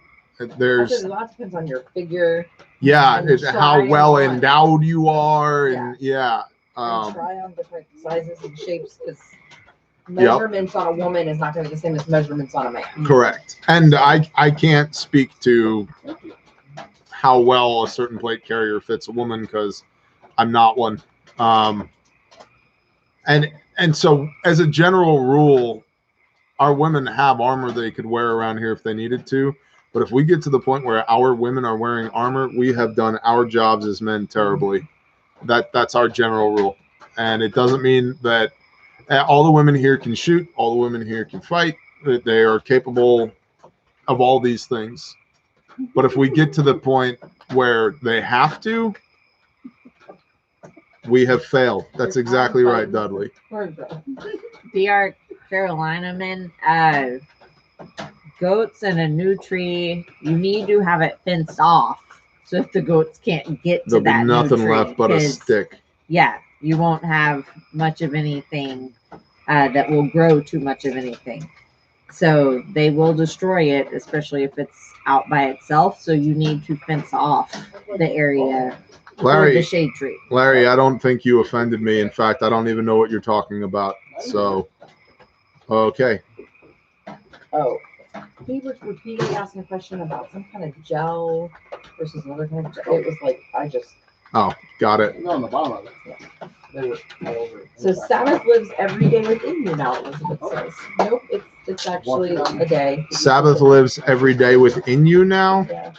There's a lot depends on your figure. Yeah, it's how well endowed you are, and and try on different sizes and shapes because measurements on a woman is not going to be the same as measurements on a man. Correct. And I can't speak to how well a certain plate carrier fits a woman because I'm not one. And so as a general rule, our women have armor they could wear around here if they needed to. But if we get to the point where our women are wearing armor, we have done our jobs as men terribly. That's our general rule. And it doesn't mean that all the women here can shoot, all the women here can fight, that they are capable of all these things. But if we get to the point where they have to, we have failed. That's exactly right, Dudley. DR Carolina men, goats and a new tree, you need to have it fenced off. So if the goats can't get to there'll be nothing left but a stick. Yeah, you won't have much of anything that will grow too much of anything. So they will destroy it, especially if it's out by itself. So you need to fence off the area for the shade tree. Larry, I don't think you offended me. In fact, I don't even know what you're talking about. So, okay. Oh, he was repeatedly asking a question about some kind of gel versus another kind of gel. It was Oh, got it. No, on the bottom of it. Yeah. They were all over it. So Sabbath lives every day within you now, Elizabeth says. Nope, it's actually a day. Sabbath lives every day within you now? Yeah.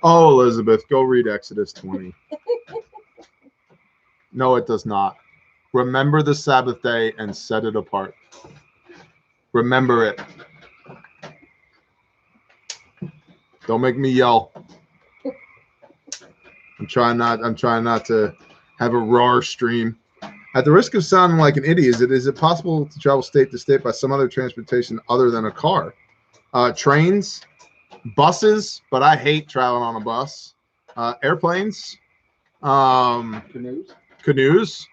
Oh, Elizabeth, go read Exodus 20. No, it does not. Remember the Sabbath day and set it apart. Remember it. Don't make me yell. I'm trying not to have a RAWR stream. At the risk of sounding like an idiot, is it possible to travel state to state by some other transportation other than a car? Trains, buses, but I hate traveling on a bus. Airplanes, canoes,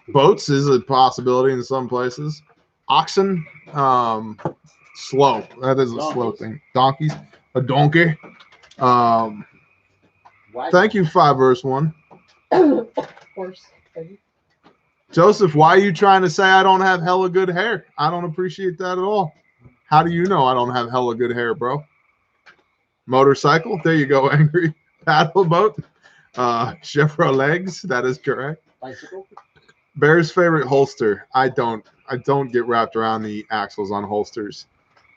boats is a possibility in some places. Oxen, slow. That is a slow thing. Donkeys, a donkey. Thank you, 5 verse 1. Horse. Joseph, why are you trying to say I don't have hella good hair? I don't appreciate that at all. How do you know I don't have hella good hair, bro? Motorcycle? There you go, Angry. Paddle boat? Chevrolet legs? That is correct. Bicycle? Bear's favorite holster. I don't get wrapped around the axles on holsters.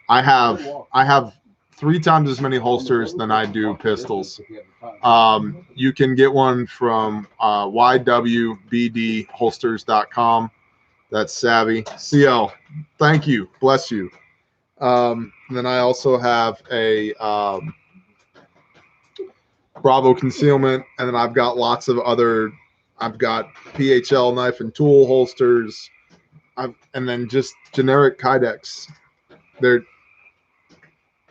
I have 3 times as many holsters than I do pistols. You can get one from ywbdholsters.com. That's savvy. CL, thank you. Bless you. Then I also have a Bravo concealment, and then I've got lots of other. I've got PHL knife and tool holsters, and then just generic Kydex.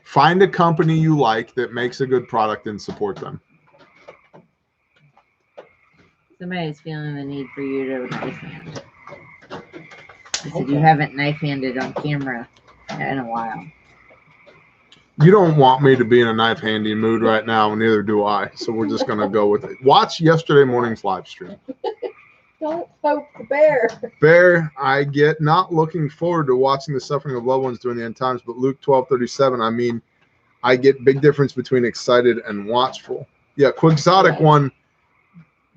Find a company you like that makes a good product and support them. Somebody's feeling the need for you to knife hand. I said you haven't knife handed on camera in a while. You don't want me to be in a knife handy mood right now, and neither do I. So we're just gonna go with it. Watch yesterday morning's live stream. Don't poke the bear. Bear, I get not looking forward to watching the suffering of loved ones during the end times, but Luke 12:37. I mean, I get big difference between excited and watchful. Yeah, Quixotic one.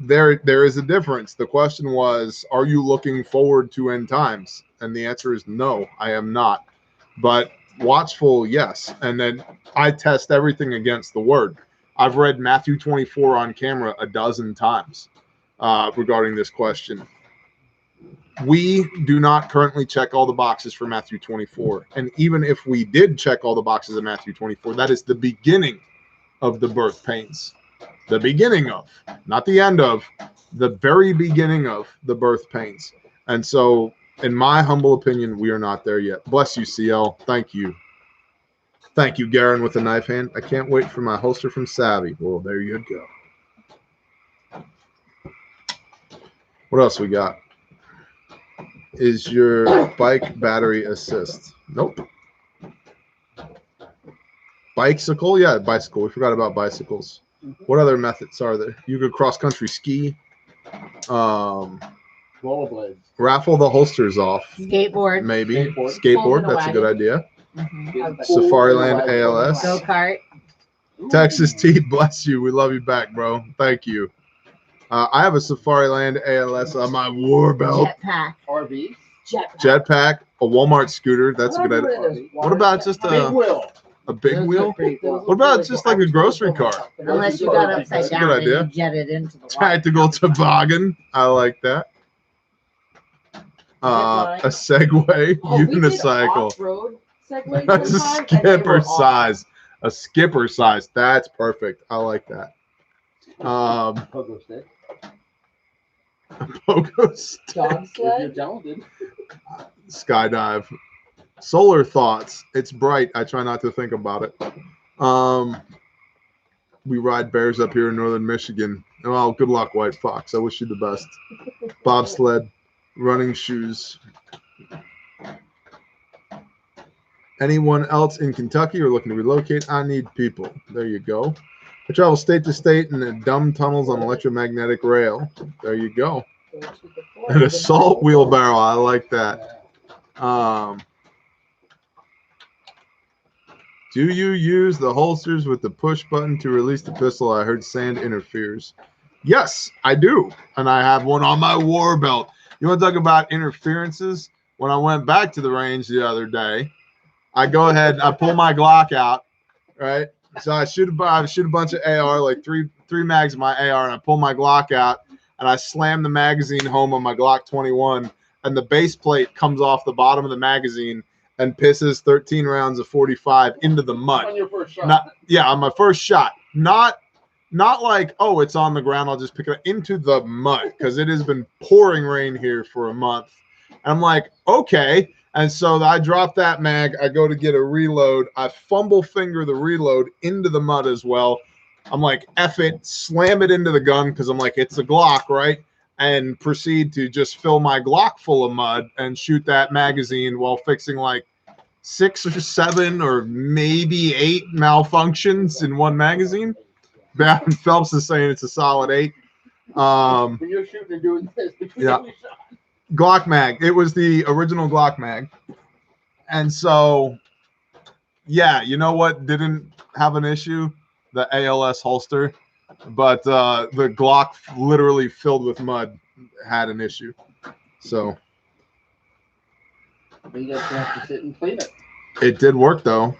There is a difference. The question was, are you looking forward to end times? And the answer is no, I am not. But watchful, yes. And then I test everything against the word. I've read Matthew 24 on camera a dozen times regarding this question. We do not currently check all the boxes for Matthew 24. And even if we did check all the boxes of Matthew 24, that is the beginning of the birth pains. The beginning of, not the end of, the very beginning of the birth pains. And so, in my humble opinion, we are not there yet. Bless you, CL. Thank you. Thank you, Garen, with the knife hand. I can't wait for my holster from Savvy. Well, there you go. What else we got? Is your bike battery assist? Nope. Bicycle? Yeah, bicycle. We forgot about bicycles. What other methods are there? You could cross-country ski. Rollerblades. Raffle the holsters off. Skateboard. Maybe. Skateboard. Skateboard. Fold in a That's a good wagon. idea. Mm-hmm. Safariland ALS. Go-kart. Texas T, bless you. We love you back, bro. Thank you. I have a Safariland ALS on my war belt. Jetpack. RV. Jetpack. A Walmart scooter. That's a good idea. What about just Big wheel. a big wheel? What about just like a grocery cart? Unless you got upside That's a down good and idea. you jetted into the water. Tactical toboggan. I like that. A Segway unicycle. That's a skipper size. A skipper size. That's perfect. I like that. Pogo stick. A pogo stick. Dog If you're sled. talented. Skydive. Solar thoughts. It's bright. I try not to think about it. We ride bears up here in northern Michigan. Well, good luck, White Fox. I wish you the best. Bobsled. Running shoes. Anyone else in Kentucky or looking to relocate? I need people. There you go. I travel state to state in the dumb tunnels on electromagnetic rail. There you go. An assault wheelbarrow. I like that. Do you use the holsters with the push button to release the pistol? I heard sand interferes. Yes, I do. And I have one on my war belt. You want to talk about interferences? When I went back to the range the other day, I go ahead, I pull my Glock out, right? So I shoot a bunch of AR, like three mags of my AR, and I pull my Glock out, and I slam the magazine home on my Glock 21, and the base plate comes off the bottom of the magazine and pisses 13 rounds of 45 into the mud. On your first shot. On my first shot. Not like, oh, it's on the ground, I'll just pick it up, into the mud, because it has been pouring rain here for a month. And I'm like, okay. And so I drop that mag. I go to get a reload. I fumble finger the reload into the mud as well. I'm like, F it, slam it into the gun, because I'm like, it's a Glock, right? And proceed to just fill my Glock full of mud and shoot that magazine while fixing like 6 or 7 or maybe 8 malfunctions in one magazine. Baron Phelps is saying it's a solid 8. When you're shooting and doing this, Yeah. Glock mag. It was the original Glock mag. And so, yeah, you know what didn't have an issue? The ALS holster. But the Glock literally filled with mud had an issue. So. You just have to sit and clean it. It did work though.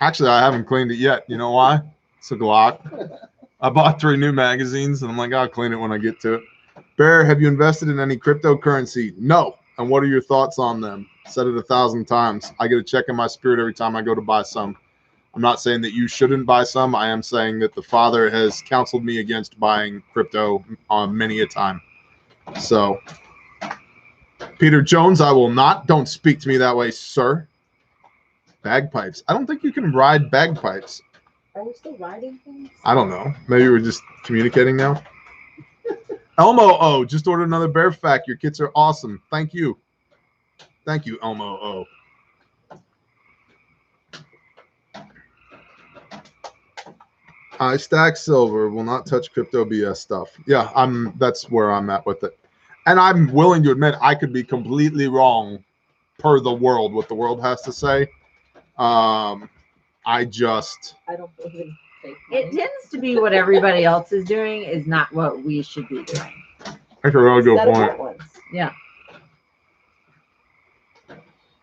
Actually, I haven't cleaned it yet. You know why? It's a Glock. I bought 3 new magazines, and I'm like, I'll clean it when I get to it. Bear, have you invested in any cryptocurrency? No. And what are your thoughts on them? Said it 1,000 times. I get a check in my spirit every time I go to buy some. I'm not saying that you shouldn't buy some. I am saying that the Father has counseled me against buying crypto many a time. So, Peter Jones, I will not. Don't speak to me that way, sir. Bagpipes. I don't think you can ride bagpipes. Are we still riding things? I don't know. Maybe we're just communicating now. Elmo O just ordered another bear fact. Your kits are awesome. Thank you. Thank you, Elmo O. I stack silver, will not touch crypto BS stuff. Yeah, that's where I'm at with it. And I'm willing to admit I could be completely wrong per the world, what the world has to say. I don't believe in fake It money. tends to be what everybody else is doing is not what we should be doing. that's a really good Instead of point. what ones? Yeah.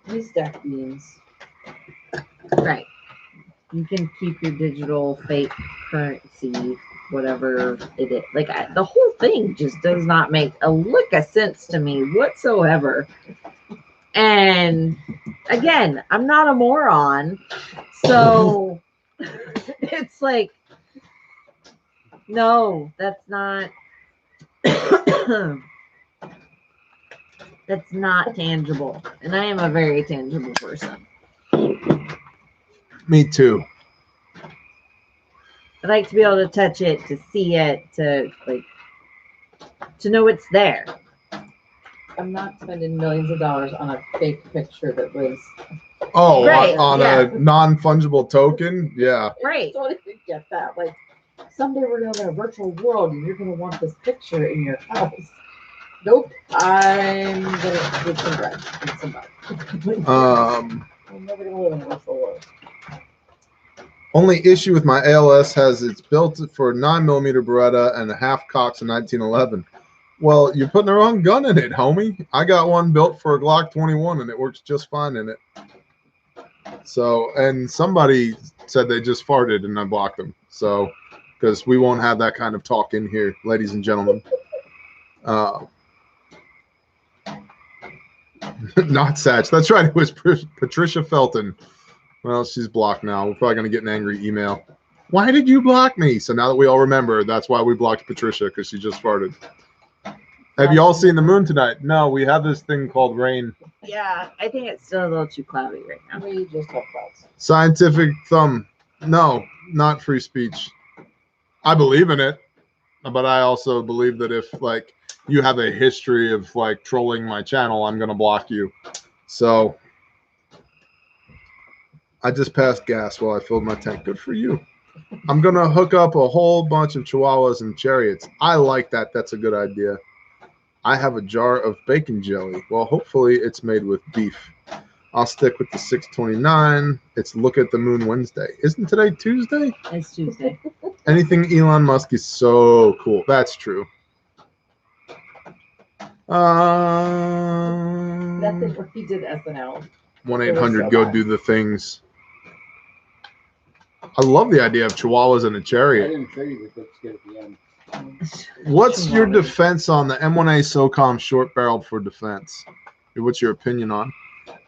We stack beans. Right. You can keep your digital fake currency, whatever it is. Like the whole thing just does not make a lick of sense to me whatsoever. And again, I'm not a moron. So it's like, no, that's not that's not tangible. And I am a very tangible person. Me too. I like to be able to touch it, to see it, to know it's there. I'm not spending millions of dollars on a fake picture that was. Oh, Right, on yeah. a non-fungible token? Yeah. Right. I don't even get that. Like, someday we're going to live in a virtual world and you're going to want this picture in your house. Nope. I'm going to get some bread and some butter. I'm never going to live in a virtual world. Only issue with my ALS has it's built for 9mm Beretta and a half Cox in 1911. Well, you're putting the wrong gun in it, homie. I got one built for a Glock 21 and it works just fine in it. So, and somebody said they just farted and I blocked them. So, because we won't have that kind of talk in here, ladies and gentlemen. Not Satch. That's right. It was Patricia Felton. Well, she's blocked now. We're probably going to get an angry email. Why did you block me? So now that we all remember, that's why we blocked Patricia, because she just farted. Have you all seen the moon tonight? No, we have this thing called rain. Yeah, I think it's still a little too cloudy right now. We just talked about it. Scientific thumb. No, not free speech. I believe in it, but I also believe that if like you have a history of like trolling my channel, I'm going to block you. So I just passed gas while I filled my tank. Good for you. I'm going to hook up a whole bunch of chihuahuas and chariots. I like that. That's a good idea. I have a jar of bacon jelly. Well, hopefully it's made with beef. I'll stick with the 629. It's Look at the Moon Wednesday. Isn't today Tuesday? It's Tuesday. Anything Elon Musk is so cool. That's true. That thing where he did SNL. 1-800 go do the things. I love the idea of chihuahuas and a I chariot. didn't show you the quick skit at the end. What's your defense on the M1A SOCOM short barreled for defense? What's your opinion on?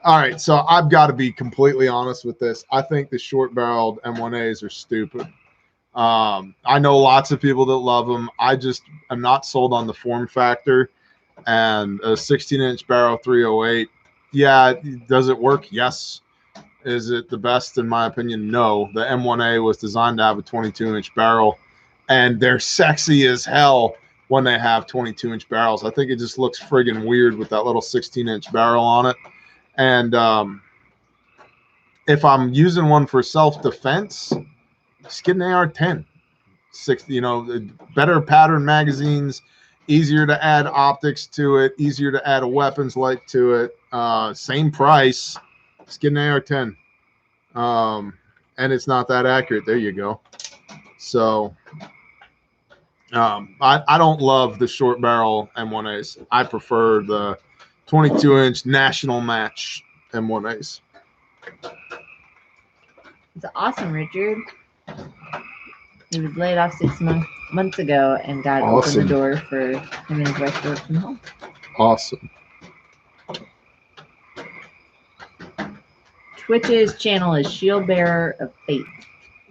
All right, so I've got to be completely honest with this. I think the short barreled M1As are stupid. I know lots of people that love them. I just am not sold on the form factor. And a 16-inch barrel 308, yeah, does it work? Yes. Is it the best? In my opinion, no. The M1A was designed to have a 22-inch barrel, and they're sexy as hell when they have 22-inch barrels. I think it just looks friggin' weird with that little 16-inch barrel on it. And if I'm using one for self-defense, just get an AR-10. Better pattern magazines, easier to add optics to it, easier to add a weapons light to it. Same price. Just get an AR-10. And it's not that accurate. There you go. So I don't love the short barrel M1As. I prefer the 22-inch national match M1 Ace. It's awesome, Richard. He was laid off 6 months ago and God opened Awesome. the door for him and his wife to work from home. Awesome. Twitch's channel is Shield Bearer of Faith,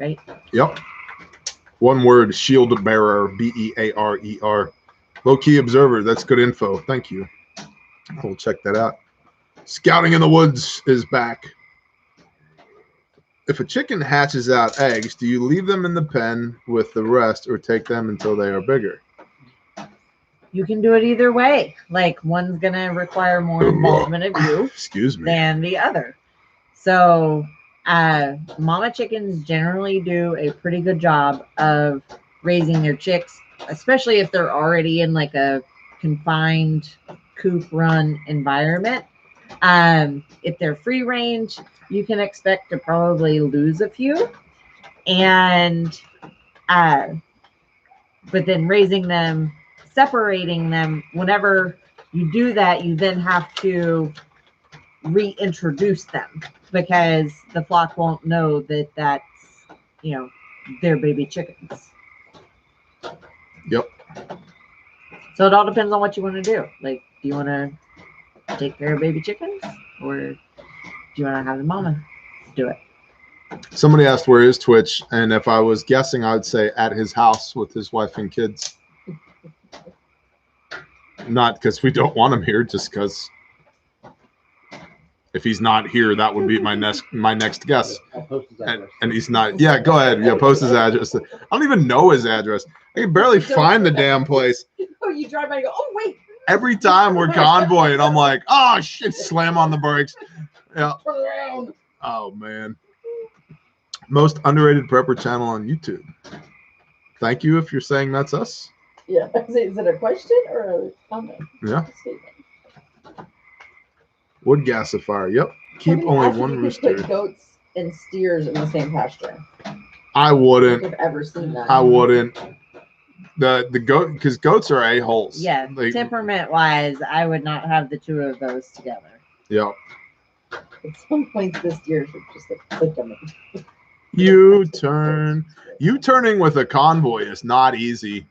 right? Yep. One word, shield bearer, B-E-A-R-E-R. Low-key observer. That's good info. Thank you. We'll check that out. Scouting in the Woods is back. If a chicken hatches out eggs, do you leave them in the pen with the rest or take them until they are bigger? You can do it either way. Like, one's going to require more involvement of you Excuse me. than the other. So mama chickens generally do a pretty good job of raising their chicks, especially if they're already in like a confined coop run environment. If they're free range, you can expect to probably lose a few. And but then raising them, separating them, whenever you do that, you then have to reintroduce them because the flock won't know that that's, you know, their baby chickens. Yep. So it all depends on what you want to do. Like, do you want to take care of baby chickens or do you want to have the mama do it? Somebody asked where is Twitch, and if I was guessing, I would say at his house with his wife and kids. Not because we don't want him here, just because if he's not here, that would be my next guess. I'll post his address. And he's not. Yeah, go ahead. Yeah, post his address. I don't even know his address. I can barely find the damn place. Oh, you drive by and go, oh, wait. Every time we're convoying, I'm like, oh shit, slam on the brakes. Yeah. Turn around. Oh man. Most underrated prepper channel on YouTube. Thank you if you're saying that's us. Yeah. Is it a question or a comment? Yeah. A statement? Wood gasifier. Yep. Keep Somebody only asked if one you could rooster. put goats and steers in the same pasture. I If wouldn't. you've ever seen that. I wouldn't. The goat, because goats are a-holes. Yeah, Like, temperament wise, I would not have the two of those together. yep. At some point, the steers should just like, put them in. U-turn. U-turning with a convoy is not easy.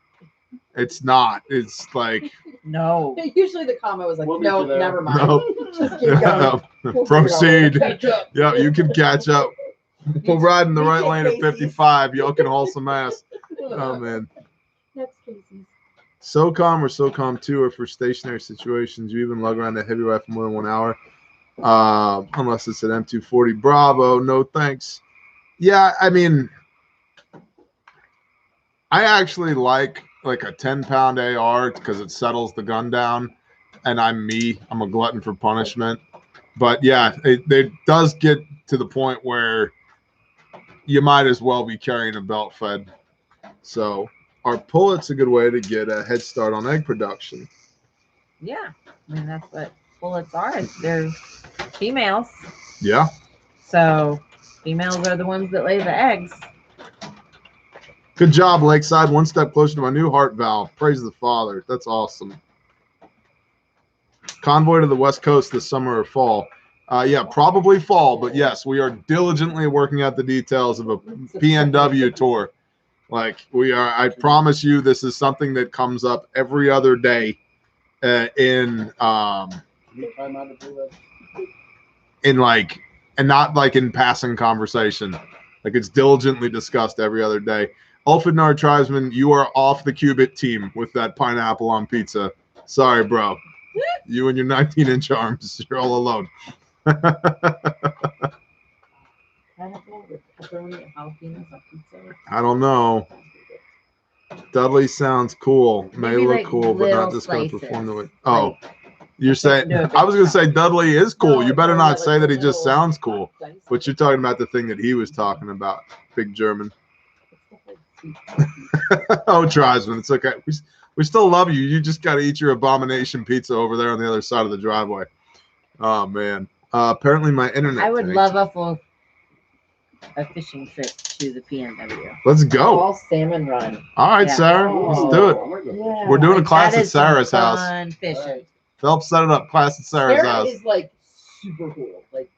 It's not. It's like, No. Usually the comment was like, We'll no, get you there. never mind. Nope. Just keep going. We'll figure it out later. Proceed. Catch up. Yeah, you can catch up. We'll ride in the right lane at Casey's. 55. Y'all can haul some ass. Oh, man. That's Casey's. SOCOM or SOCOM 2 are for stationary situations. You even lug around a heavy rifle more than 1 hour. Unless it's an M240 Bravo. No thanks. Yeah, I mean, I actually like a 10-pound AR because it settles the gun down. And I'm a glutton for punishment. But yeah, it does get to the point where you might as well be carrying a belt fed. So are pullets a good way to get a head start on egg production? Yeah. I mean, that's what bullets are. They're females. Yeah. So females are the ones that lay the eggs. Good job, Lakeside. One step closer to my new heart valve. Praise the Father. That's awesome. Convoy to the West Coast this summer or fall. Yeah, probably fall, but yes, we are diligently working out the details of a PNW tour. Like we are, I promise you, this is something that comes up every other day in like, and not like in passing conversation. Like it's diligently discussed every other day. Ulfidnar Tribesman, you are off the Cubit team with that pineapple on pizza. Sorry, bro. You and your 19-inch arms, you're all alone. Pineapple with pepperoni and jalapenos on pizza. I don't know. Dudley sounds cool. May Maybe look like cool, but not little this guy slices. perform the way. Oh, Like, you're saying? do a big I was gonna say chunk. Dudley is cool. No, You better no, not like say that he the just little sounds cool. dice. But you're talking about the thing that he was talking about, Big German. It's like sweet. Oh, Tribesman, it's okay. We still love you. You just got to eat your abomination pizza over there on the other side of the driveway. Oh man. Apparently my internet. I would tanked. love a fishing trip to the PNW. Let's go. All salmon run. All right, Yeah. Sarah. Let's do it. Yeah. We're doing a Like, class that at is some Sarah's house. fun fishing. Phelps set it up. Class at Sarah's Sarah house. is like super cool. Like,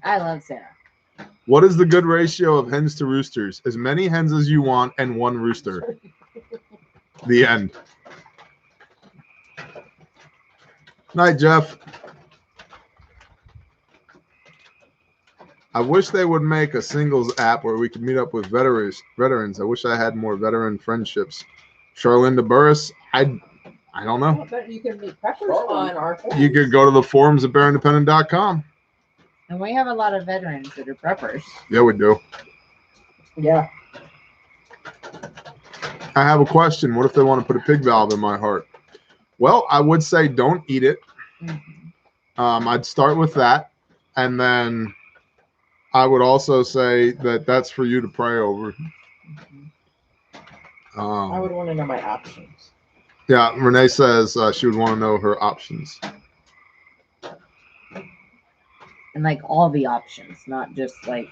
I love Santa. What is the good ratio of hens to roosters? As many hens as you want and one rooster. The end. Night, Jeff. I wish they would make a singles app where we could meet up with veterans. I wish I had more veteran friendships. Charlinda Burris, I don't know. but you can meet preppers on our forums. You could go to the forums at bearindependent.com. And we have a lot of veterans that are preppers. Yeah, we do. Yeah. I have a question. What if they want to put a pig valve in my heart? Well, I would say don't eat it. I'd start with that. And then I would also say that that's for you to pray over. I would want to know my options. Yeah, Renee says she would want to know her options. And like all the options, not just like.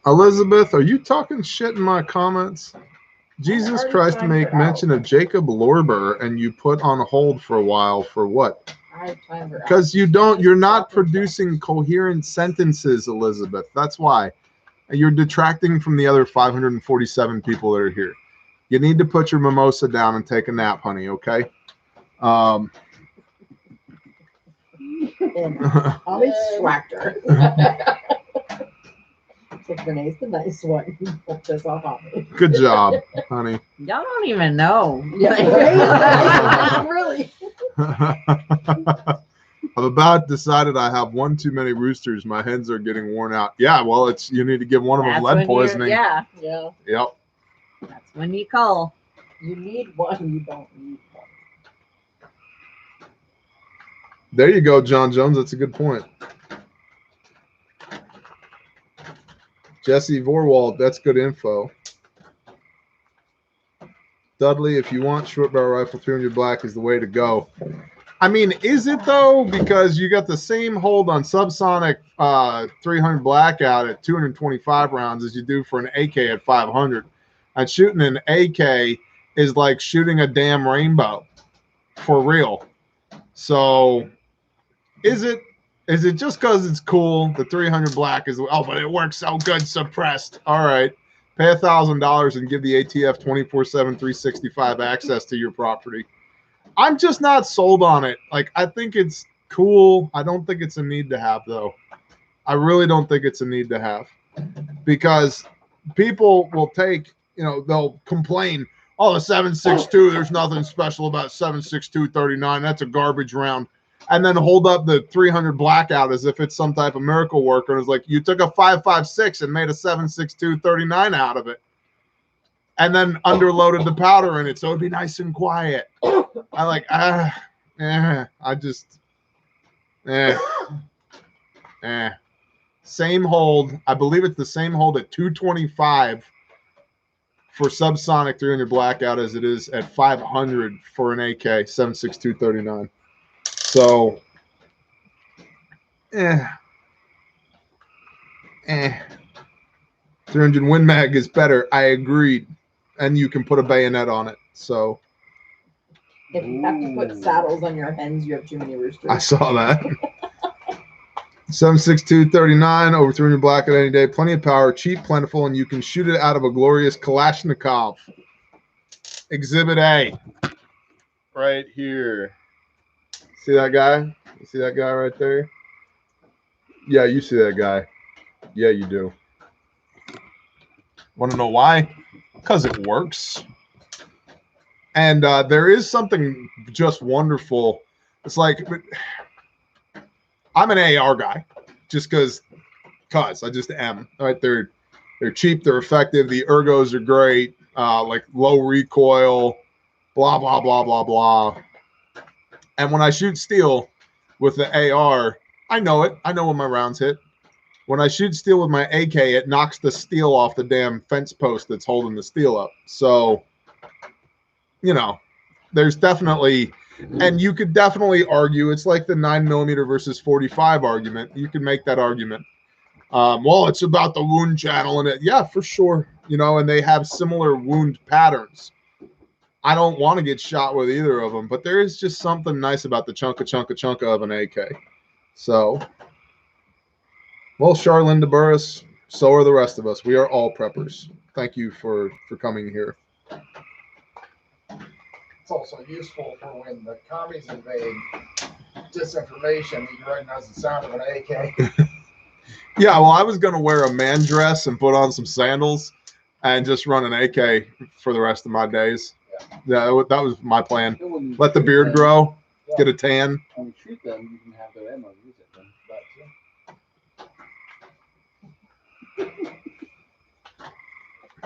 Elizabeth, are you talking shit in my comments? Jesus Christ make mention of Jacob Lorber and you put on hold for a while for what? Because you're not producing coherent sentences, Elizabeth. That's why. You're detracting from the other 547 people that are here. You need to put your mimosa down and take a nap, honey, okay? Ollie Schwachter. So Renee's the nice one. Put this off on me. Good job, honey. Y'all don't even know. Yeah, really. I've about decided I have one too many roosters. My hens are getting worn out. Yeah, well, you need to give one of them lead poisoning. Yeah. Yeah. Yep. That's when you call. You need one. You don't need one. There you go, John Jones. That's a good point. Jesse Vorwald, that's good info. Dudley, if you want short barrel rifle, 300 black is the way to go. I mean, is it though? Because you got the same hold on subsonic 300 blackout at 225 rounds as you do for an AK at 500. And shooting an AK is like shooting a damn rainbow for real. So is it just because it's cool? The 300 black is, oh, but it works so good suppressed. All right. Pay $1,000 and give the ATF 24/7, 365 access to your property. I'm just not sold on it. Like, I think it's cool. I don't think it's a need to have, though. I really don't think it's a need to have. Because people will take, they'll complain, oh, the 7.62, there's nothing special about 7.62 39. That's a garbage round. And then hold up the 300 blackout as if it's some type of miracle worker. And it's like, you took a 5.56 and made a 7.62 39 out of it. And then underloaded the powder in it, so it'd be nice and quiet. Same hold. I believe it's the same hold at 225 for subsonic 300 blackout as it is at 500 for an AK 7.62 39. So, 300 Win Mag is better. I agreed. And you can put a bayonet on it. So if you have to put saddles on your hens, you have too many roosters. I saw that. 7.62 39 over 300 blackout any day. Plenty of power, cheap, plentiful, and you can shoot it out of a glorious Kalashnikov. Exhibit A. Right here. See that guy? You see that guy right there? Yeah, you see that guy. Yeah, you do. Want to know why? Because it works. And there is something just wonderful. It's like, I'm an AR guy just because I just am. Right? They're cheap, they're effective, the ergos are great, like low recoil, blah, blah, blah, blah, blah. And when I shoot steel with the AR, I know it. I know when my rounds hit. When I shoot steel with my AK, it knocks the steel off the damn fence post that's holding the steel up. So, there's definitely, and you could definitely argue, it's like the 9mm versus 45 argument. You can make that argument. Well, it's about the wound channel and it, yeah, for sure. And they have similar wound patterns. I don't want to get shot with either of them, but there is just something nice about the chunka of an AK. So, well, Charlene Burris, so are the rest of us. We are all preppers. Thank you for coming here. It's also useful for when the commies invade disinformation. You can recognize the sound of an AK. Yeah, well, I was going to wear a man dress and put on some sandals and just run an AK for the rest of my days. Yeah, that was my plan. Let the beard grow, get a tan. When you shoot them, you can have their ammo. Use it then.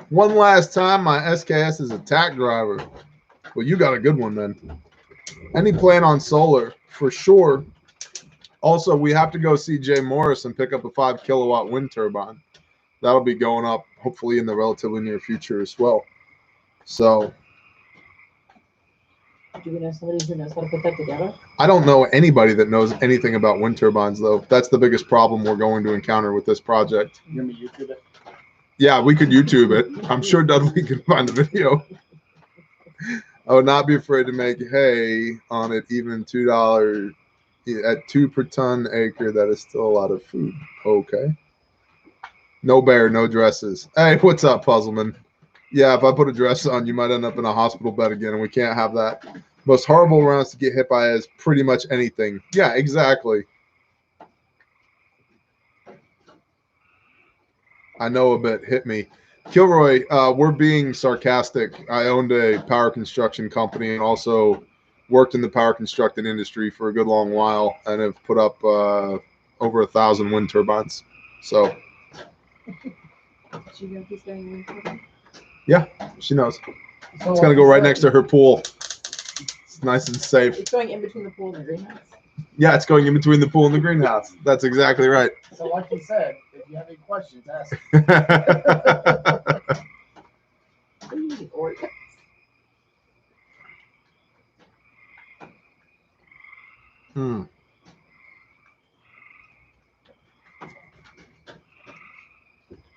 One last time, my SKS is a tack driver. Well, you got a good one then. Any plan on solar? For sure. Also, we have to go see Jay Morris and pick up a 5 kilowatt wind turbine. That'll be going up hopefully in the relatively near future as well. So, Do we know somebody who knows how to put that together? I don't know anybody that knows anything about wind turbines, though. That's the biggest problem we're going to encounter with this project. You want me to YouTube it? Yeah, we could YouTube it. I'm sure Dudley can find the video. I would not be afraid to make hay on it, even $2 at 2 per ton acre. That is still a lot of food. Okay. No bear, no dresses. Hey, what's up, Puzzleman? Yeah, if I put a dress on, you might end up in a hospital bed again, and we can't have that. Most horrible rounds to get hit by is pretty much anything. Yeah, exactly. I know a bit. Hit me. Kilroy, we're being sarcastic. I owned a power construction company and also worked in the power construction industry for a good long while and have put up over 1,000 wind turbines. So, yeah, she knows. It's going to go right next to her pool. It's nice and safe. It's going in between the pool and the greenhouse. Yeah, it's going in between the pool and the greenhouse. That's exactly right. So like you said, if you have any questions, ask.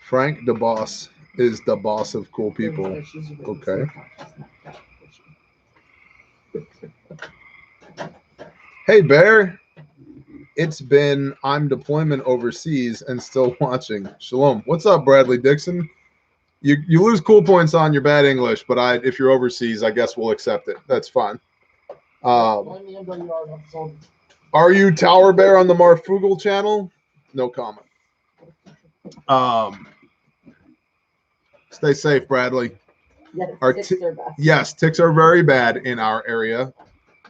Frank the boss is the boss of cool people. Okay. Hey, Bear. It's been, I'm deployment overseas and still watching. Shalom. What's up, Bradley Dixon? You lose cool points on your bad English, but if you're overseas, I guess we'll accept it. That's fine. Are you Tower Bear on the Marfugal channel? No comment. Stay safe, Bradley. Yes, ticks are very bad in our area.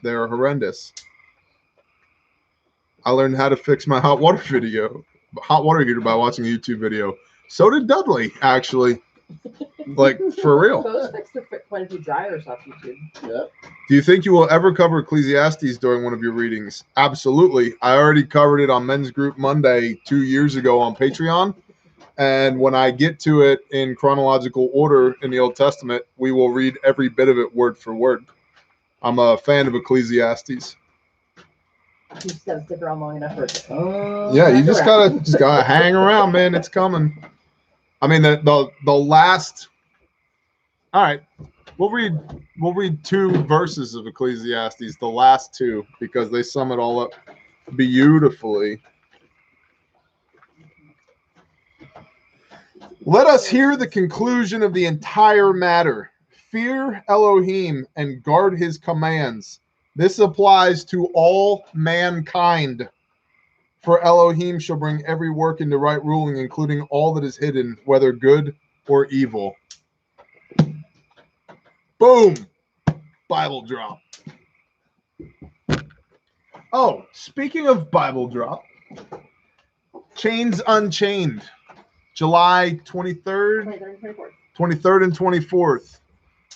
They're horrendous. I learned how to fix my hot water heater by watching a YouTube video. So did Dudley, actually. Like, for real. Those fixed quite a few dryers off YouTube. Yep. Do you think you will ever cover Ecclesiastes during one of your readings? Absolutely. I already covered it on Men's Group Monday 2 years ago on Patreon. And when I get to it in chronological order in the Old Testament, we will read every bit of it word for word. I'm a fan of Ecclesiastes. You just gotta stick around long enough for it. Yeah, you just gotta hang around, man. It's coming. I mean, the last. All right, we'll read 2 verses of Ecclesiastes, the last 2, because they sum it all up beautifully. Let us hear the conclusion of the entire matter. Fear Elohim and guard his commands. This applies to all mankind. For Elohim shall bring every work into right ruling, including all that is hidden, whether good or evil. Boom. Bible drop. Oh, speaking of Bible drop, Chains Unchained, July 23rd and 24th,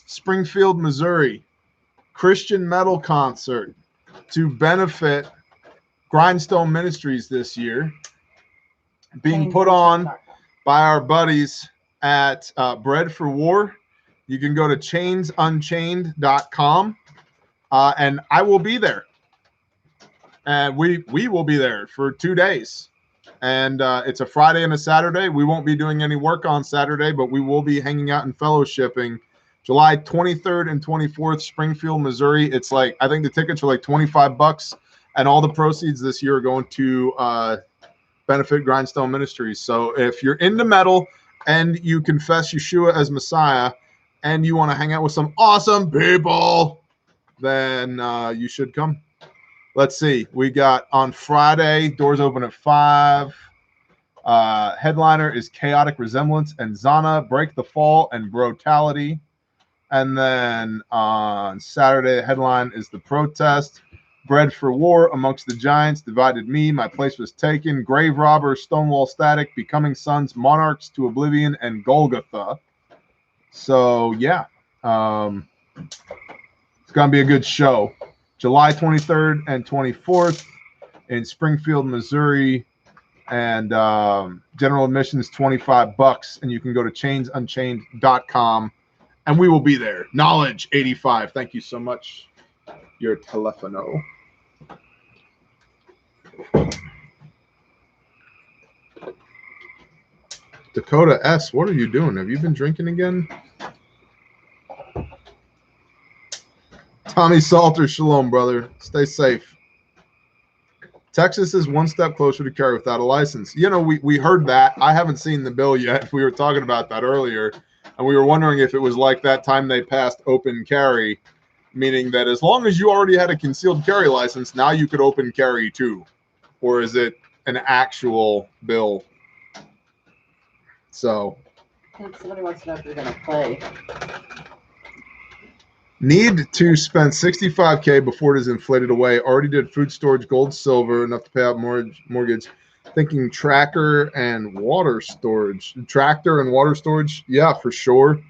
Springfield, Missouri. Christian metal concert to benefit Grindstone Ministries this year, being put on by our buddies at Bread for War. You can go to chainsunchained.com and I will be there. And we will be there for 2 days. And it's a Friday and a Saturday. We won't be doing any work on Saturday, but we will be hanging out and fellowshipping July 23rd and 24th, Springfield, Missouri. It's like, I think the tickets are like $25, and all the proceeds this year are going to benefit Grindstone Ministries. So if you're into metal and you confess Yeshua as Messiah and you want to hang out with some awesome people, then you should come. Let's see. We got on Friday, doors open at 5. Headliner is Chaotic Resemblance and Zana, Break the Fall and Brutality. And then on Saturday, the headline is The Protest, Bred for War, Amongst the Giants, Divided Me, My Place Was Taken, Grave Robber, Stonewall Static, Becoming Sons, Monarchs to Oblivion, and Golgotha. So, yeah. It's going to be a good show. July 23rd and 24th in Springfield, Missouri. And general admission is $25, and you can go to chainsunchained.com, and we will be there. Knowledge 85. Thank you so much. Your telefono. Dakota S., what are you doing? Have you been drinking again? Tommy Salter, shalom, brother. Stay safe. Texas is one step closer to carry without a license. You know, we heard that. I haven't seen the bill yet. We were talking about that earlier, and we were wondering if it was like that time they passed open carry, meaning that as long as you already had a concealed carry license, now you could open carry too. Or is it an actual bill? So. I think somebody wants to know if you're going to play. Need to spend $65K before it is inflated away. Already did food storage, gold, silver, enough to pay out mortgage. Thinking tractor and water storage. Tractor and water storage, yeah, for sure.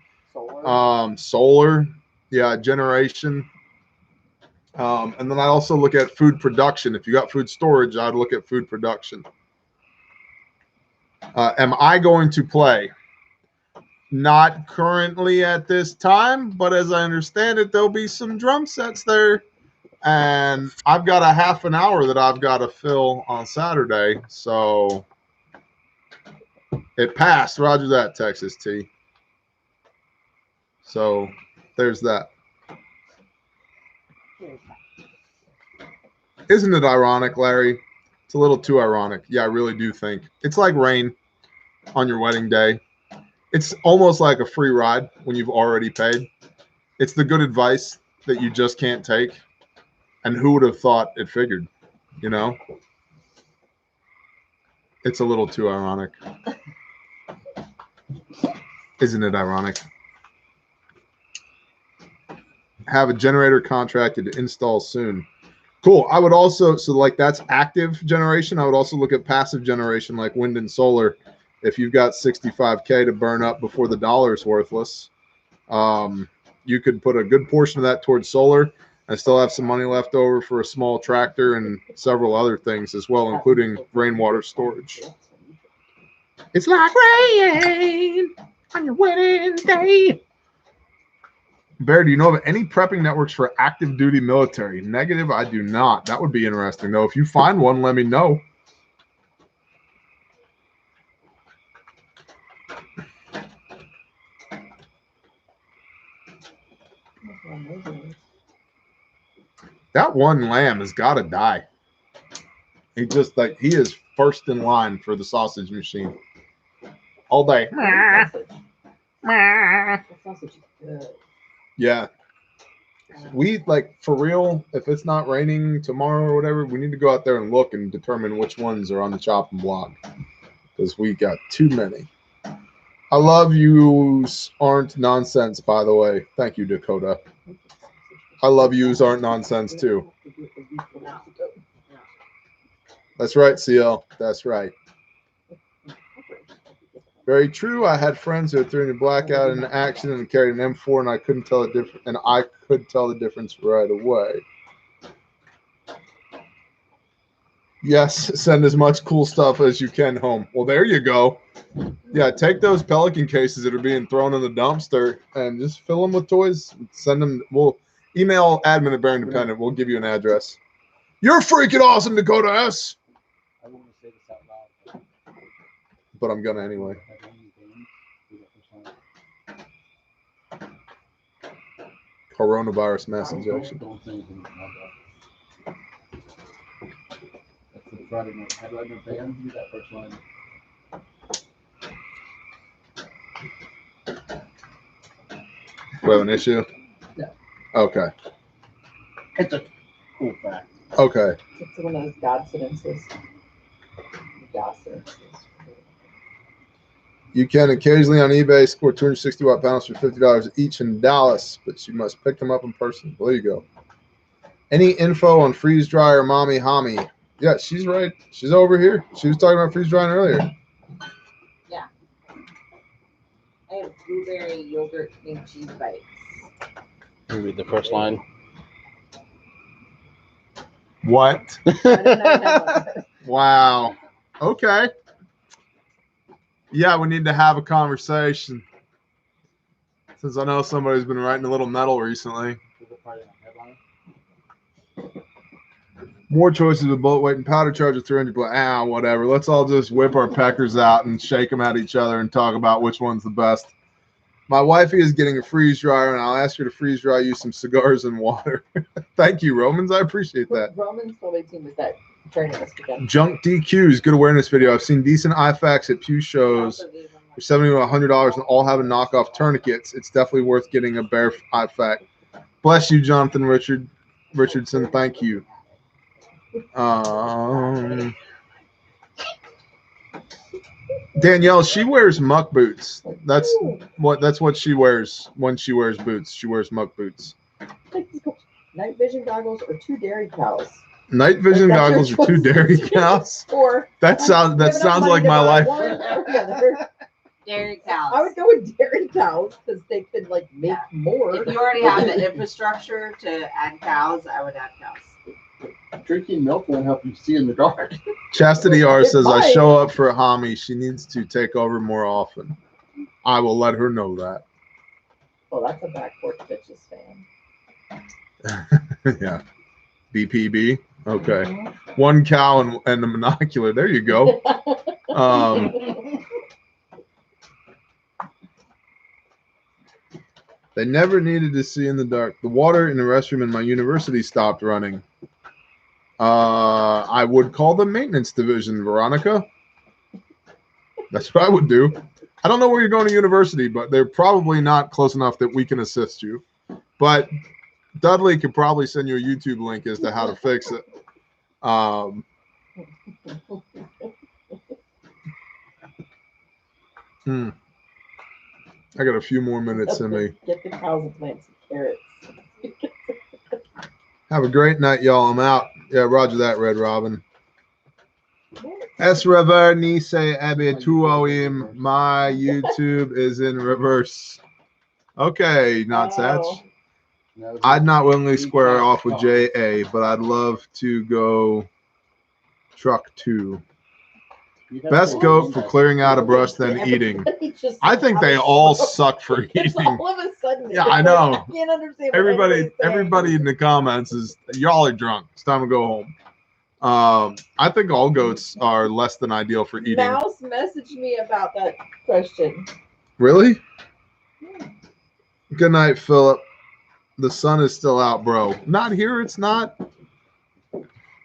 Solar, yeah, generation. And then I also look at food production. If you got food storage, I'd look at food production. Am I going to play? Not currently at this time, but as I understand it, there'll be some drum sets there. And I've got a half an hour that I've got to fill on Saturday. So it passed. Roger that, Texas T. So there's that. Isn't it ironic, Larry? It's a little too ironic. Yeah, I really do think. It's like rain on your wedding day. It's almost like a free ride when you've already paid. It's the good advice that you just can't take. And who would have thought it figured, you know? It's a little too ironic. Isn't it ironic? Have a generator contracted to install soon. Cool. I would also, so like that's active generation. I would also look at passive generation like wind and solar. If you've got $65K to burn up before the dollar's worthless, you could put a good portion of that towards solar and still have some money left over for a small tractor and several other things as well, including rainwater storage. It's like rain on your wedding day. Bear, do you know of any prepping networks for active duty military? Negative, I do not. That would be interesting, though. If you find one, let me know. That one lamb has got to die. He just like he is first in line for the sausage machine all day. Sausage is good. Yeah, we like for real. If it's not raining tomorrow or whatever, we need to go out there and look and determine which ones are on the chopping block because we got too many. I love yous aren't nonsense, by the way. Thank you, Dakota. I love yous aren't nonsense too. That's right, CL. That's right. Very true. I had friends who had thrown a blackout in an accident and carried an M4, and I couldn't tell the difference. And I could tell the difference right away. Yes, send as much cool stuff as you can home. Well, there you go. Yeah, take those Pelican cases that are being thrown in the dumpster and just fill them with toys. Send them. We'll email admin at Bear Independent. We'll give you an address. You're freaking awesome, Dakota S. I want to say this out loud, But I'm gonna anyway. coronavirus mass injection. Don't say anything about that. That's the Friday night. How do I know Pam? Do that first line. We have an issue? No. Okay. It's a cool fact. Okay. It's one of those God sentences. God sentences. You can occasionally on eBay score 260 watt panels for $50 each in Dallas, but you must pick them up in person. Well, there you go. Any info on freeze dryer mommy homie? Yeah, she's right. She's over here. She was talking about freeze drying earlier. I have blueberry yogurt and cheese bites. Can you read the first line? What? I don't know. Wow. Okay. Yeah, we need to have a conversation. Since I know somebody's been writing a little metal recently. More choices with bullet weight and powder charge of 300. Whatever. Let's all just whip our peckers out and shake them at each other and talk about which one's the best. My wifey is getting a freeze dryer, and I'll ask her to freeze dry you some cigars and water. Thank you, Romans. I appreciate that. Romans probably team with that training us together. Junk DQs, good awareness video. I've seen decent IFACs at Pew shows for $70 to $100 and all having knockoff tourniquets. It's definitely worth getting a bare IFAC. Bless you, Jonathan Richardson. Thank you. Danielle, she wears muck boots. That's what she wears when she wears boots. She wears muck boots. Night vision goggles or 2 dairy cows. Night vision goggles or 2 dairy cows. Or that sounds like my life. Dairy cows. I would go with dairy cows because they could like make more. If you already have the infrastructure to add cows, I would add cows. Drinking milk won't help you see in the dark. Chastity R says, might. I show up for a homie. She needs to take over more often. I will let her know that. Well, that's a back porch bitches fan. Yeah. BPB. Okay. 1 cow and the monocular. There you go. They never needed to see in the dark. The water in the restroom in my university stopped running. I would call the maintenance division, Veronica. That's what I would do. I don't know where you're going to university, but they're probably not close enough that we can assist you. But Dudley could probably send you a YouTube link as to how to fix it. I got a few more minutes in me. Get the cows and plant some carrots. Have a great night, y'all. I'm out. Yeah, roger that, Red Robin. Es rever ni se habituim. My YouTube is in reverse. Okay, not such. I'd not willingly square off with JA, but I'd love to go truck 2. Best goat for clearing out a brush than eating. I think they all suck for eating. All of a sudden, Yeah, I know. I can't understand. Everybody in the comments is y'all are drunk. It's time to go home. I think all goats are less than ideal for eating. Mouse messaged me about that question. Really? Good night, Philip. The sun is still out, bro. Not here. It's not.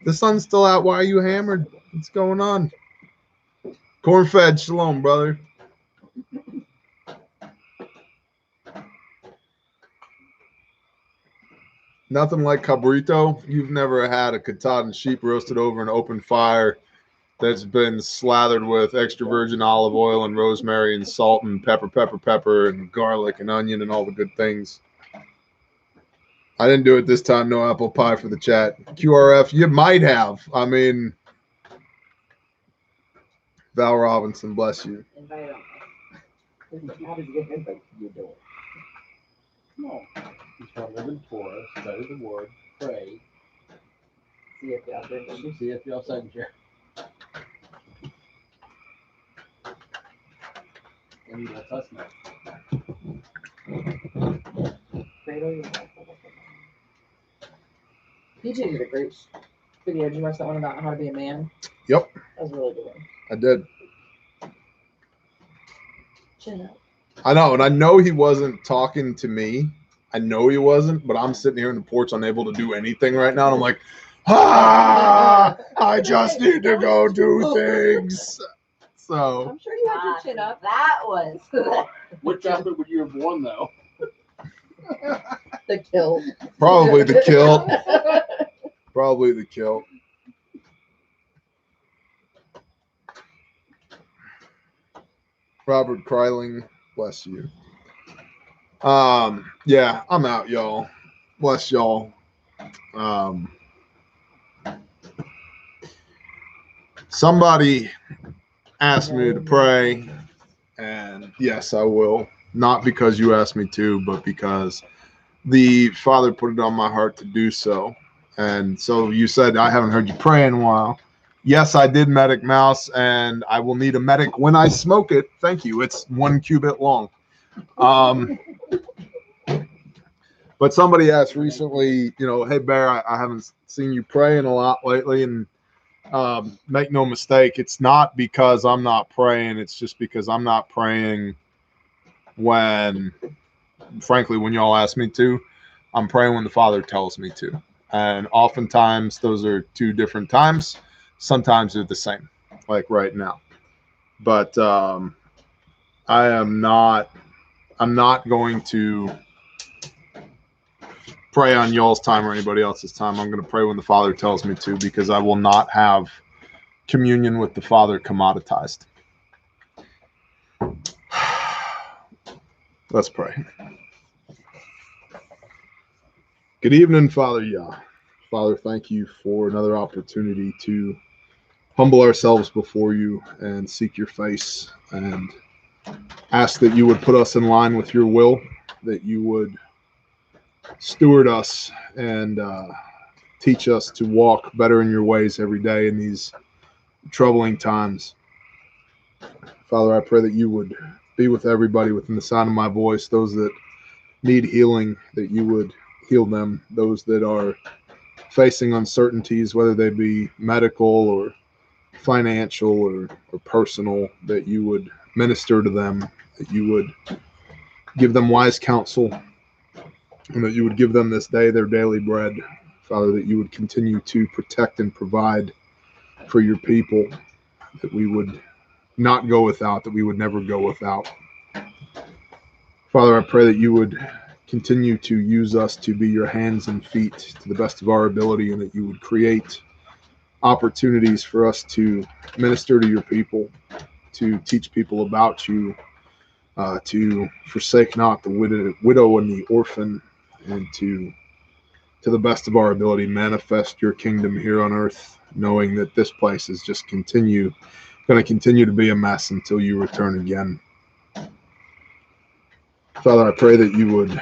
The sun's still out. Why are you hammered? What's going on? Corn-fed. Shalom, brother. Nothing like cabrito. You've never had a Katahdin sheep roasted over an open fire that's been slathered with extra virgin olive oil and rosemary and salt and pepper and garlic and onion and all the good things. I didn't do it this time. No apple pie for the chat. QRF, you might have. I mean, Val Robinson, bless you. Invite them. How did you get invite you do it? No. You shall live in forest, study the word, pray, See if y'all drink it. see if y'all send you. And you let us know. Cradle your life. PJ did a great video. Did you watch that one about how to be a man? Yep, That was a really good one. I did. Chin up. I know, and I know he wasn't talking to me. I know he wasn't, but I'm sitting here in the porch unable to do anything right now. And I'm like, I just need to go do things. So I'm sure you had your chin up. That was. Which outfit would you have worn though? The kill. probably the kilt. Probably the kilt. Robert Kryling, bless you. Yeah, I'm out, y'all. Bless y'all. Somebody asked me to pray, and yes, I will. Not because you asked me to, but because the Father put it on my heart to do so. And so you said, I haven't heard you pray in a while. Yes, I did medic mouse, and I will need a medic when I smoke it. Thank you. It's 1 cubit long. But somebody asked recently, hey, Bear, I haven't seen you praying a lot lately. And make no mistake, it's not because I'm not praying. It's just because I'm not praying when y'all ask me to. I'm praying when the Father tells me to. And oftentimes those are two different times. Sometimes they're the same, like right now. But I'm not going to pray on y'all's time or anybody else's time. I'm going to pray when the Father tells me to, because I will not have communion with the Father commoditized. Let's pray. Good evening, Father Yah. Father, thank you for another opportunity to humble ourselves before you and seek your face, and ask that you would put us in line with your will, that you would steward us and teach us to walk better in your ways every day in these troubling times. Father, I pray that you would be with everybody within the sound of my voice, those that need healing, that you would heal them, those that are facing uncertainties, whether they be medical or financial or personal, that you would minister to them, that you would give them wise counsel, and that you would give them this day their daily bread. Father, that you would continue to protect and provide for your people, that we would not go without, that we would never go without. Father, I pray that you would continue to use us to be your hands and feet to the best of our ability, and that you would create opportunities for us to minister to your people, to teach people about you, to forsake not the widow and the orphan, and to the best of our ability manifest your kingdom here on earth, knowing that this place is just going to continue to be a mess until you return again. Father, I pray that you would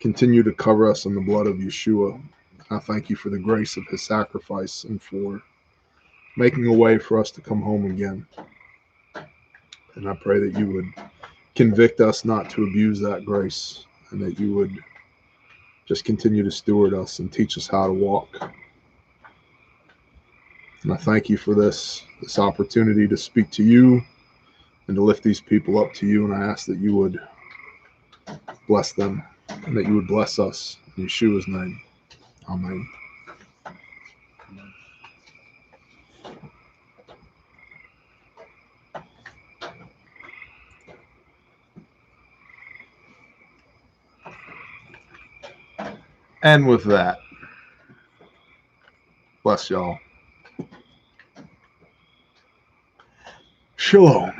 continue to cover us in the blood of Yeshua. I thank you for the grace of his sacrifice and for making a way for us to come home again. And I pray that you would convict us not to abuse that grace, and that you would just continue to steward us and teach us how to walk. And I thank you for this opportunity to speak to you and to lift these people up to you. And I ask that you would bless them and that you would bless us in Yeshua's name. Amen. And with that, bless y'all. Shalom.